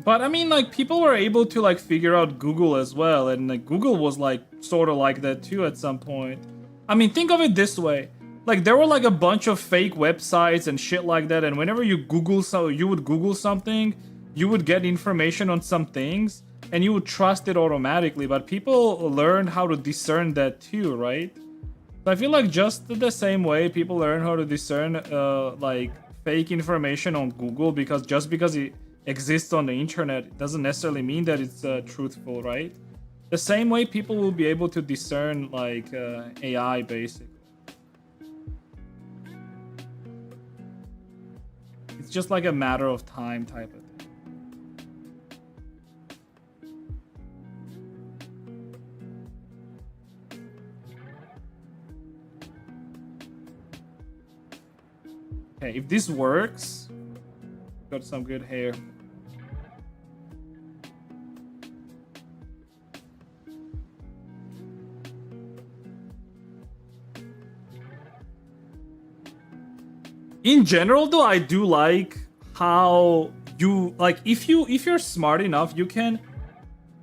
But I mean, like people were able to like figure out Google as well, and like Google was like sort of like that too at some point. I mean, think of it this way: like there were like a bunch of fake websites and shit like that, and whenever you would Google something, you would get information on some things, and you would trust it automatically. But people learned how to discern that too, right? So I feel like just the same way people learn how to discern like fake information on Google, because just because it exists on the internet, it doesn't necessarily mean that it's truthful, right? The same way people will be able to discern like AI basically. It's just like a matter of time type of thing. Okay, if this works, got some good hair. In general, though, I do like how you like if you're smart enough, you can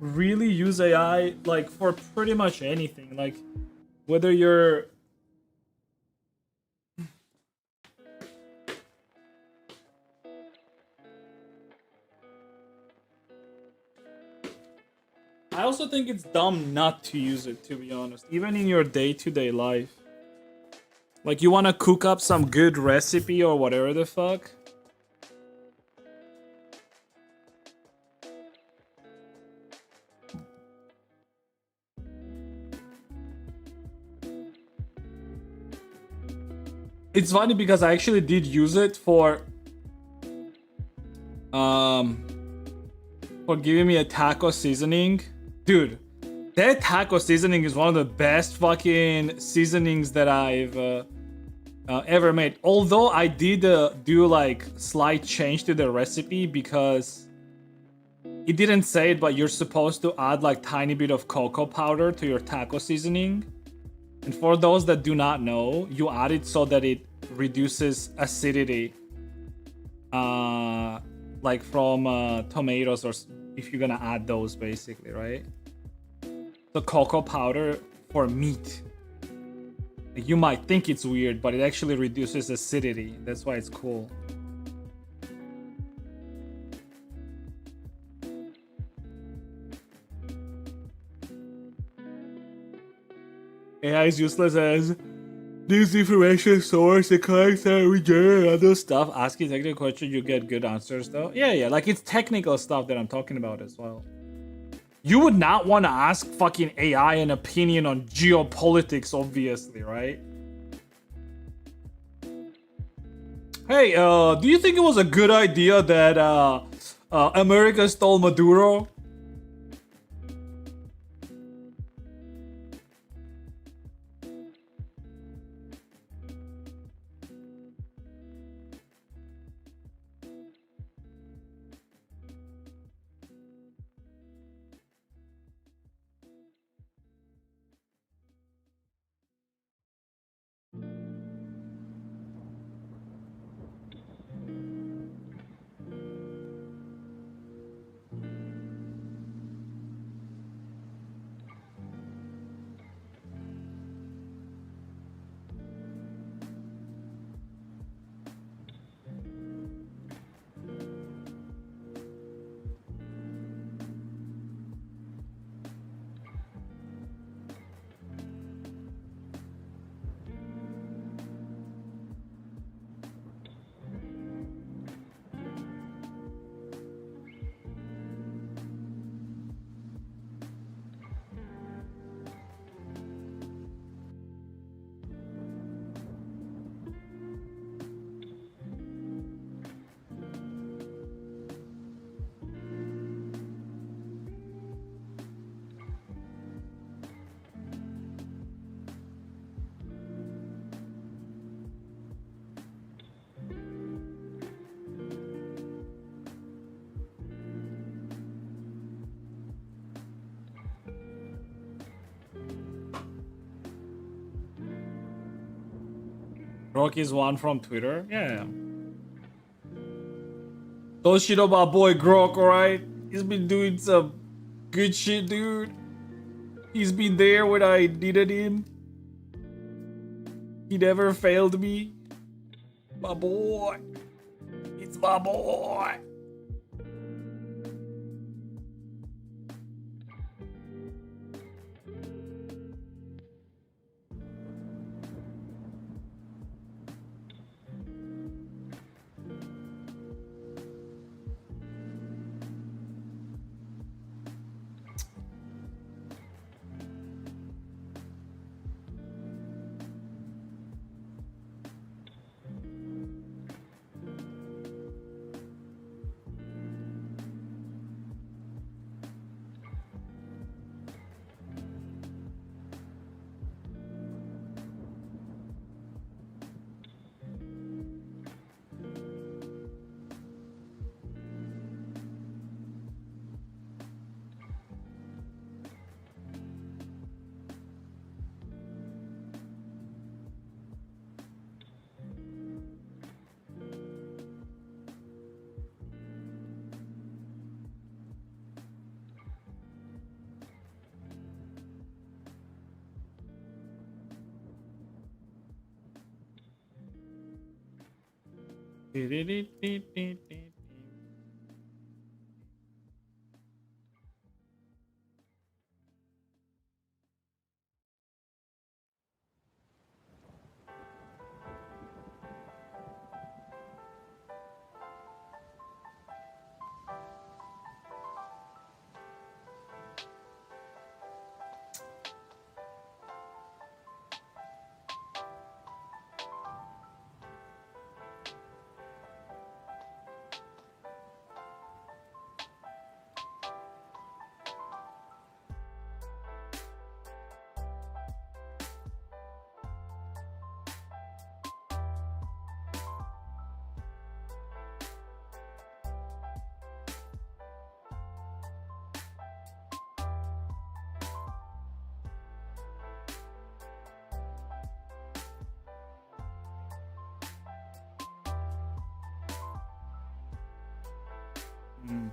really use AI like for pretty much anything. Like whether you're I also think it's dumb not to use it, to be honest, even in your day-to-day life. Like you want to cook up some good recipe or whatever the fuck. It's funny because I actually did use it for giving me a taco seasoning. Dude, that taco seasoning is one of the best fucking seasonings that I've ever made. Although I did do like slight change to the recipe because it didn't say it, but you're supposed to add like tiny bit of cocoa powder to your taco seasoning. And for those that do not know, you add it so that it reduces acidity. Like from tomatoes, or if you're gonna add those, basically, right? The cocoa powder for meat. You might think it's weird, but it actually reduces acidity. That's why it's cool. AI is useless as disinformation source. It collects and regenerates other stuff. Asking technical questions, you get good answers, though. Yeah. Like, it's technical stuff that I'm talking about as well. You would not want to ask fucking AI an opinion on geopolitics, obviously, right? Hey, do you think it was a good idea that America stole Maduro? Grok is one from Twitter? Yeah. Don't shit on my boy Grok, alright? He's been doing some good shit, dude. He's been there when I needed him. He never failed me. My boy. It's my boy. Mm.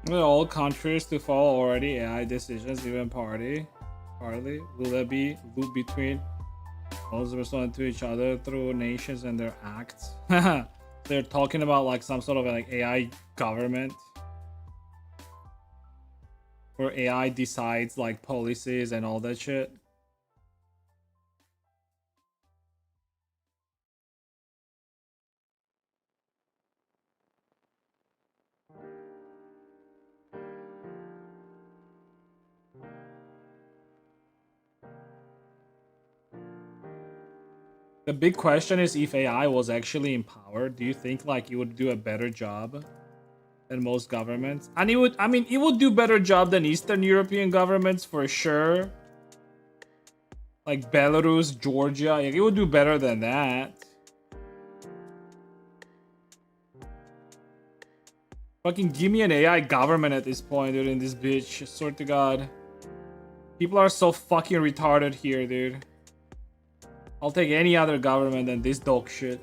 Will all countries to follow already AI decisions, even partly? Will there be loop between those responding to each other through nations and their acts? They're talking about like some sort of like AI government where AI decides like policies and all that shit. The big question is if AI was actually empowered, do you think like it would do a better job than most governments? And it would, I mean, it would do better job than Eastern European governments for sure. Like Belarus, Georgia, like, it would do better than that. Fucking give me an AI government at this point, dude, in this bitch. I swear to God. People are so fucking retarded here, dude. I'll take any other government than this dog shit.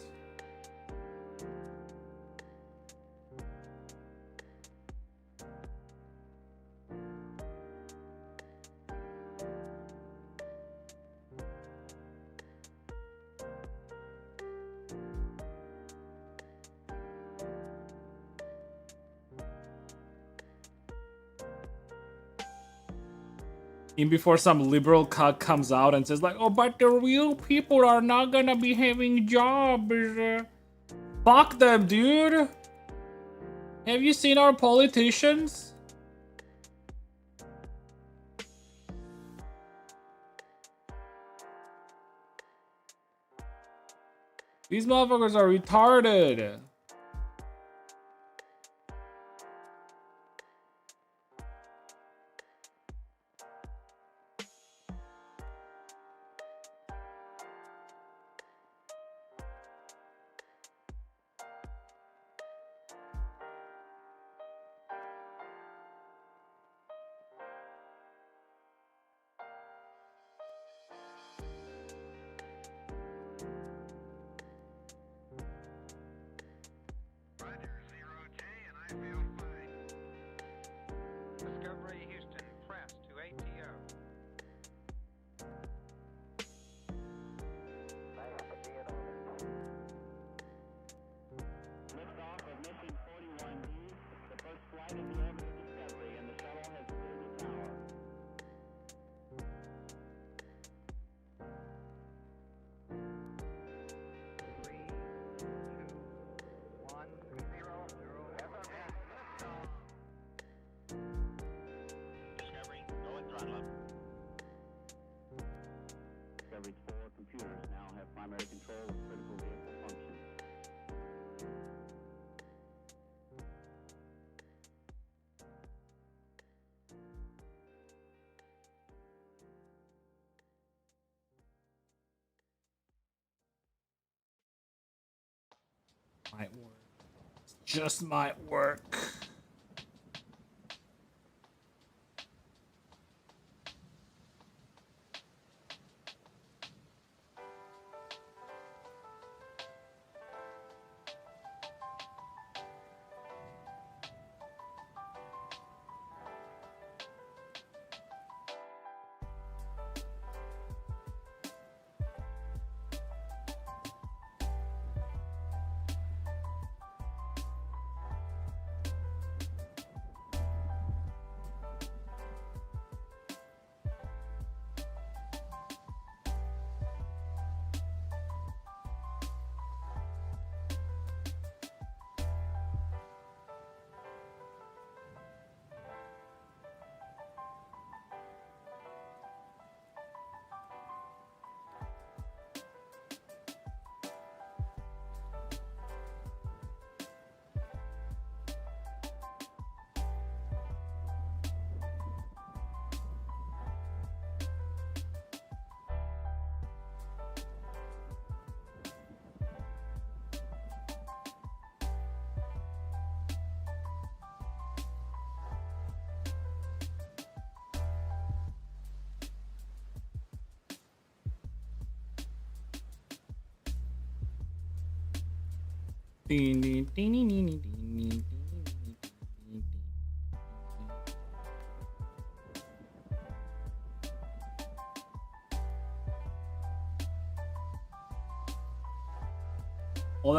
In before some liberal cuck comes out and says like, oh, but the real people are not gonna be having jobs. Fuck them, dude. Have you seen our politicians? These motherfuckers are retarded. Roger, 0J, and I feel fine. Discovery Houston, press to ATO. Liftoff of mission 41D, the first flight of the orbit of Discovery, and the shuttle has cleared the tower. 3, 2, 1, 0, 0. Discovery, go and throttle up. Discovery's 4 computers now have primary control of critical vehicle functions. Might work. Just might work. All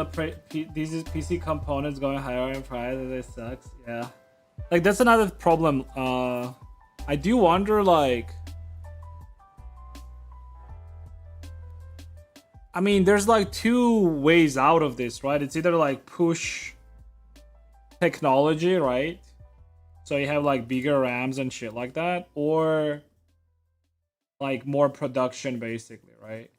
these PC components going higher in price, it sucks. Yeah, like that's another problem. I do wonder, like, I mean, there's like two ways out of this, right? It's either like push technology, right? So you have like bigger RAMs and shit like that, or like more production, basically, right?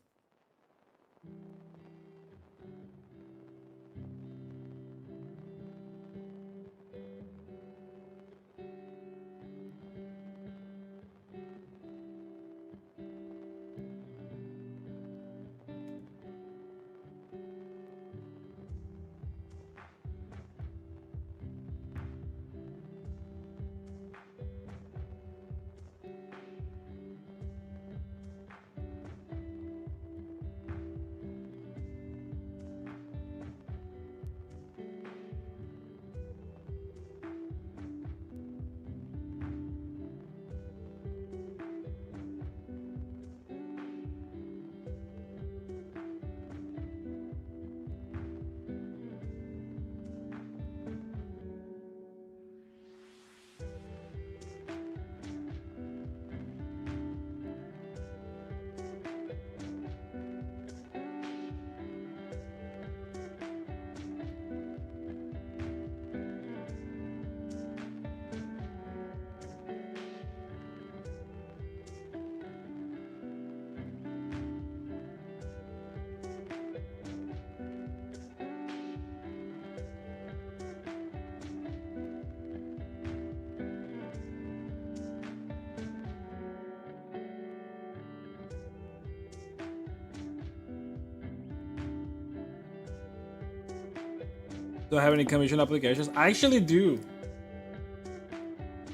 Do I have any commission applications? I actually do.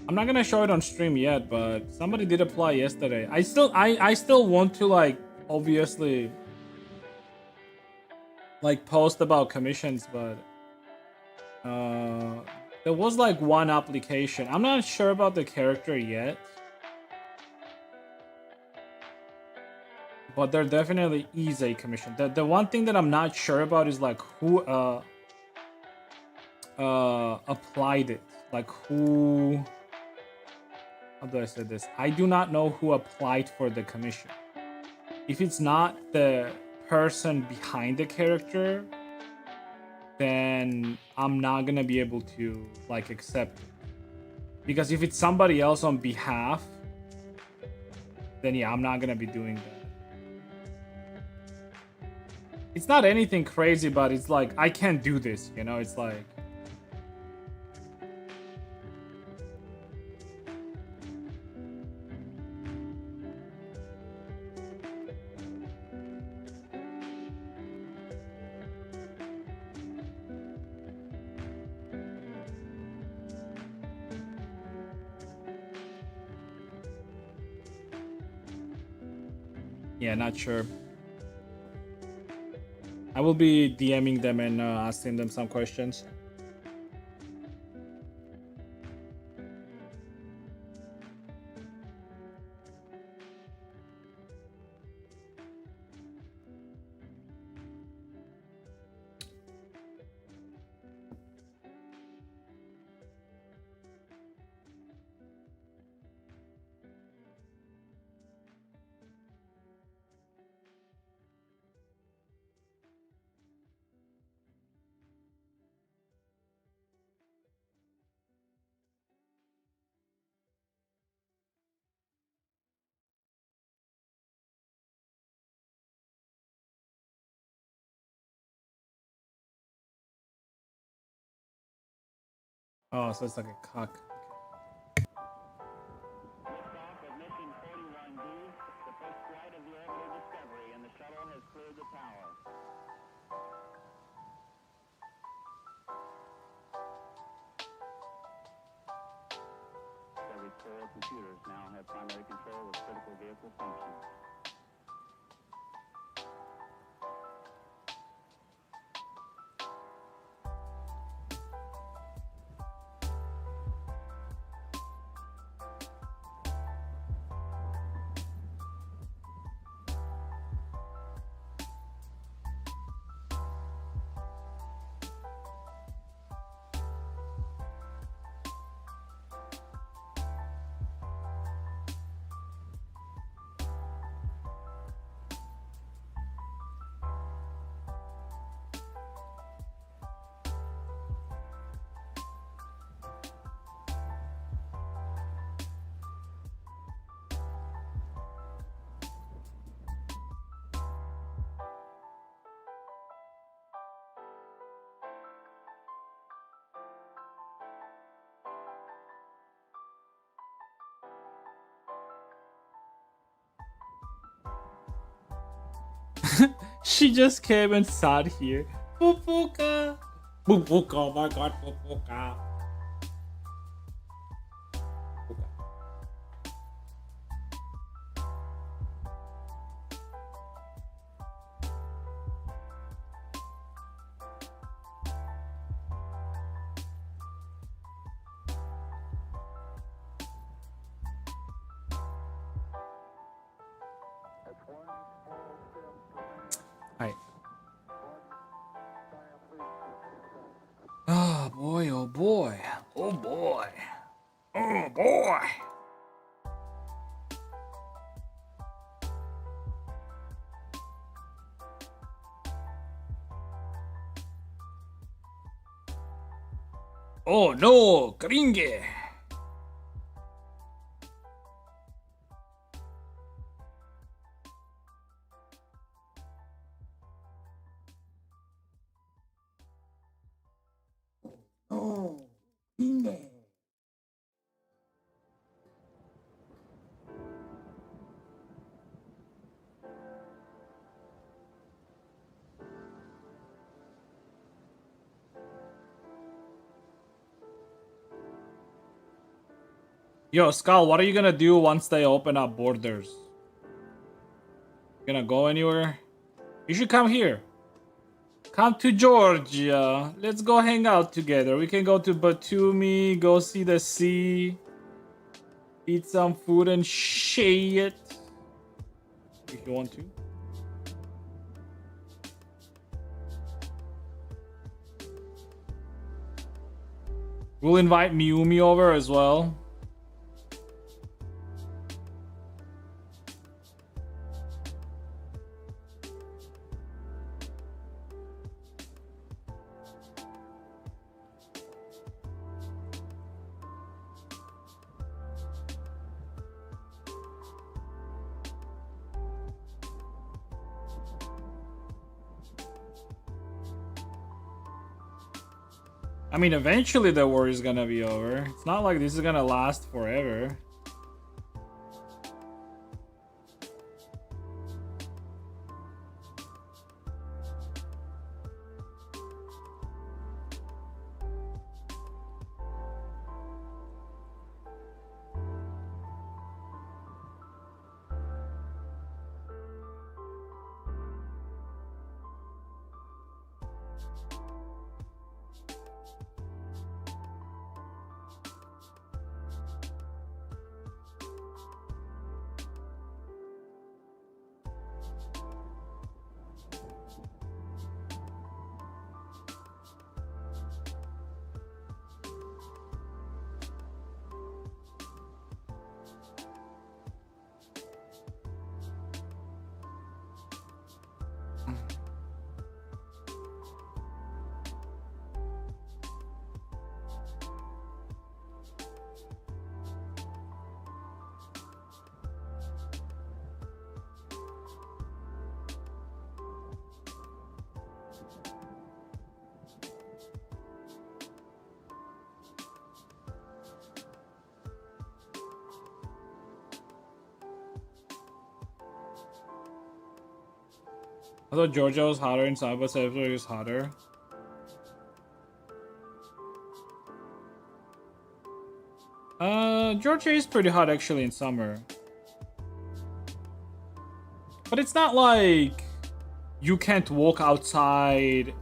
I'm not gonna show it on stream yet, but somebody did apply yesterday. I still want to, like, obviously, like, post about commissions, but there was like one application. I'm not sure about the character yet, but there definitely is a commission. The one thing that I'm not sure about is like who applied it, like who, how do I say this? I do not know who applied for the commission. If it's not the person behind the character, then I'm not gonna be able to, like, accept it. Because if it's somebody else on behalf, then yeah, I'm not gonna be doing that. It's not anything crazy, but it's like, I can't do this, you know? It's like, Yeah, not sure. I will be DMing them and asking them some questions. Oh, so it's like a cock. Liftoff of mission 41B, the first flight of the orbital Discovery, and the shuttle has cleared the tower. Discovery's core computers now have primary control of critical vehicle functions. She just came and sat here. Pupuka. Pupuka, oh my god, Pupuka. Hi. Oh boy, oh boy. Oh boy. Oh boy. Oh no, gringe. Oh, gringe. Yo, Skull, what are you gonna do once they open up borders? Gonna go anywhere? You should come here. Come to Georgia. Let's go hang out together. We can go to Batumi, go see the sea, eat some food and shit. If you want to. We'll invite Miumi over as well. I mean, eventually the war is gonna be over. It's not like this is gonna last forever. I thought Georgia was hotter in summer, but February is hotter. Georgia is pretty hot actually in summer. But it's not like you can't walk outside,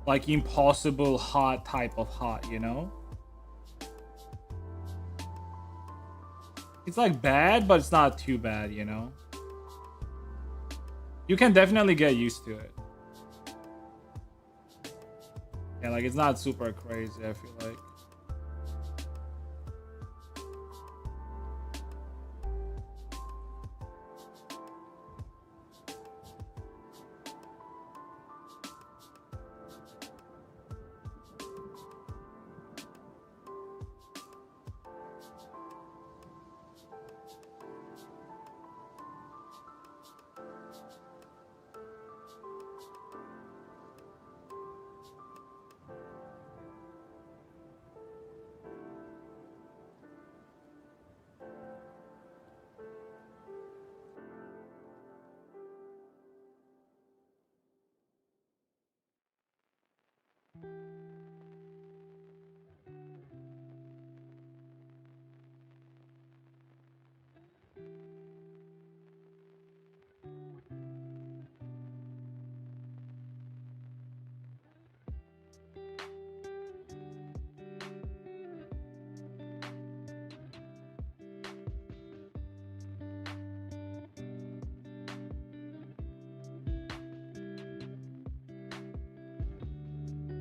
like impossible hot type of hot, you know? It's like bad, but it's not too bad, you know? You can definitely get used to it. Yeah, like it's not super crazy, I feel like.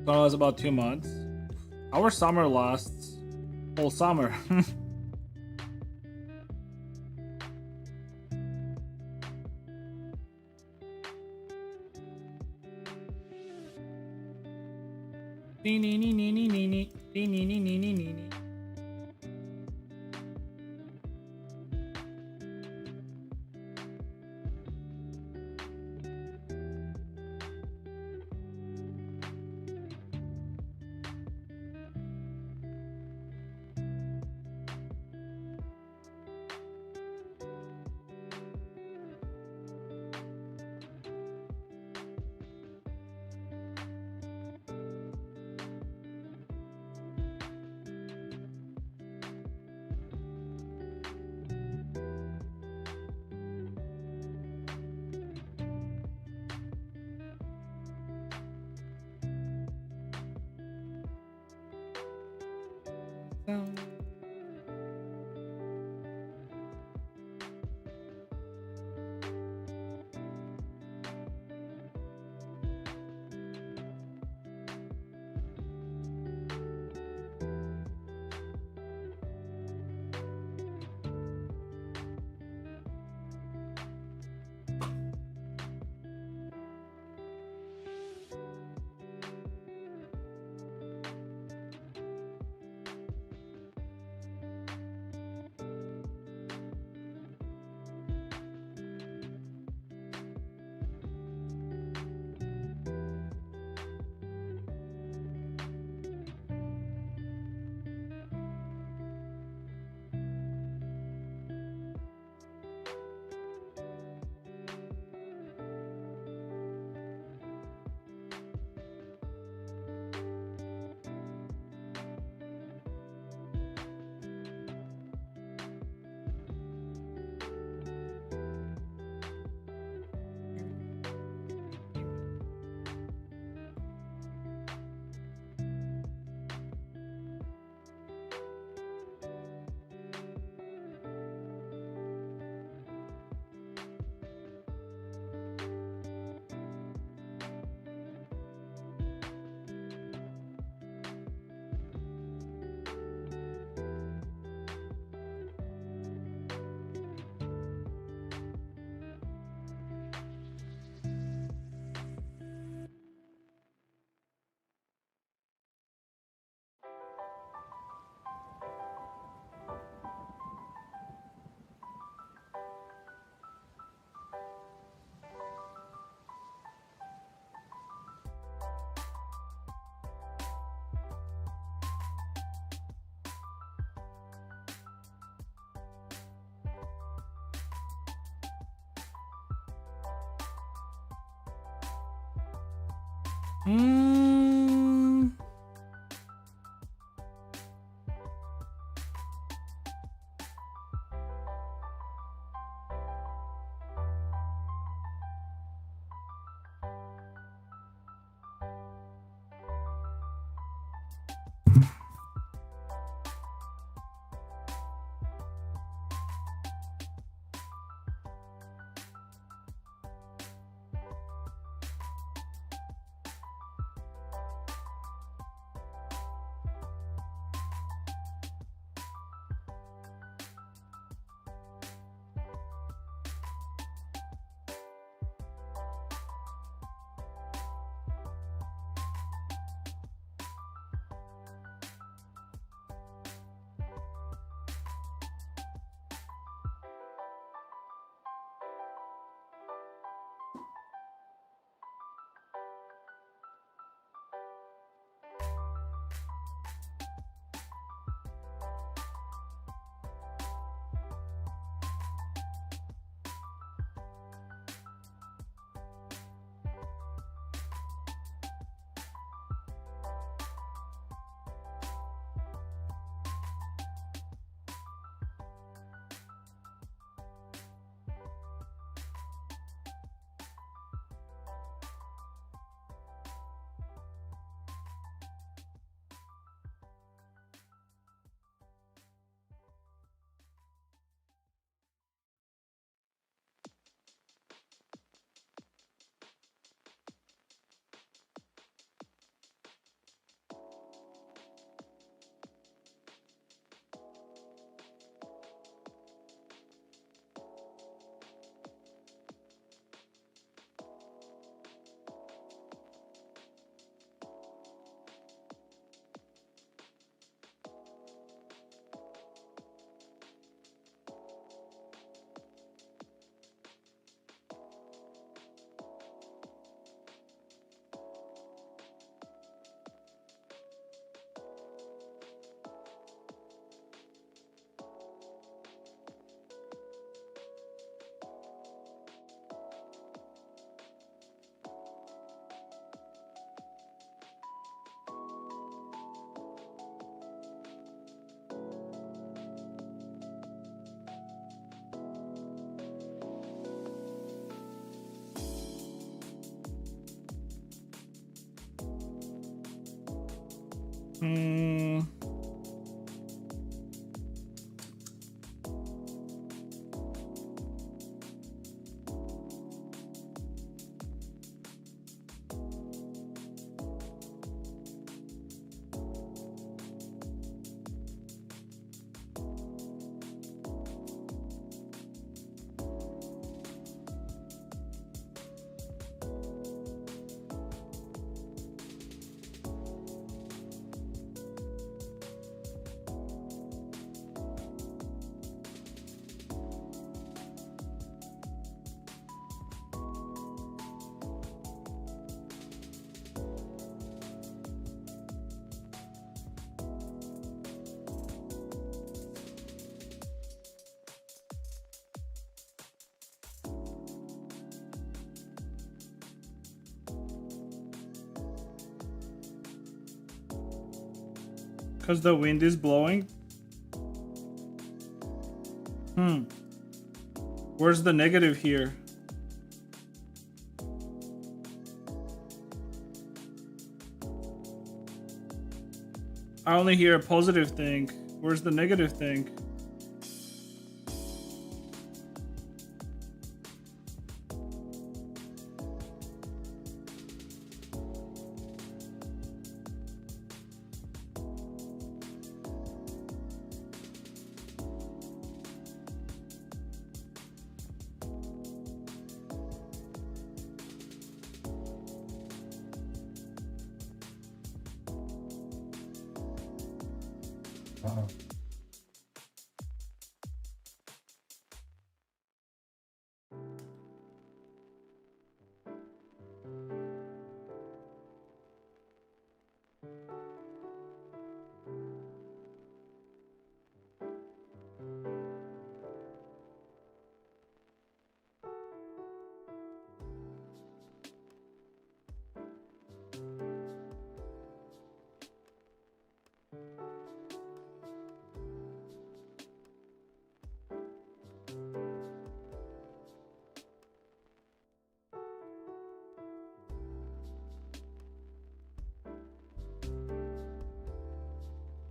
So it was about 2 months. Our summer lasts whole summer. Hmm. Hmm. Because the wind is blowing? Where's the negative here? I only hear a positive thing. Where's the negative thing?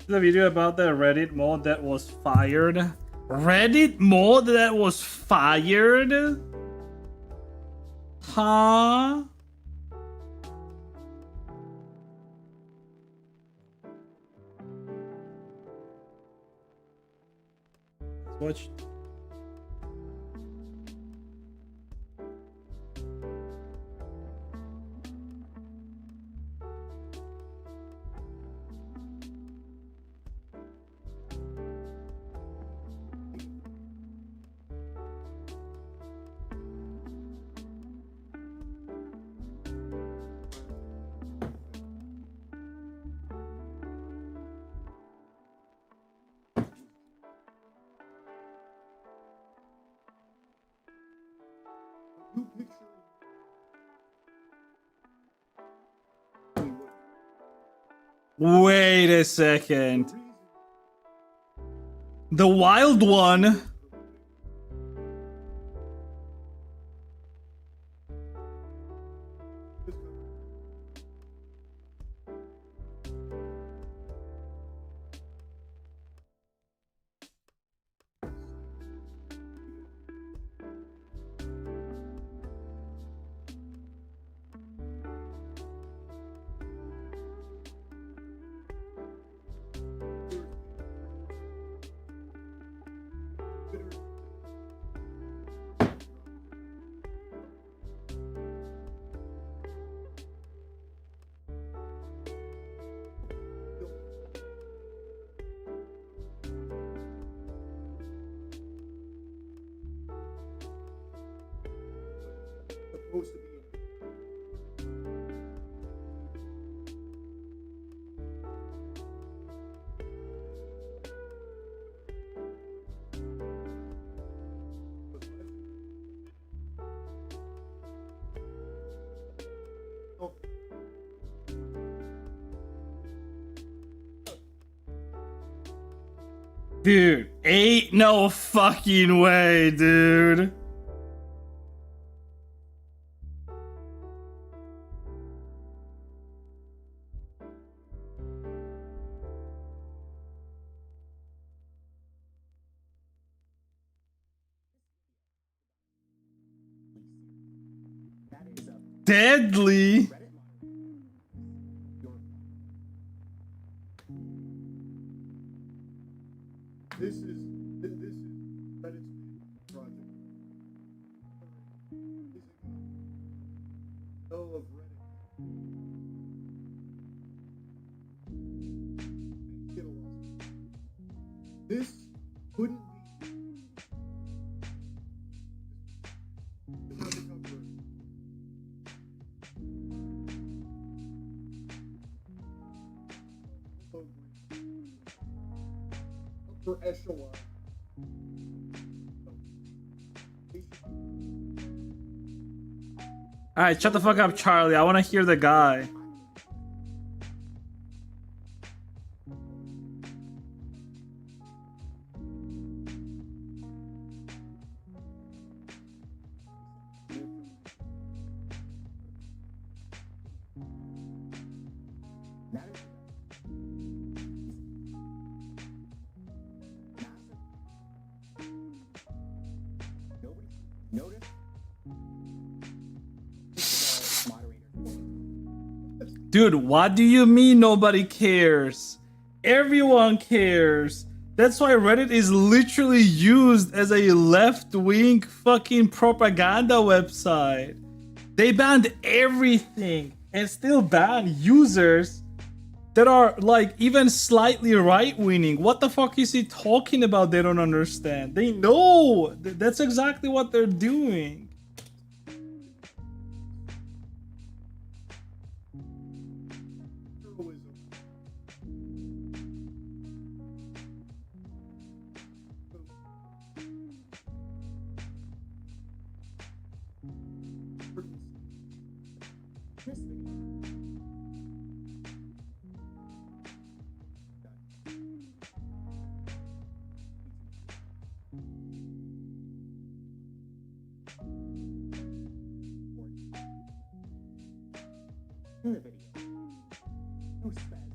The video about the Reddit mod that was fired. Reddit mod that was fired? Huh? Watch. Wait a second. The wild one. Supposed to be. Oh. Dude, ain't no fucking way, dude. Deadly. This is Reddit's project. Of Reddit. This couldn't be. Upper echelon. Alright, shut the fuck up, Charlie. I want to hear the guy. Dude, what do you mean nobody cares? Everyone cares. That's why Reddit is literally used as a left-wing fucking propaganda website. They banned everything and still ban users that are like even slightly right-wing. What the fuck is he talking about? They don't understand. They know. That's exactly what they're doing. In the video, no spaz.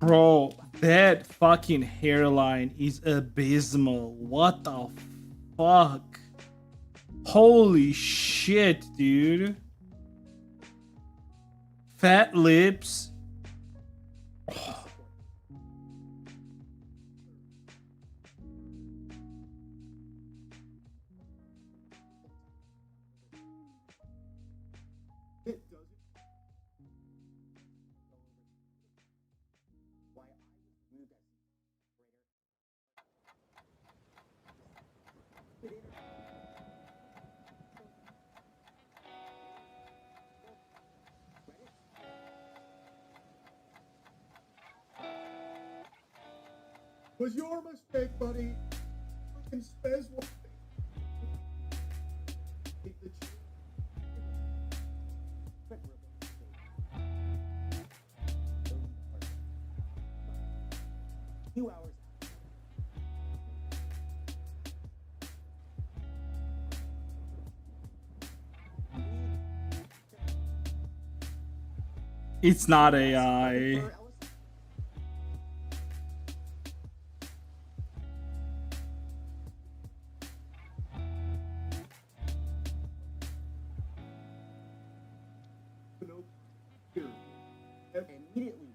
Bro, that fucking hairline is abysmal. What the fuck? Holy shit, dude. Fat lips. It doesn't. Was your mistake, buddy. Fucking Spez will take the chance. 2 hours. It's not AI. Nope. Here. Immediately.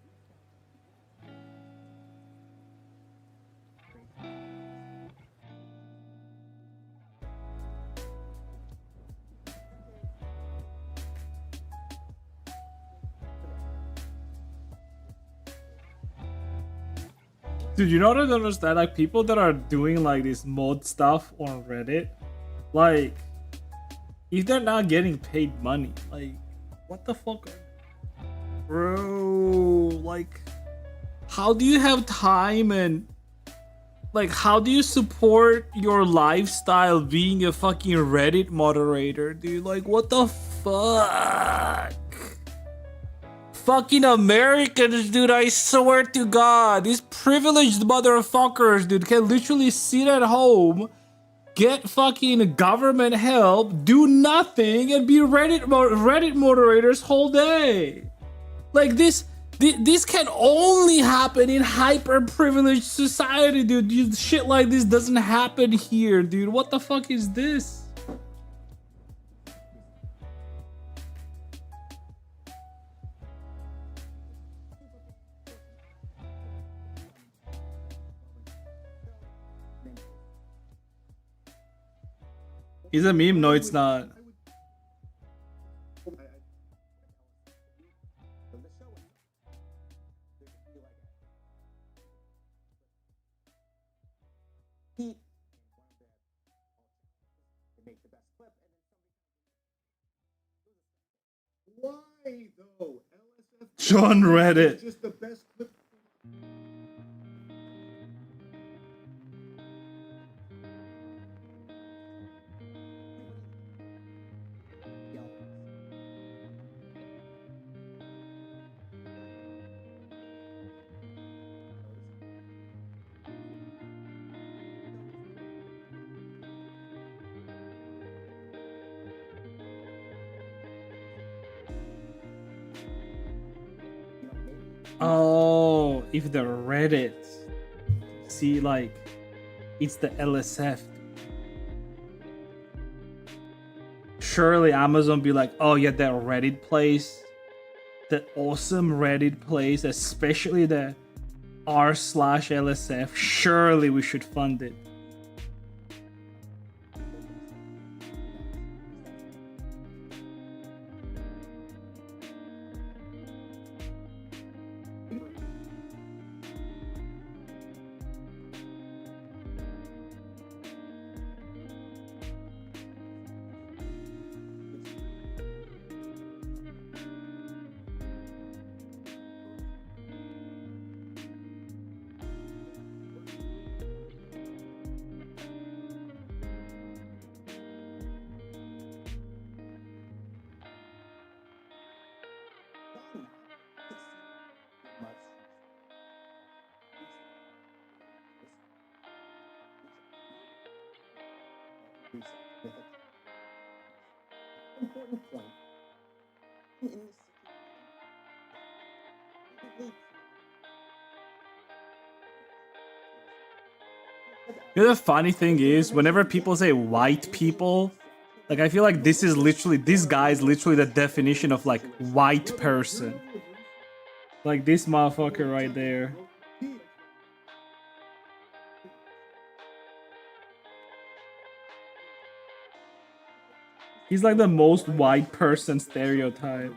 Dude, you know what I don't understand? Like, people that are doing like this mod stuff on Reddit, like, if they're not getting paid money, like, what the fuck? Bro, like, how do you have time and, like, how do you support your lifestyle being a fucking Reddit moderator, dude? Like, what the fuck? Fucking Americans, dude, I swear to God, these privileged motherfuckers, dude, can literally sit at home, get fucking government help, do nothing, and be Reddit moderators whole day. Like, this can only happen in hyper privileged society, dude. Shit like this doesn't happen here, dude. What the fuck is this? Is a meme? No, it's not. Why though? LSF John Reddit. is just the best clip. Oh, if the Reddit, see, like, it's the LSF. Surely Amazon be like, oh yeah, that Reddit place, that awesome Reddit place, especially the r/LSF. Surely we should fund it. Important point. In this You know, the funny thing is, whenever people say white people, like I feel like this guy is literally the definition of like white person. Like this motherfucker right there. He's like the most white person stereotype.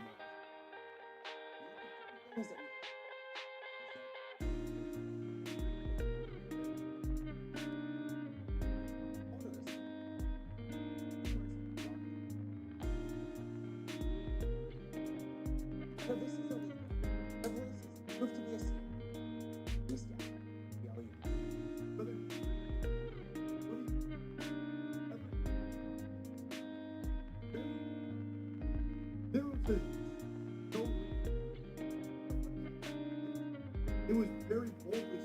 It was very boldly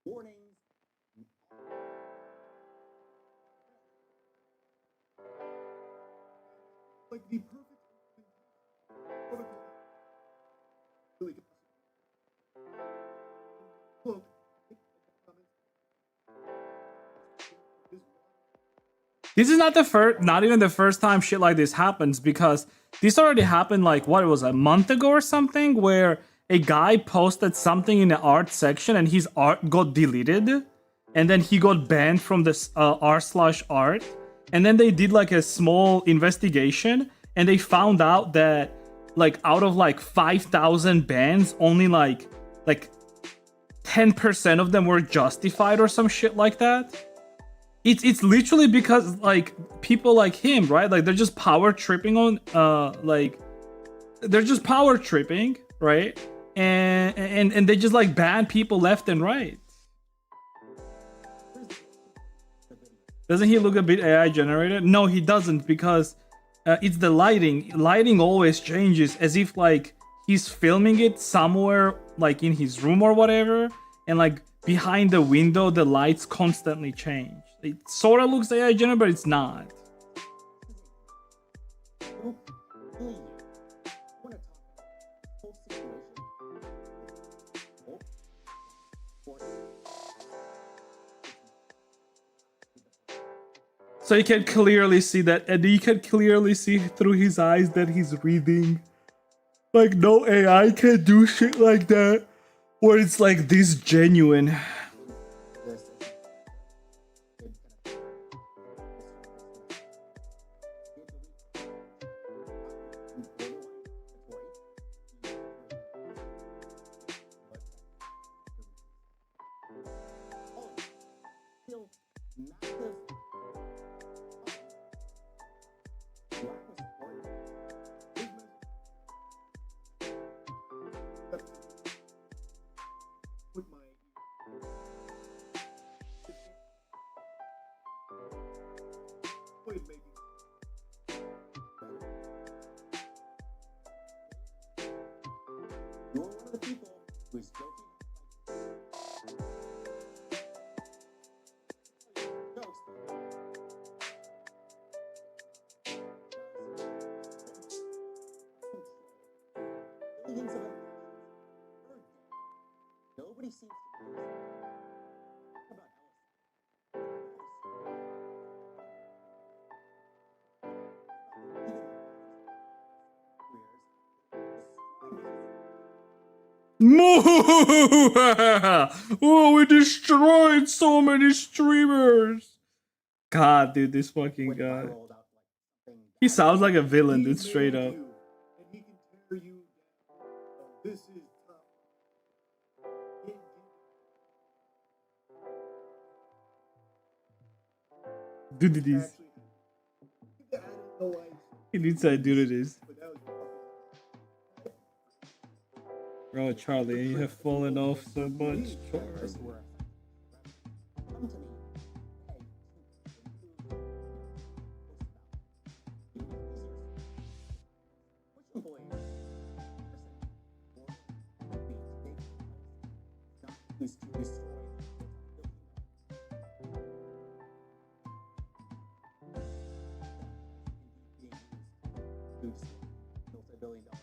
warnings. Like the perfect really look. This is not even the first time shit like this happens, because this already happened like what it was a month ago or something, where a guy posted something in the art section and his art got deleted, and then he got banned from this r/art, and then they did like a small investigation and they found out that like out of like 5,000 bans, only like 10% of them were justified or some shit like that. It's literally because like people like him, right? Like they're just power tripping on they're just power tripping, right? And they just like ban people left and right. Doesn't he look a bit AI generated? No, he doesn't, because it's the lighting. Lighting always changes, as if like he's filming it somewhere like in his room or whatever, and like behind the window the lights constantly change. It sort of looks AI generated, but it's not. So you can clearly see that, and you can clearly see through his eyes that he's reading. Like no AI can do shit like that, where it's like this genuine. You're one of the people who is joking. Millions of nobody seems to about Oh, we destroyed so many streamers. God, dude, this fucking guy. He sounds like a villain, dude, straight up. And he can tear you down. This is tough. Dude, these. Actually, the added the lights. It makes it look like, oh, this is tough. It, inside do this. But that was Oh, Charlie, you have fallen off so much. This were come to me. Hey, push employees. Who's to destroy multi-billion-dollar.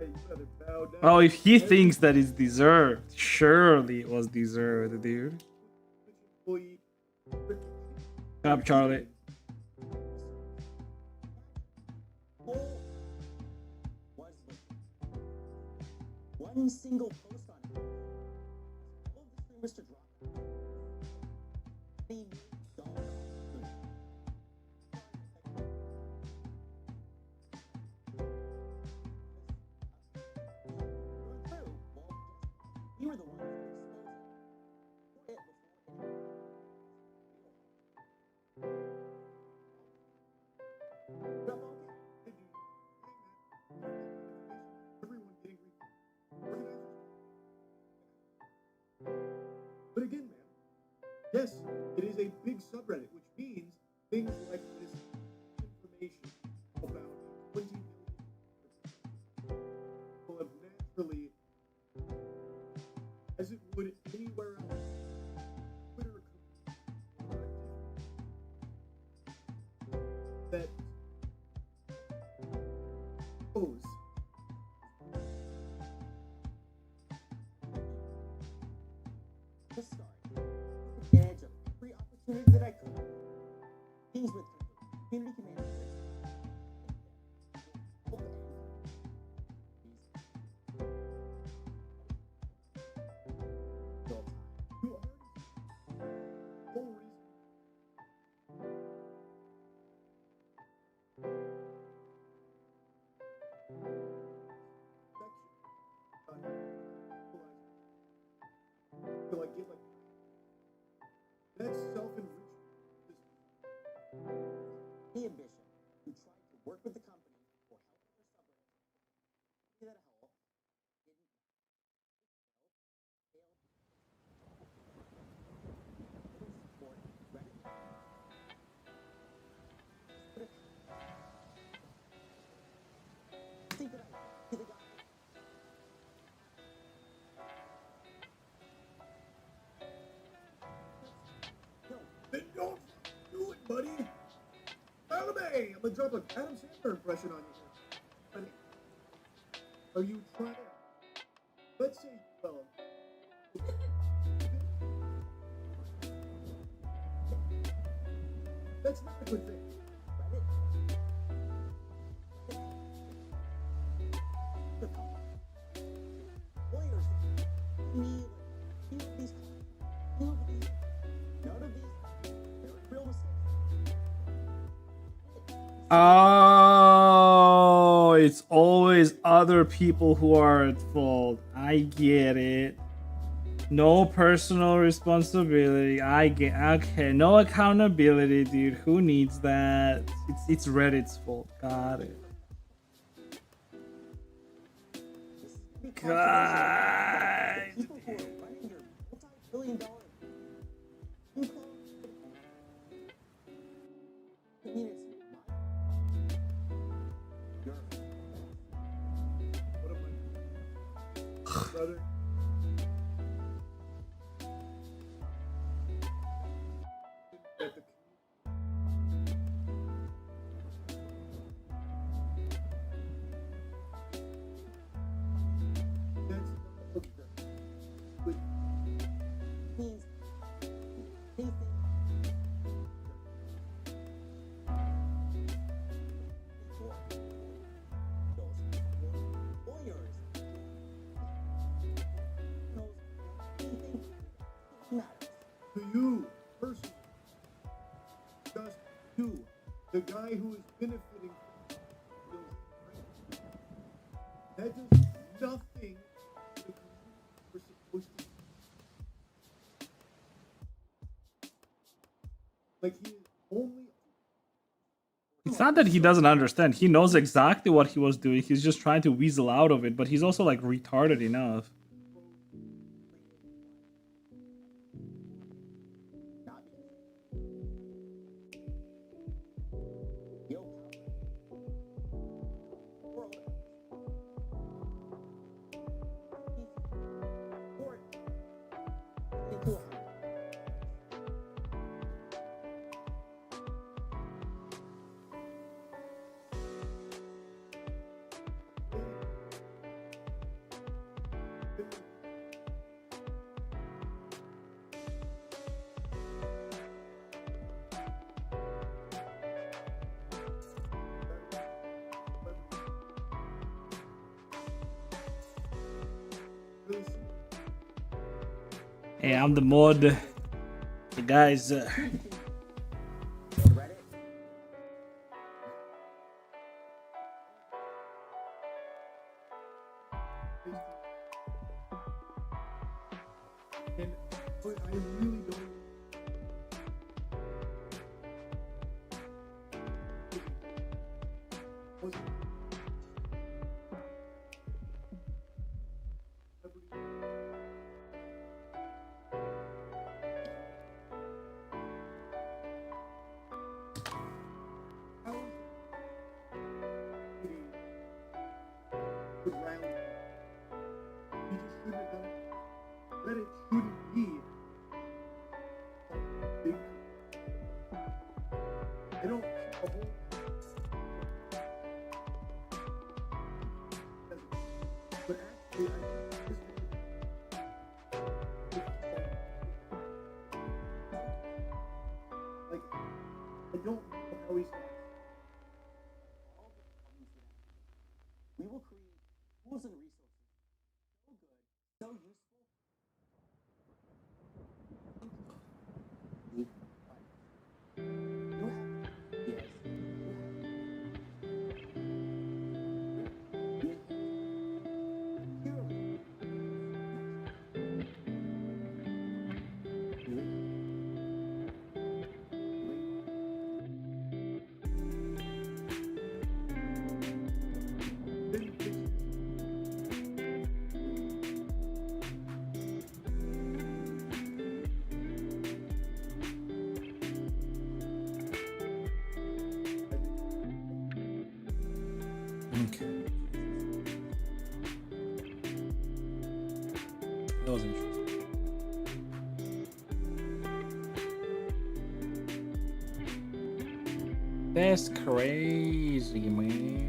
right. You better bow down. Oh, if he thinks that it's deserved, surely it was deserved, dude. Employee. Come up, Charlie. Whole was one single post on it. All of the streamers to drop. We were the ones that exposed it. Everyone getting organized. But again, man, yes, it is a big subreddit, which means things like this information about 20 million will have naturally, as it would anywhere else, Twitter that pose To start, advantage of every opportunity that I could. Things with community command system. you already whole reason. So I get like that's self-enrichment. The ambition who tried to work with the company for help with their subreddit. That help didn't failed. Support Reddit. Think that I be the guy. No, Then don't do it, buddy. Alabama, I'm gonna drop an Adam Sandler impression on you here. Buddy, are you trying to? Let's say, well, that's not a good thing. Reddit. Lawyers. Me, few of these. None of these. They're real mistakes. Oh, it's always other people who are at fault. I get it. No personal responsibility. I get okay. No accountability, dude. Who needs that? It's Reddit's fault. Got it. God. People who are running your multi-billion-dollar I mean, it's your What am I, brother? At the that's not okay. But means anything. Lawyers. Knows anything matters. to you, personally, just you, the guy who is benefiting from those things. That does nothing to the community we're supposed to. Like he is only not that he doesn't understand. He knows exactly what he was doing. He's just trying to weasel out of it, but he's also like retarded enough. Not because or into a Hey, I'm the mod. The guys. Reddit. And but I really don't. Wasn't how is it would rally? He just shouldn't have done it. Reddit shouldn't be a big. I don't see a whole. But actually, I think this like I don't know how he's gonna. All the problems that happen. We will create tools and resources so good, so useful. You have yes. Okay. That was interesting. That's crazy, man.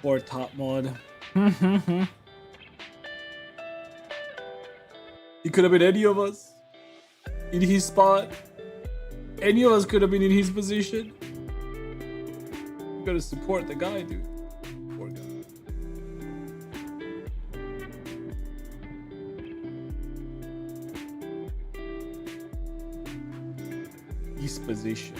Or top mod. He could have been any of us in his spot. Any of us could have been in his position. You gotta support the guy, dude. Poor guy. His position.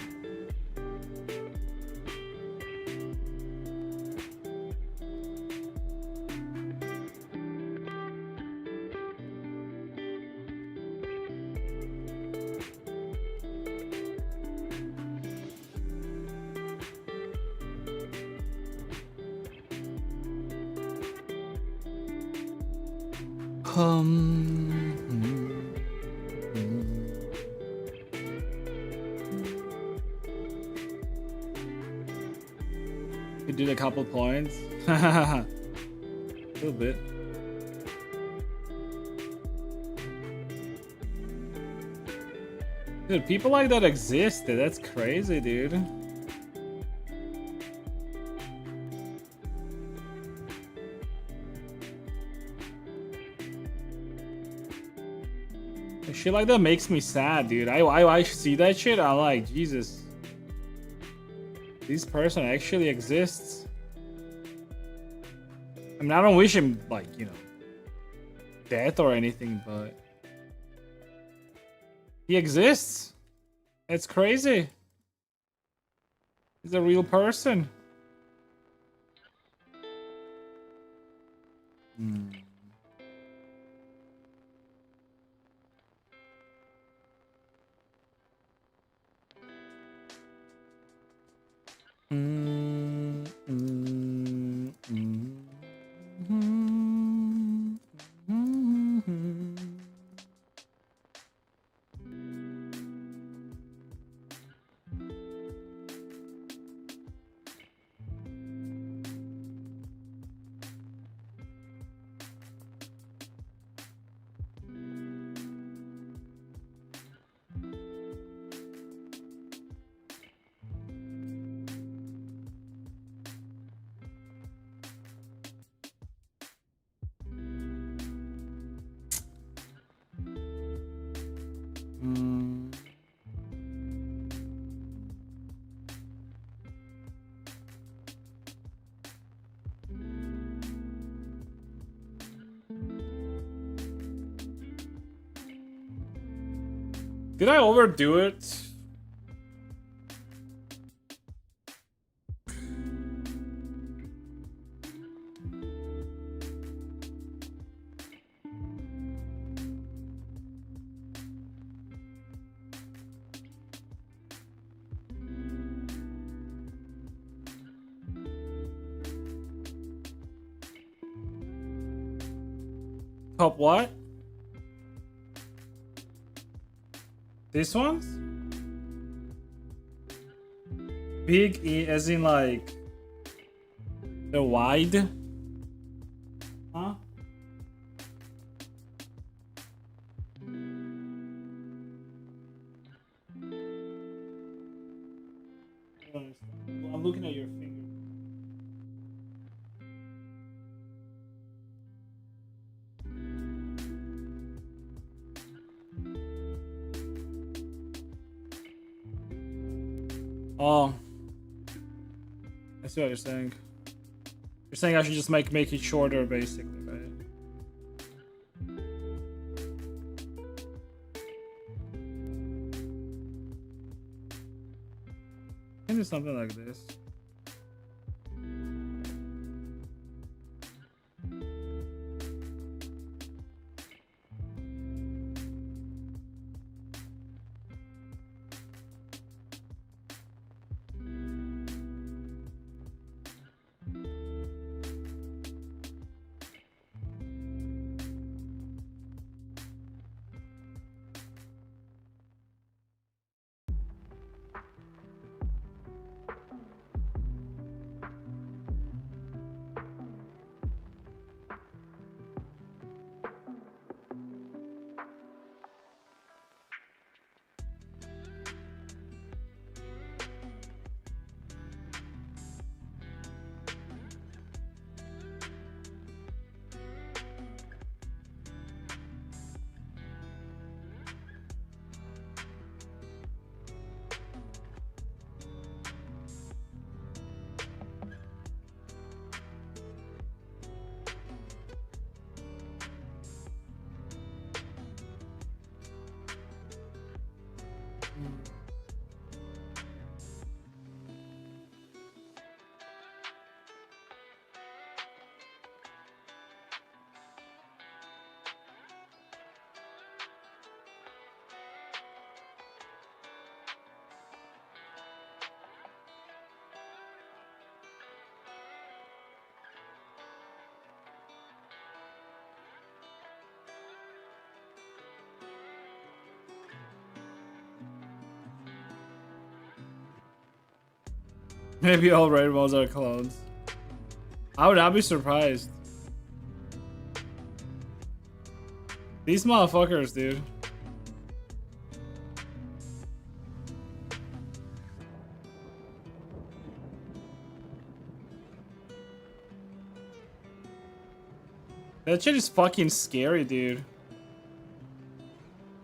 You did a couple points. A little bit. Dude, people like that existed. That's crazy, dude. Shit like that makes me sad, dude. I see that shit, I'm like, Jesus. This person actually exists. I mean, I don't wish him, like, you know, death or anything, but he exists. It's crazy. He's a real person. Hmm. Mm, mm, mm, mm, mm, mm. Mm. Did I overdo it? Top what? This ones? Big as in like the wide? Huh? I don't understand. I'm looking at your finger. Oh, I see what you're saying. You're saying I should just make it shorter, basically, right? Can do something like this. Maybe all red balls are clones. I would not be surprised. These motherfuckers, dude. That shit is fucking scary, dude.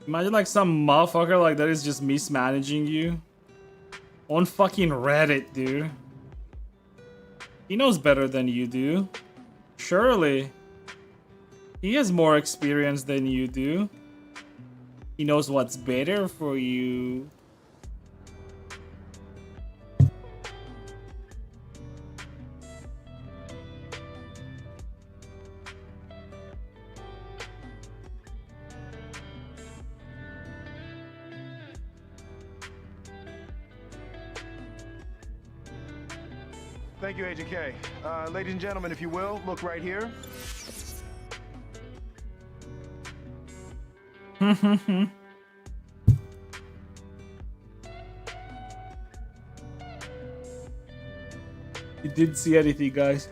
Imagine like some motherfucker like that is just mismanaging you. On fucking Reddit, dude. He knows better than you do. Surely. He has more experience than you do. He knows what's better for you. Thank you, Agent K. Ladies and gentlemen, if you will, look right here. You didn't see anything, guys.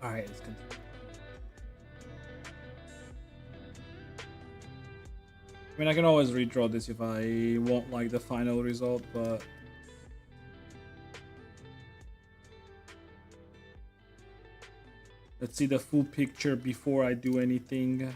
All right, let's continue. I mean, I can always redraw this if I won't like the final result, but let's see the full picture before I do anything.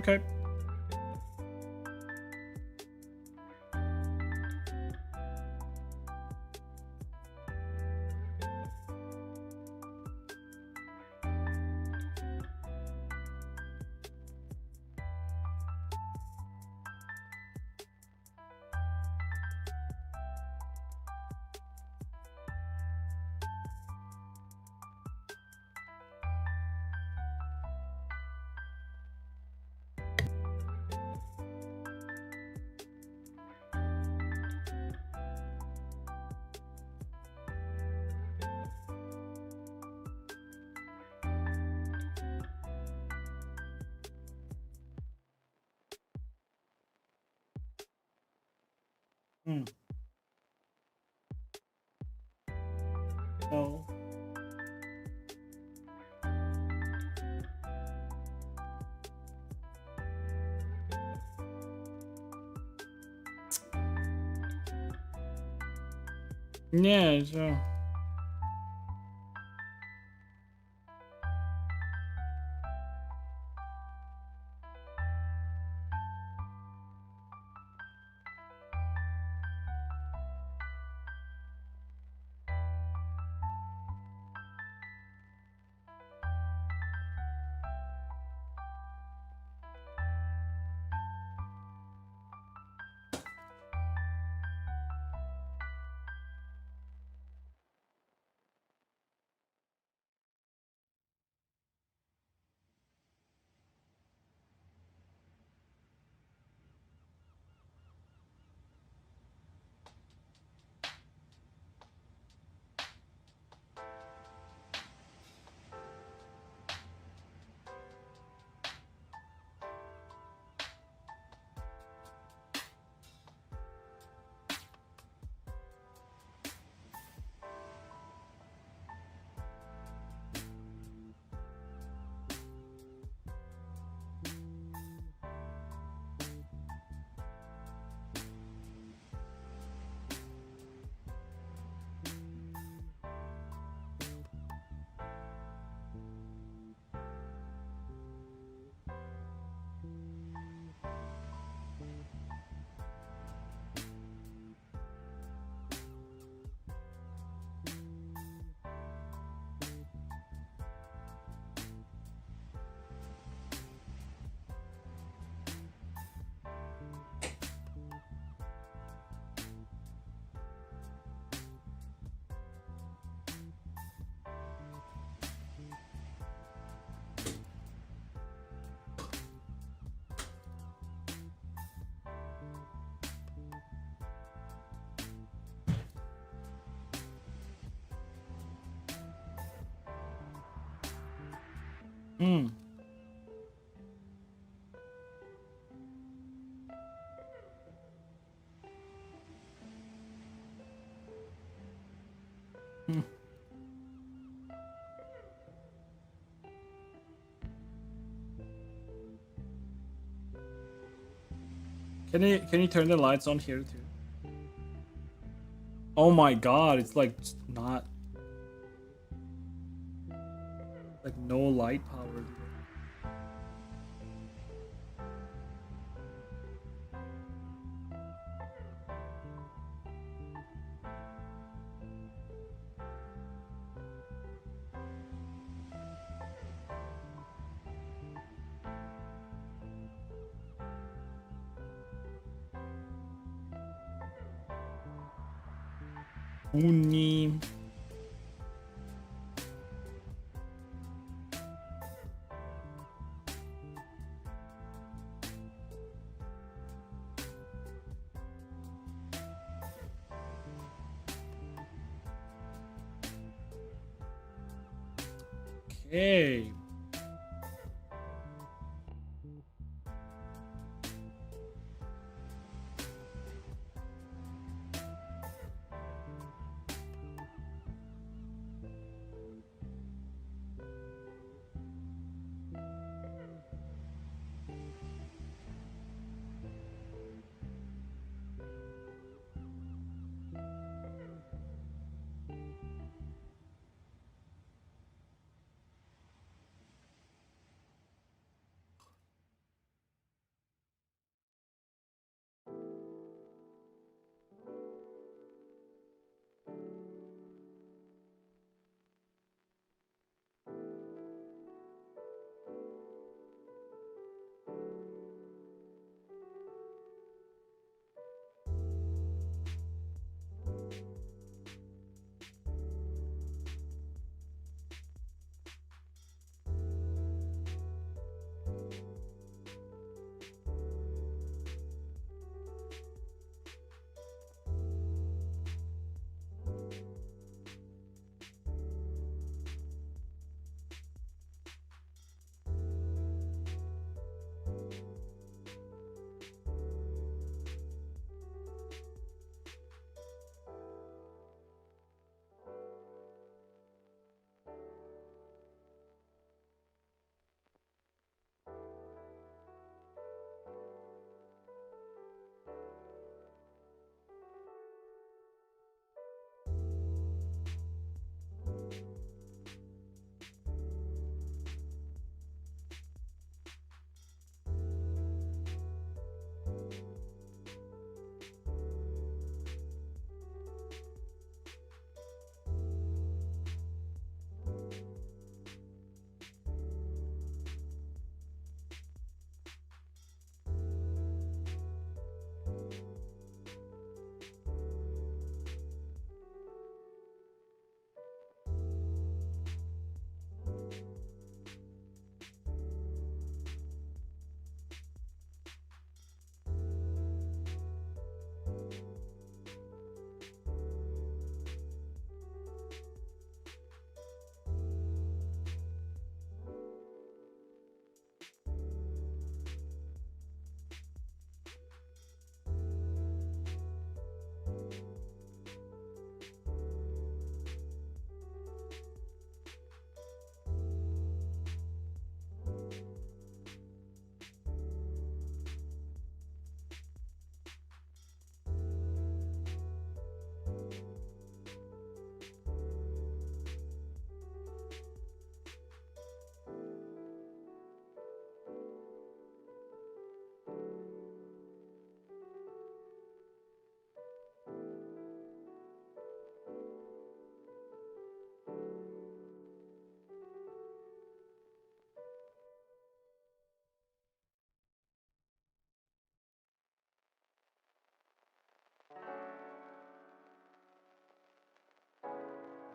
Okay. No. Nie, że... Hmm. Can you turn the lights on here too? Oh my god, it's like just not like no light power today. Uni. Okay.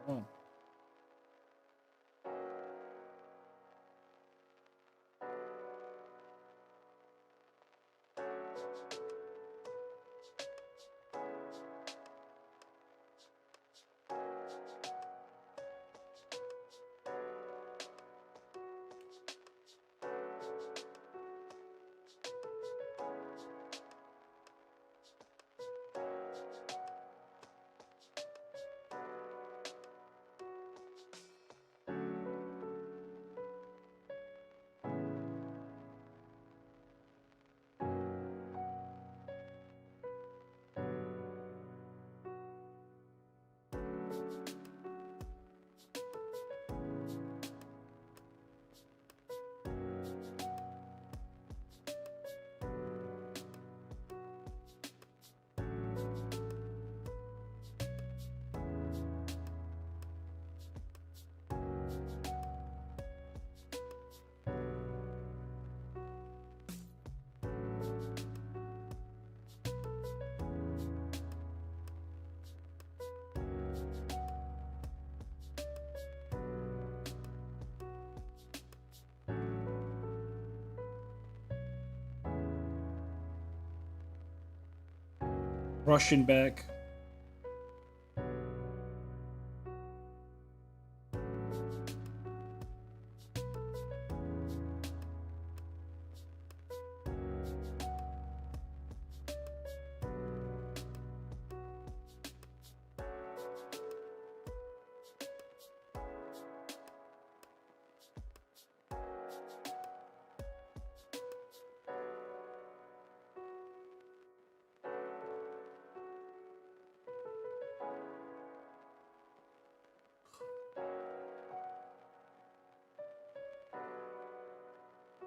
Oh. Russian back.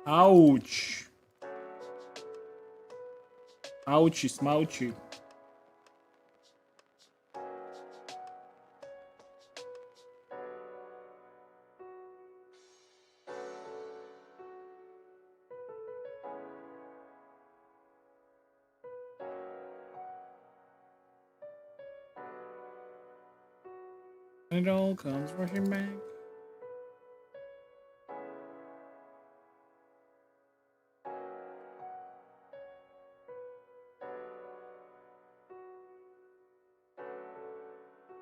Ouch. Ouchy smouchy. And it all comes rushing back.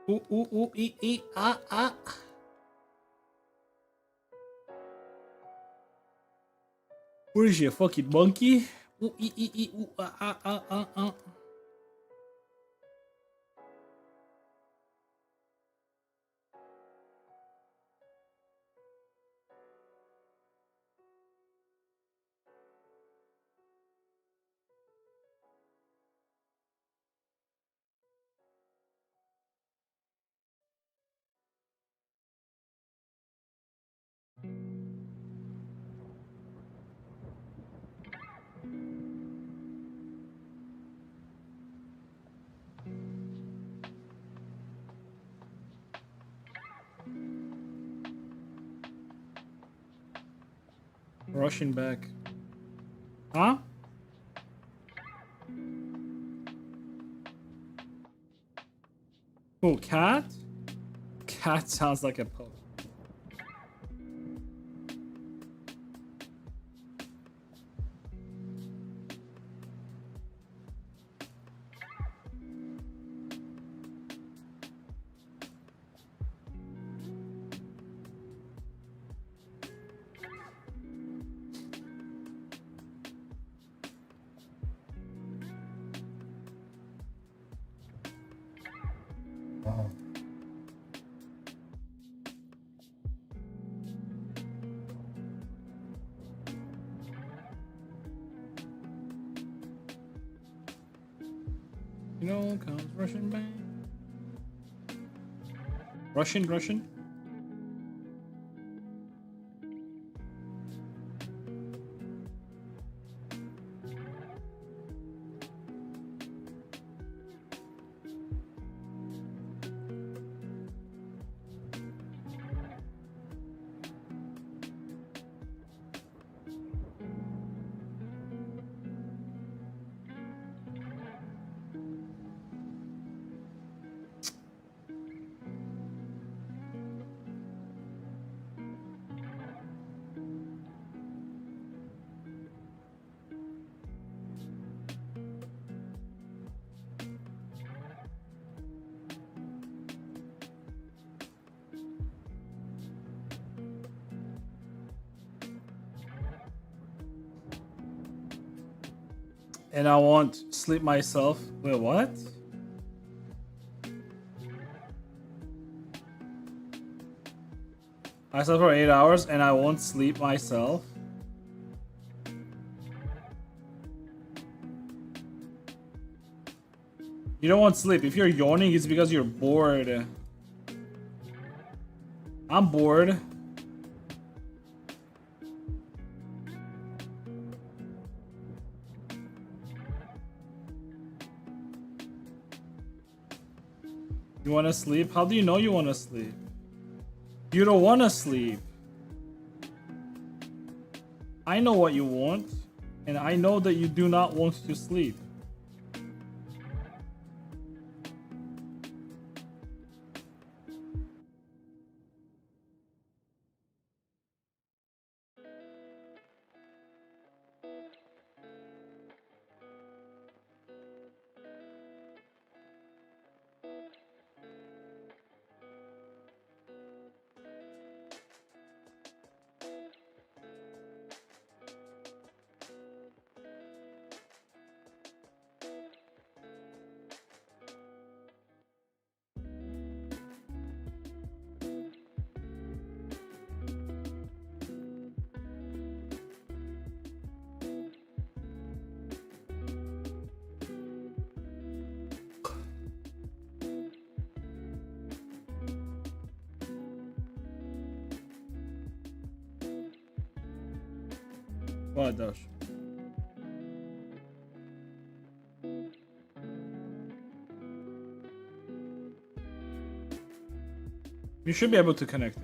Ooh, ooh, ooh, ah, ah. What is she, a fucking monkey? Ooh, ooh, ah, ah, ah, ah, ah. Rushing back. Huh? Oh, cat? Cat sounds like a poke. You know, comes Russian back. Russian? And I won't sleep myself. Wait, what? I slept for 8 hours and I won't sleep myself. You don't want sleep. If you're yawning, it's because you're bored. I'm bored. You want to sleep? How do you know you want to sleep? You don't want to sleep. I know what you want, and I know that you do not want to sleep. What does? You should be able to connect it.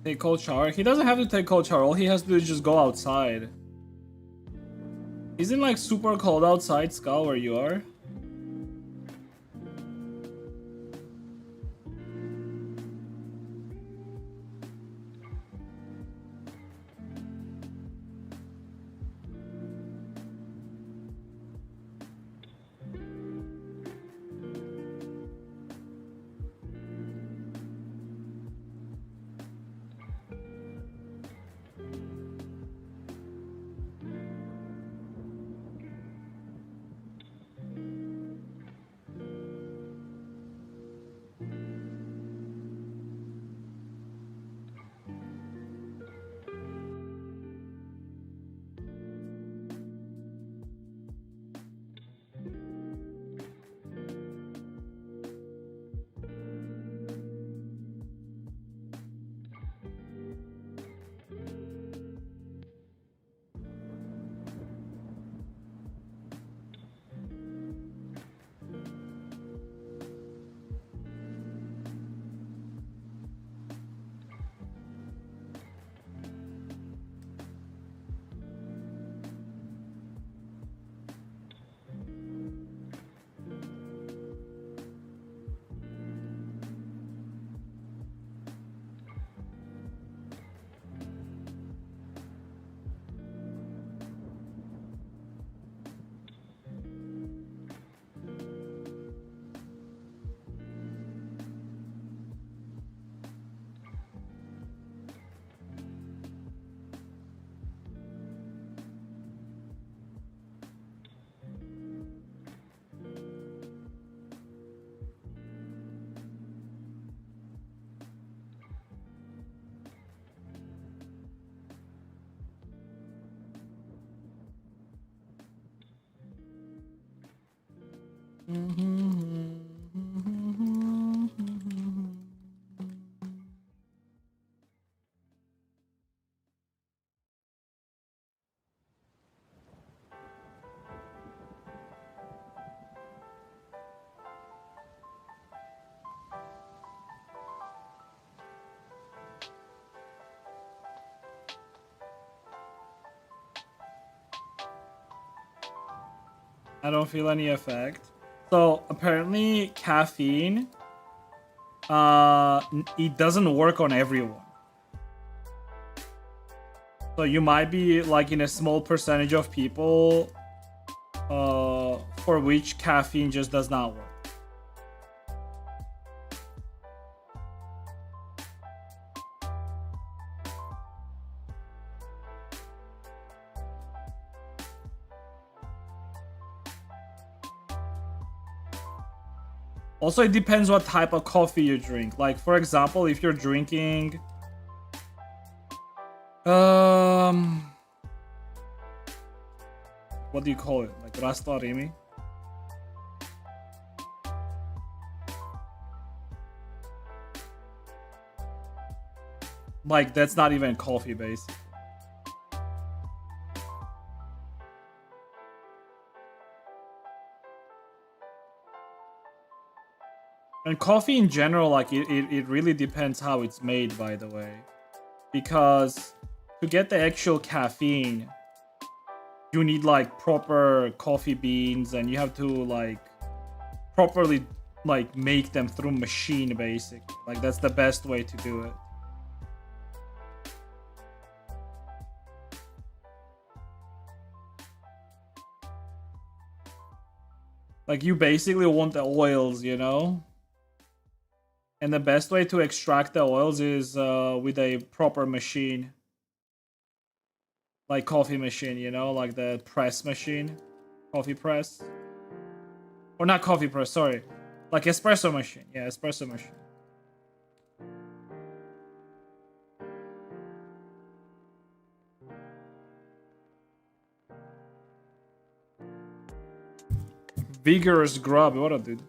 Take cold shower. He doesn't have to take cold shower. All he has to do is just go outside. Isn't like super cold outside, Skull, where you are? I don't feel any effect. So apparently caffeine, it doesn't work on everyone. So you might be like in a small percentage of people for which caffeine just does not work. Also, it depends what type of coffee you drink. Like, for example, if you're drinking what do you call it? Like Rasta Rimi? Like, that's not even coffee based. And coffee in general, like, it really depends how it's made, by the way. Because to get the actual caffeine, you need, like, proper coffee beans, and you have to, like, properly, like, make them through machine, basically. Like, that's the best way to do it. Like, you basically want the oils, you know? And the best way to extract the oils is with a proper machine. Like coffee machine, you know? Like the press machine. Coffee press. Or not coffee press, sorry. Like espresso machine. Yeah, espresso machine. Vigorous grub, what up, dude?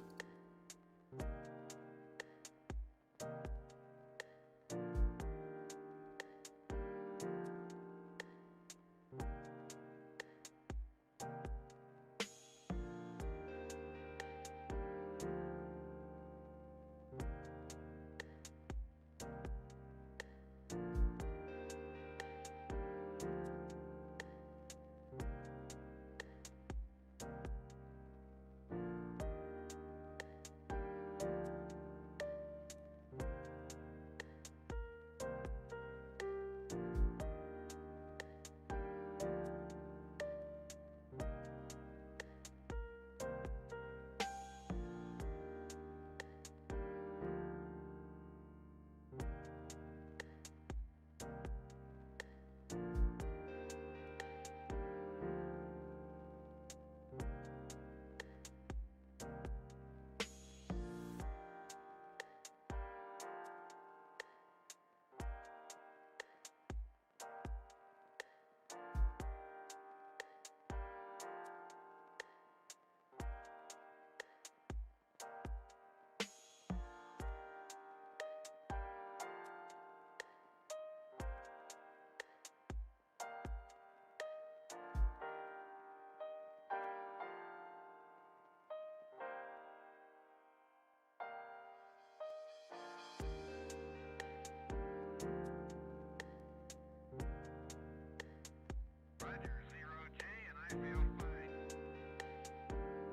Roger, 0J, and I feel fine.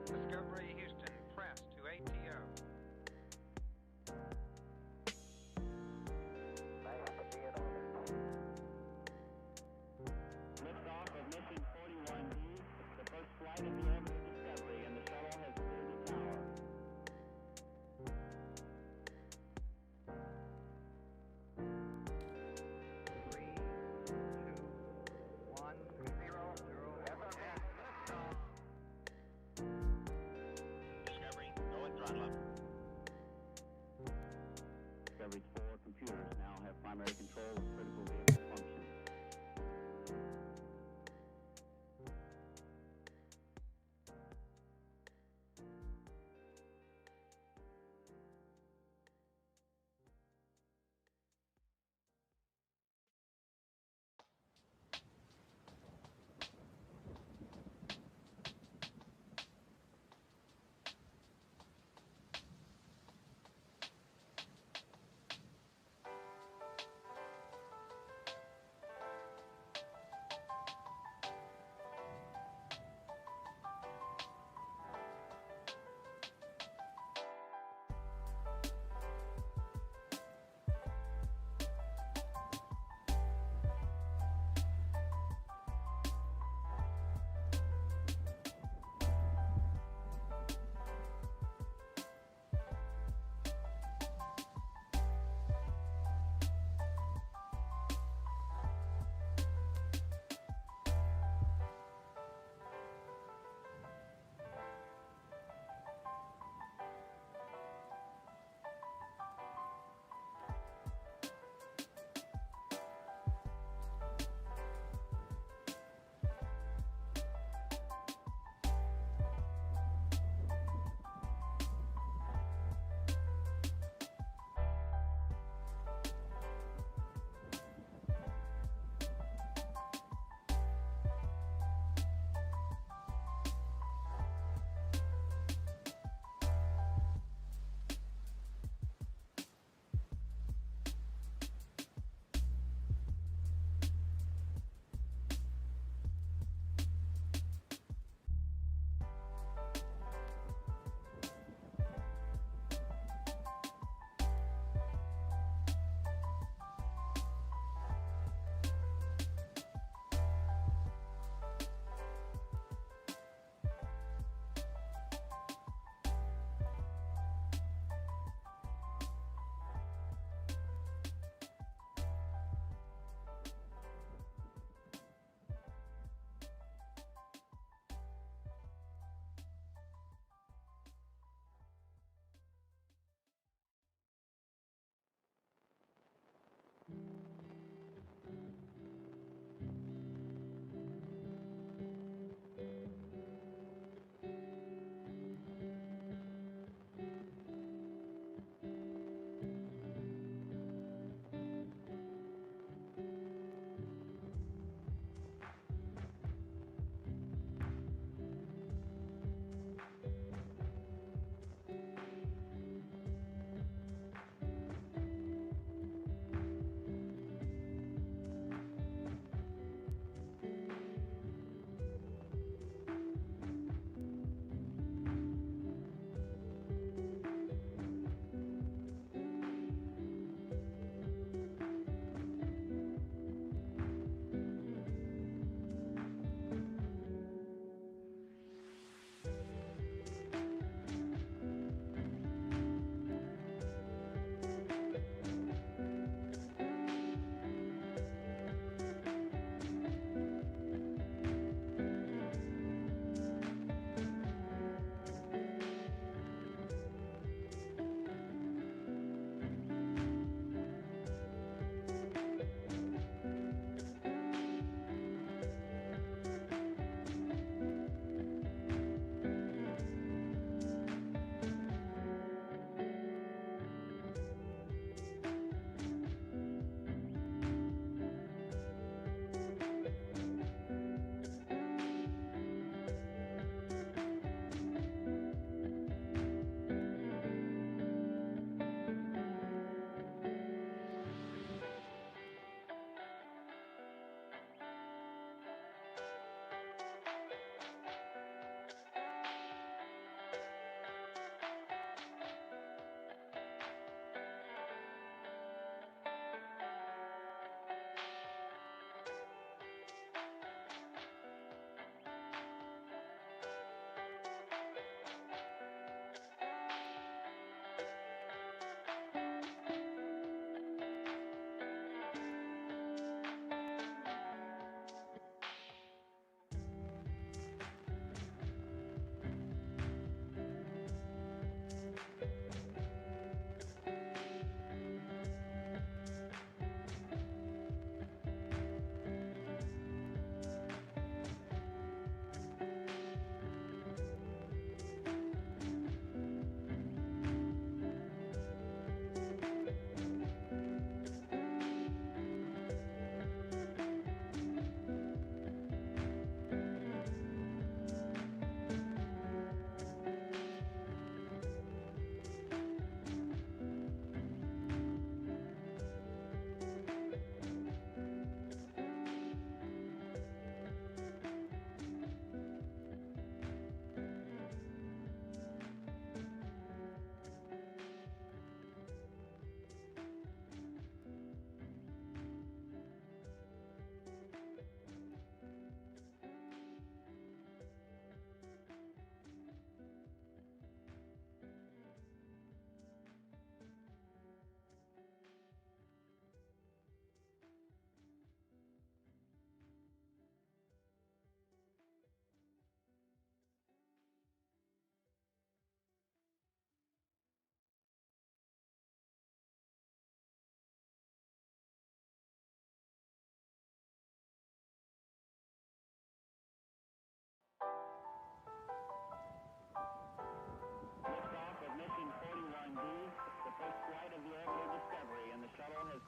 Discovery Houston, press to ATO. Liftoff of mission 41D, the first flight in the orbit of Discovery, and the shuttle has cleared the tower. Three, two, one, zero, zero. Discovery, go and throttle up. Discovery's 4 computers now have primary control of critical vehicle functions.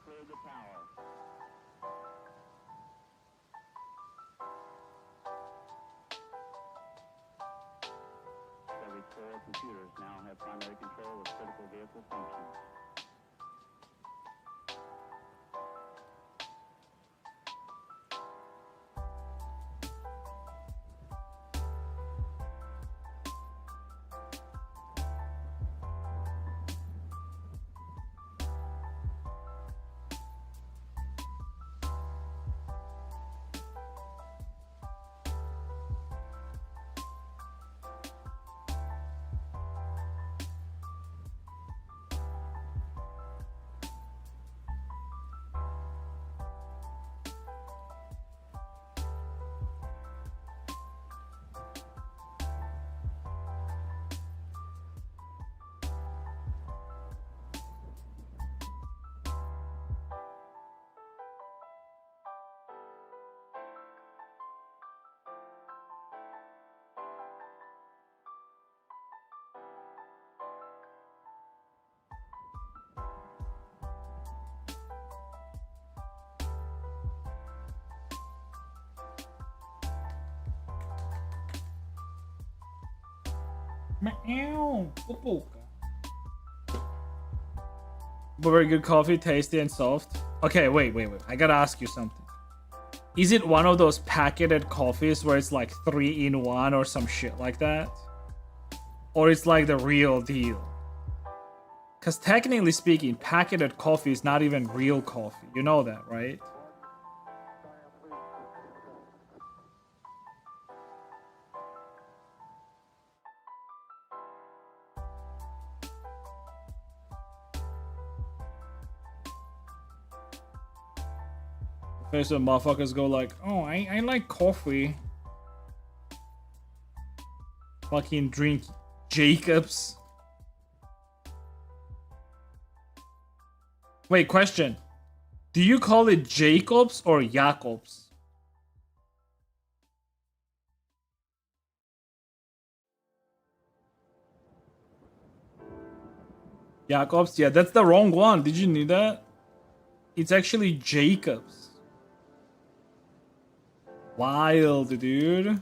cleared the tower. Every 4 computers now have primary control of critical vehicle functions. Meow. Pupuka. But very good coffee, tasty and soft. Okay, wait. I gotta ask you something. Is it one of those packeted coffees where it's like 3 in 1 or some shit like that? Or it's like the real deal? Because technically speaking, packeted coffee is not even real coffee. You know that, right? Okay, so motherfuckers go like, oh, I like coffee. Fucking drink Jacobs. Wait, question. Do you call it Jacobs or Jacobs? Jacobs? Yeah, that's the wrong one. Did you know that? It's actually Jacobs. Wild, dude.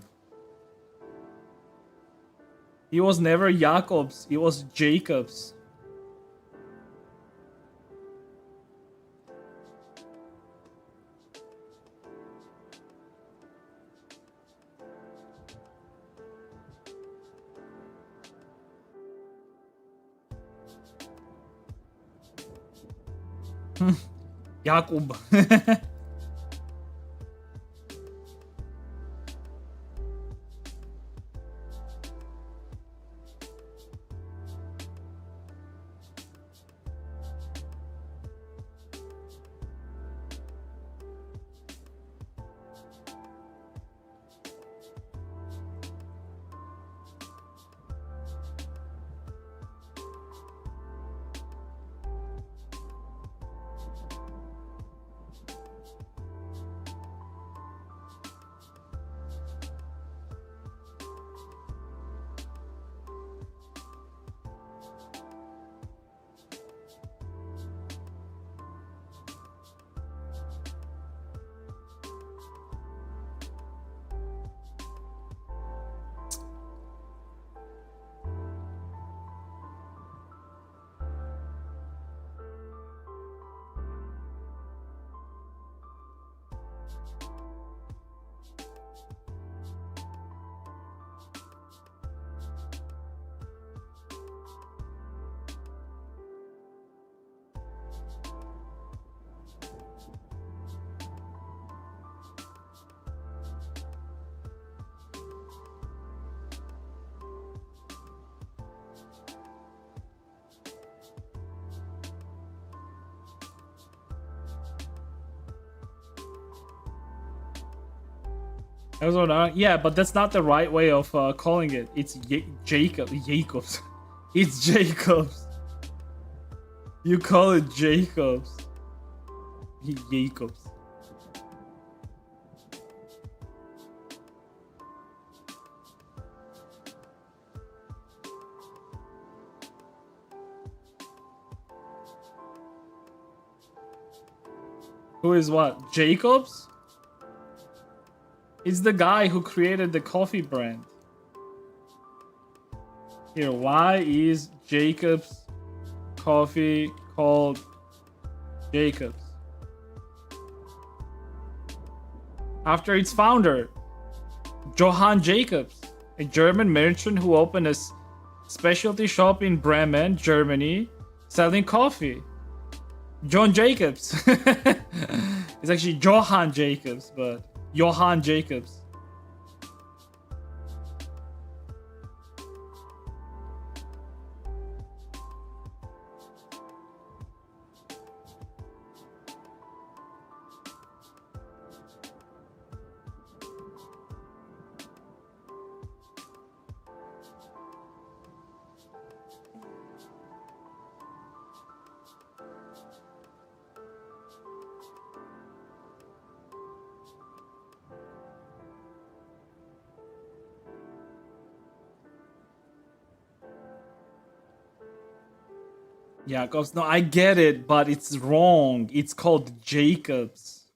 He was never Jacobs. He was Jacobs. Jakob. Yeah, but that's not the right way of calling it. It's Jacobs. It's Jacobs. You call it Jacobs. Jacobs. Who is what? Jacobs? It's the guy who created the coffee brand. Here, why is Jacobs coffee called Jacobs? After its founder, Johann Jacobs, a German merchant who opened a specialty shop in Bremen, Germany, selling coffee. John Jacobs. It's actually Johann Jacobs, but Johann Jacobs. Jacobs. No, I get it, but it's wrong. It's called Jacobs.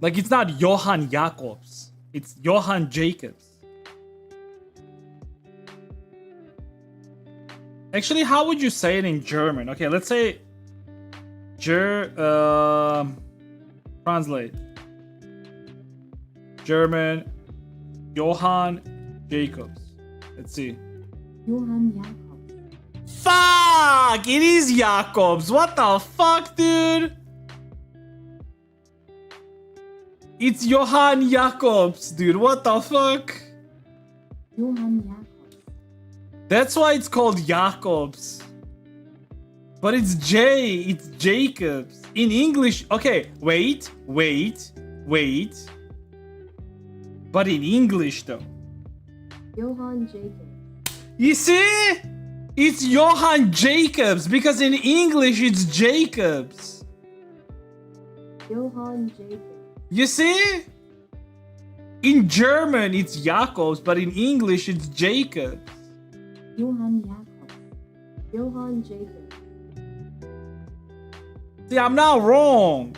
Like, it's not Johann Jacobs. It's Johann Jacobs. Actually, how would you say it in German? Okay, let's say translate. German, Johann Jacobs. Let's see. Johann Jacobs. Fuck! It is Jacobs. What the fuck, dude? It's Johann Jacobs, dude. What the fuck? Johann Jacobs. That's why it's called Jacobs. But it's it's Jacobs. In English, okay, wait. But in English though. Johann Jacobs. You see? It's Johann Jacobs because in English it's Jacobs. Johann Jacobs. You see? In German it's Jacobs, but in English it's Jacobs. Johann Jacobs. Johann Jacobs. See, I'm not wrong.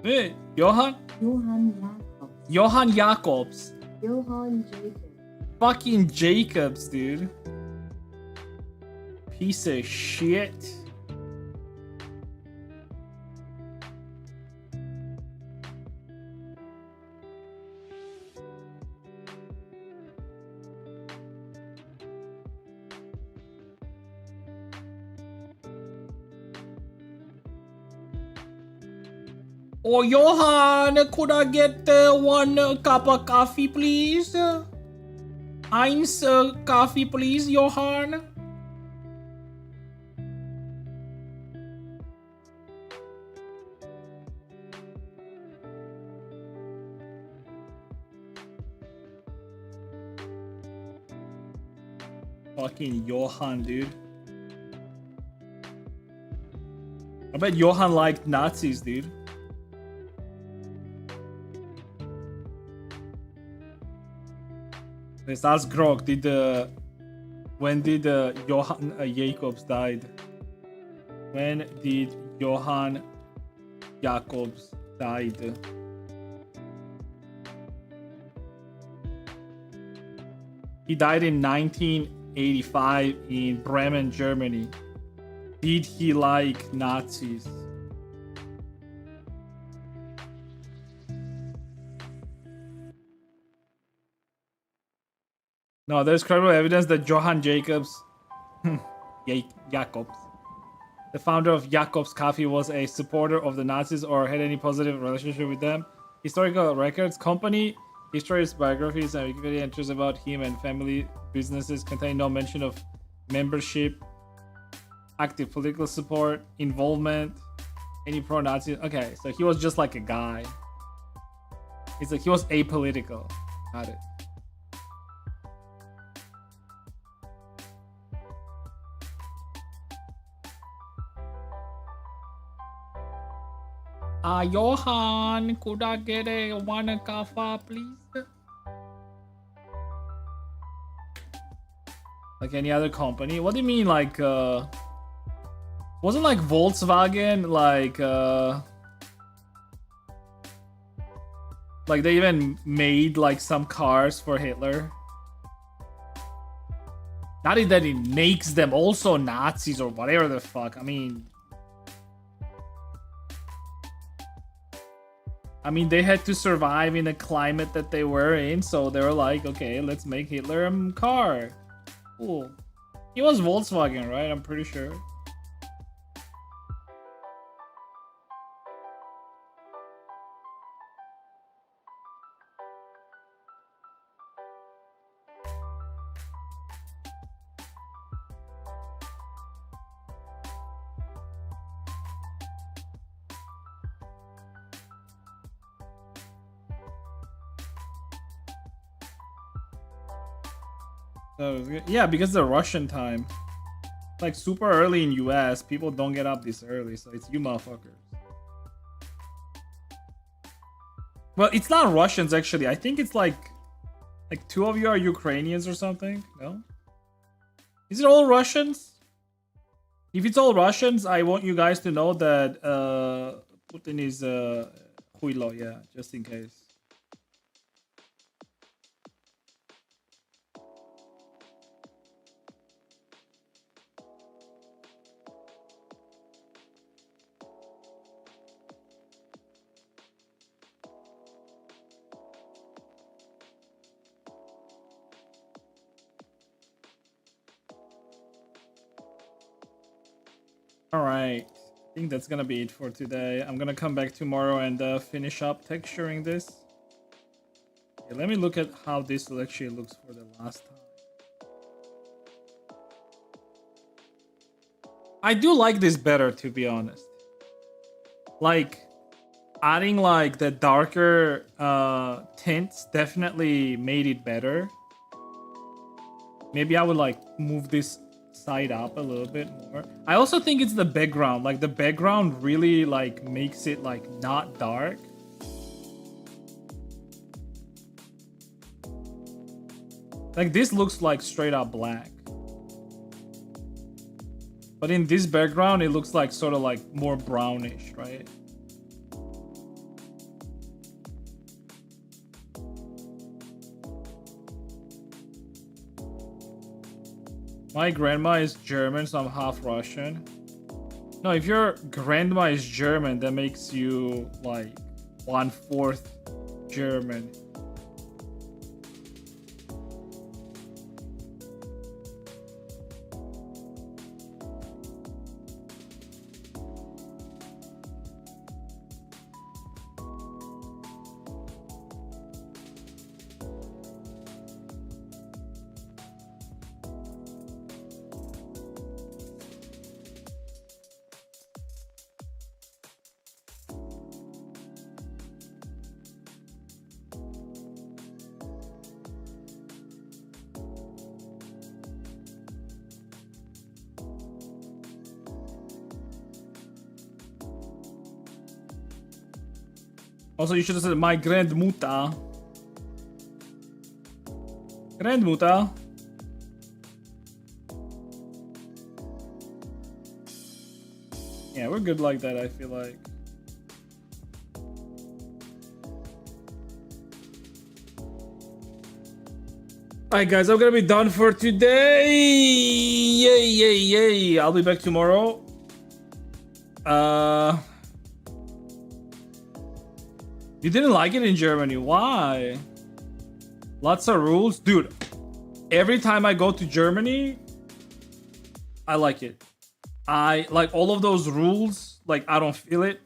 Wait, Johann? Johann Jacobs. Johann Jacobs. Johann Jacobs. Fucking Jacobs, dude. Piece of shit. Oh, Johann, could I get one cup of coffee, please? Eins coffee, please, Johann. Fucking Johann, dude. I bet Johann liked Nazis, dude. Let's ask Grog, when did Johann Jacobs died? When did Johann Jacobs died? He died in 1985 in Bremen, Germany. Did he like Nazis? No, there's credible evidence that Johann Jacobs, Jacobs, the founder of Jacobs Coffee, was a supporter of the Nazis or had any positive relationship with them. Historical records, company histories, biographies, and Wikipedia entries about him and family businesses contain no mention of membership, active political support, involvement, any pro-Nazi. Okay, so he was just like a guy. He's like, he was apolitical. Got it. Johan, could I get a one kaffa, please? Like any other company? What do you mean, like, wasn't like Volkswagen, like they even made like some cars for Hitler? Not that it makes them also Nazis or whatever the fuck. I mean, they had to survive in the climate that they were in, so they were like, okay, let's make Hitler a car. Cool. He was Volkswagen, right? I'm pretty sure. So, yeah, because the Russian time. Like super early in US, people don't get up this early, so it's you motherfuckers. Well, it's not Russians actually. I think it's like two of you are Ukrainians or something. No? Is it all Russians? If it's all Russians, I want you guys to know that Putin is huilo, yeah, just in case. Alright, I think that's gonna be it for today. I'm gonna come back tomorrow and finish up texturing this. Okay, let me look at how this actually looks for the last time. I do like this better, to be honest. Like, adding like the darker tints definitely made it better. Maybe I would like move this side up a little bit more. I also think it's the background. Like the background really like makes it like not dark. Like this looks like straight up black. But in this background it looks like sort of like more brownish, right? My grandma is German, so I'm half Russian. No, if your grandma is German, that makes you like 1/4 German. Also, you should have said my grandmutter. Grandmutter. Yeah, we're good like that, I feel like. Alright guys, I'm gonna be done for today. Yay, yay, yay. I'll be back tomorrow. You didn't like it in Germany. Why? Lots of rules. Dude, every time I go to Germany, I like it. I like all of those rules. Like, I don't feel it.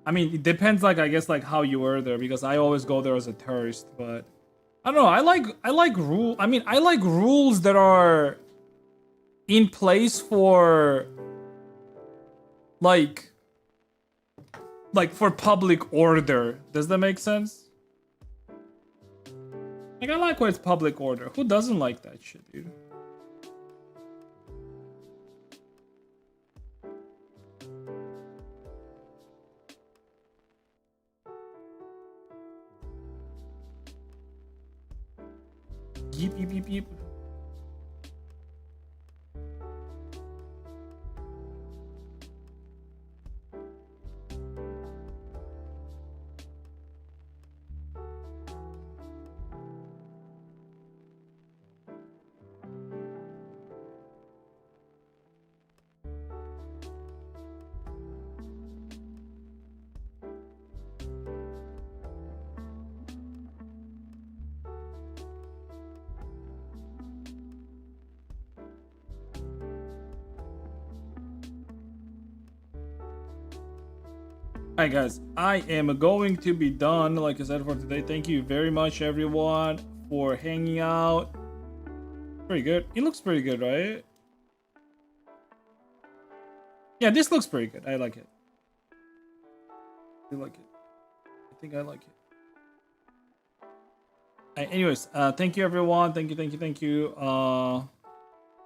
I mean, it depends, like, I guess, like, how you were there. Because I always go there as a tourist. But, I don't know. I like rule. I mean, I like rules that are in place for, like for public order. Does that make sense? Like, I like when it's public order. Who doesn't like that shit, dude? Yeep, yeep, yeep, yeep. Alright guys, I am going to be done, like I said, for today. Thank you very much everyone for hanging out. Pretty good. It looks pretty good, right? Yeah, this looks pretty good. I like it. I like it. I think I like it. Anyways, thank you everyone. Thank you.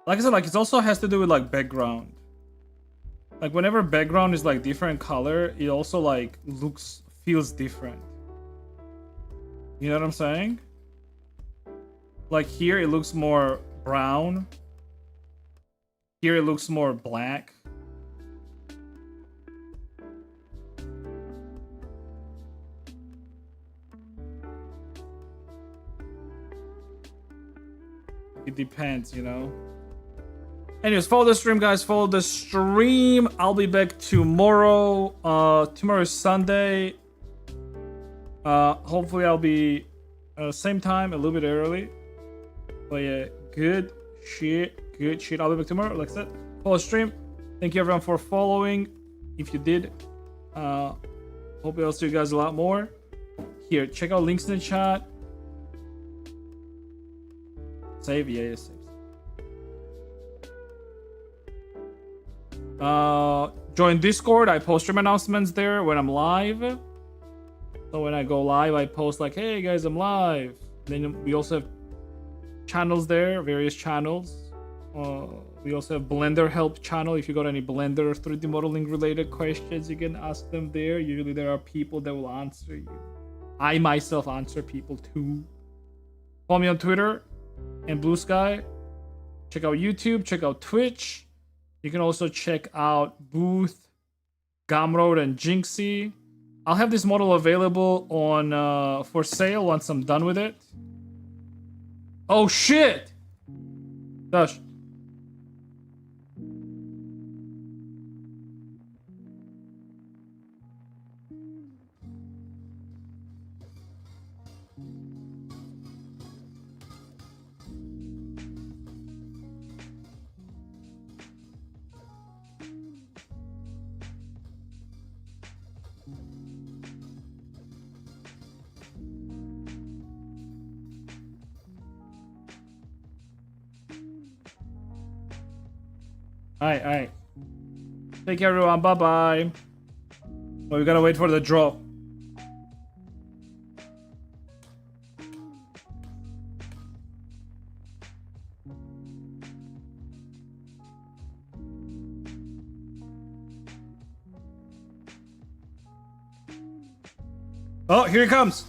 Like I said, like it also has to do with like background. Like whenever background is like different color, it also like feels different. You know what I'm saying? Like here it looks more brown. Here it looks more black. It depends, you know. Anyways, follow the stream, guys. Follow the stream. I'll be back tomorrow. Tomorrow is Sunday. Hopefully I'll be same time, a little bit early. But yeah, good shit. I'll be back tomorrow. Like I said, follow the stream. Thank you everyone for following. If you did, hope I'll see you guys a lot more. Here, check out links in the chat. Save, yeah, save. Join Discord. I post stream announcements there when I'm live. So when I go live, I post like, hey guys, I'm live. Then we also have channels there, various channels. We also have Blender help channel. If you got any Blender 3D modeling related questions, you can ask them there. Usually there are people that will answer you. I myself answer people too. Follow me on Twitter and Blue Sky. Check out YouTube, check out Twitch. You can also check out Booth, Gumroad, and Jinxie. I'll have this model available on for sale once I'm done with it. Oh shit! Gosh. Alright. Take care, everyone. Bye-bye. Oh, we gotta wait for the draw. Oh, here he comes.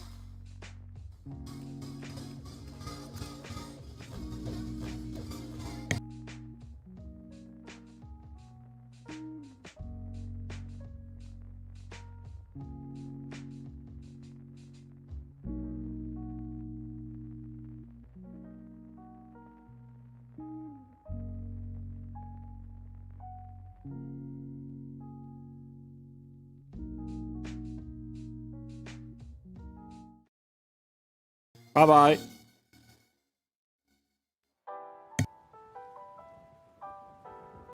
Bye-bye.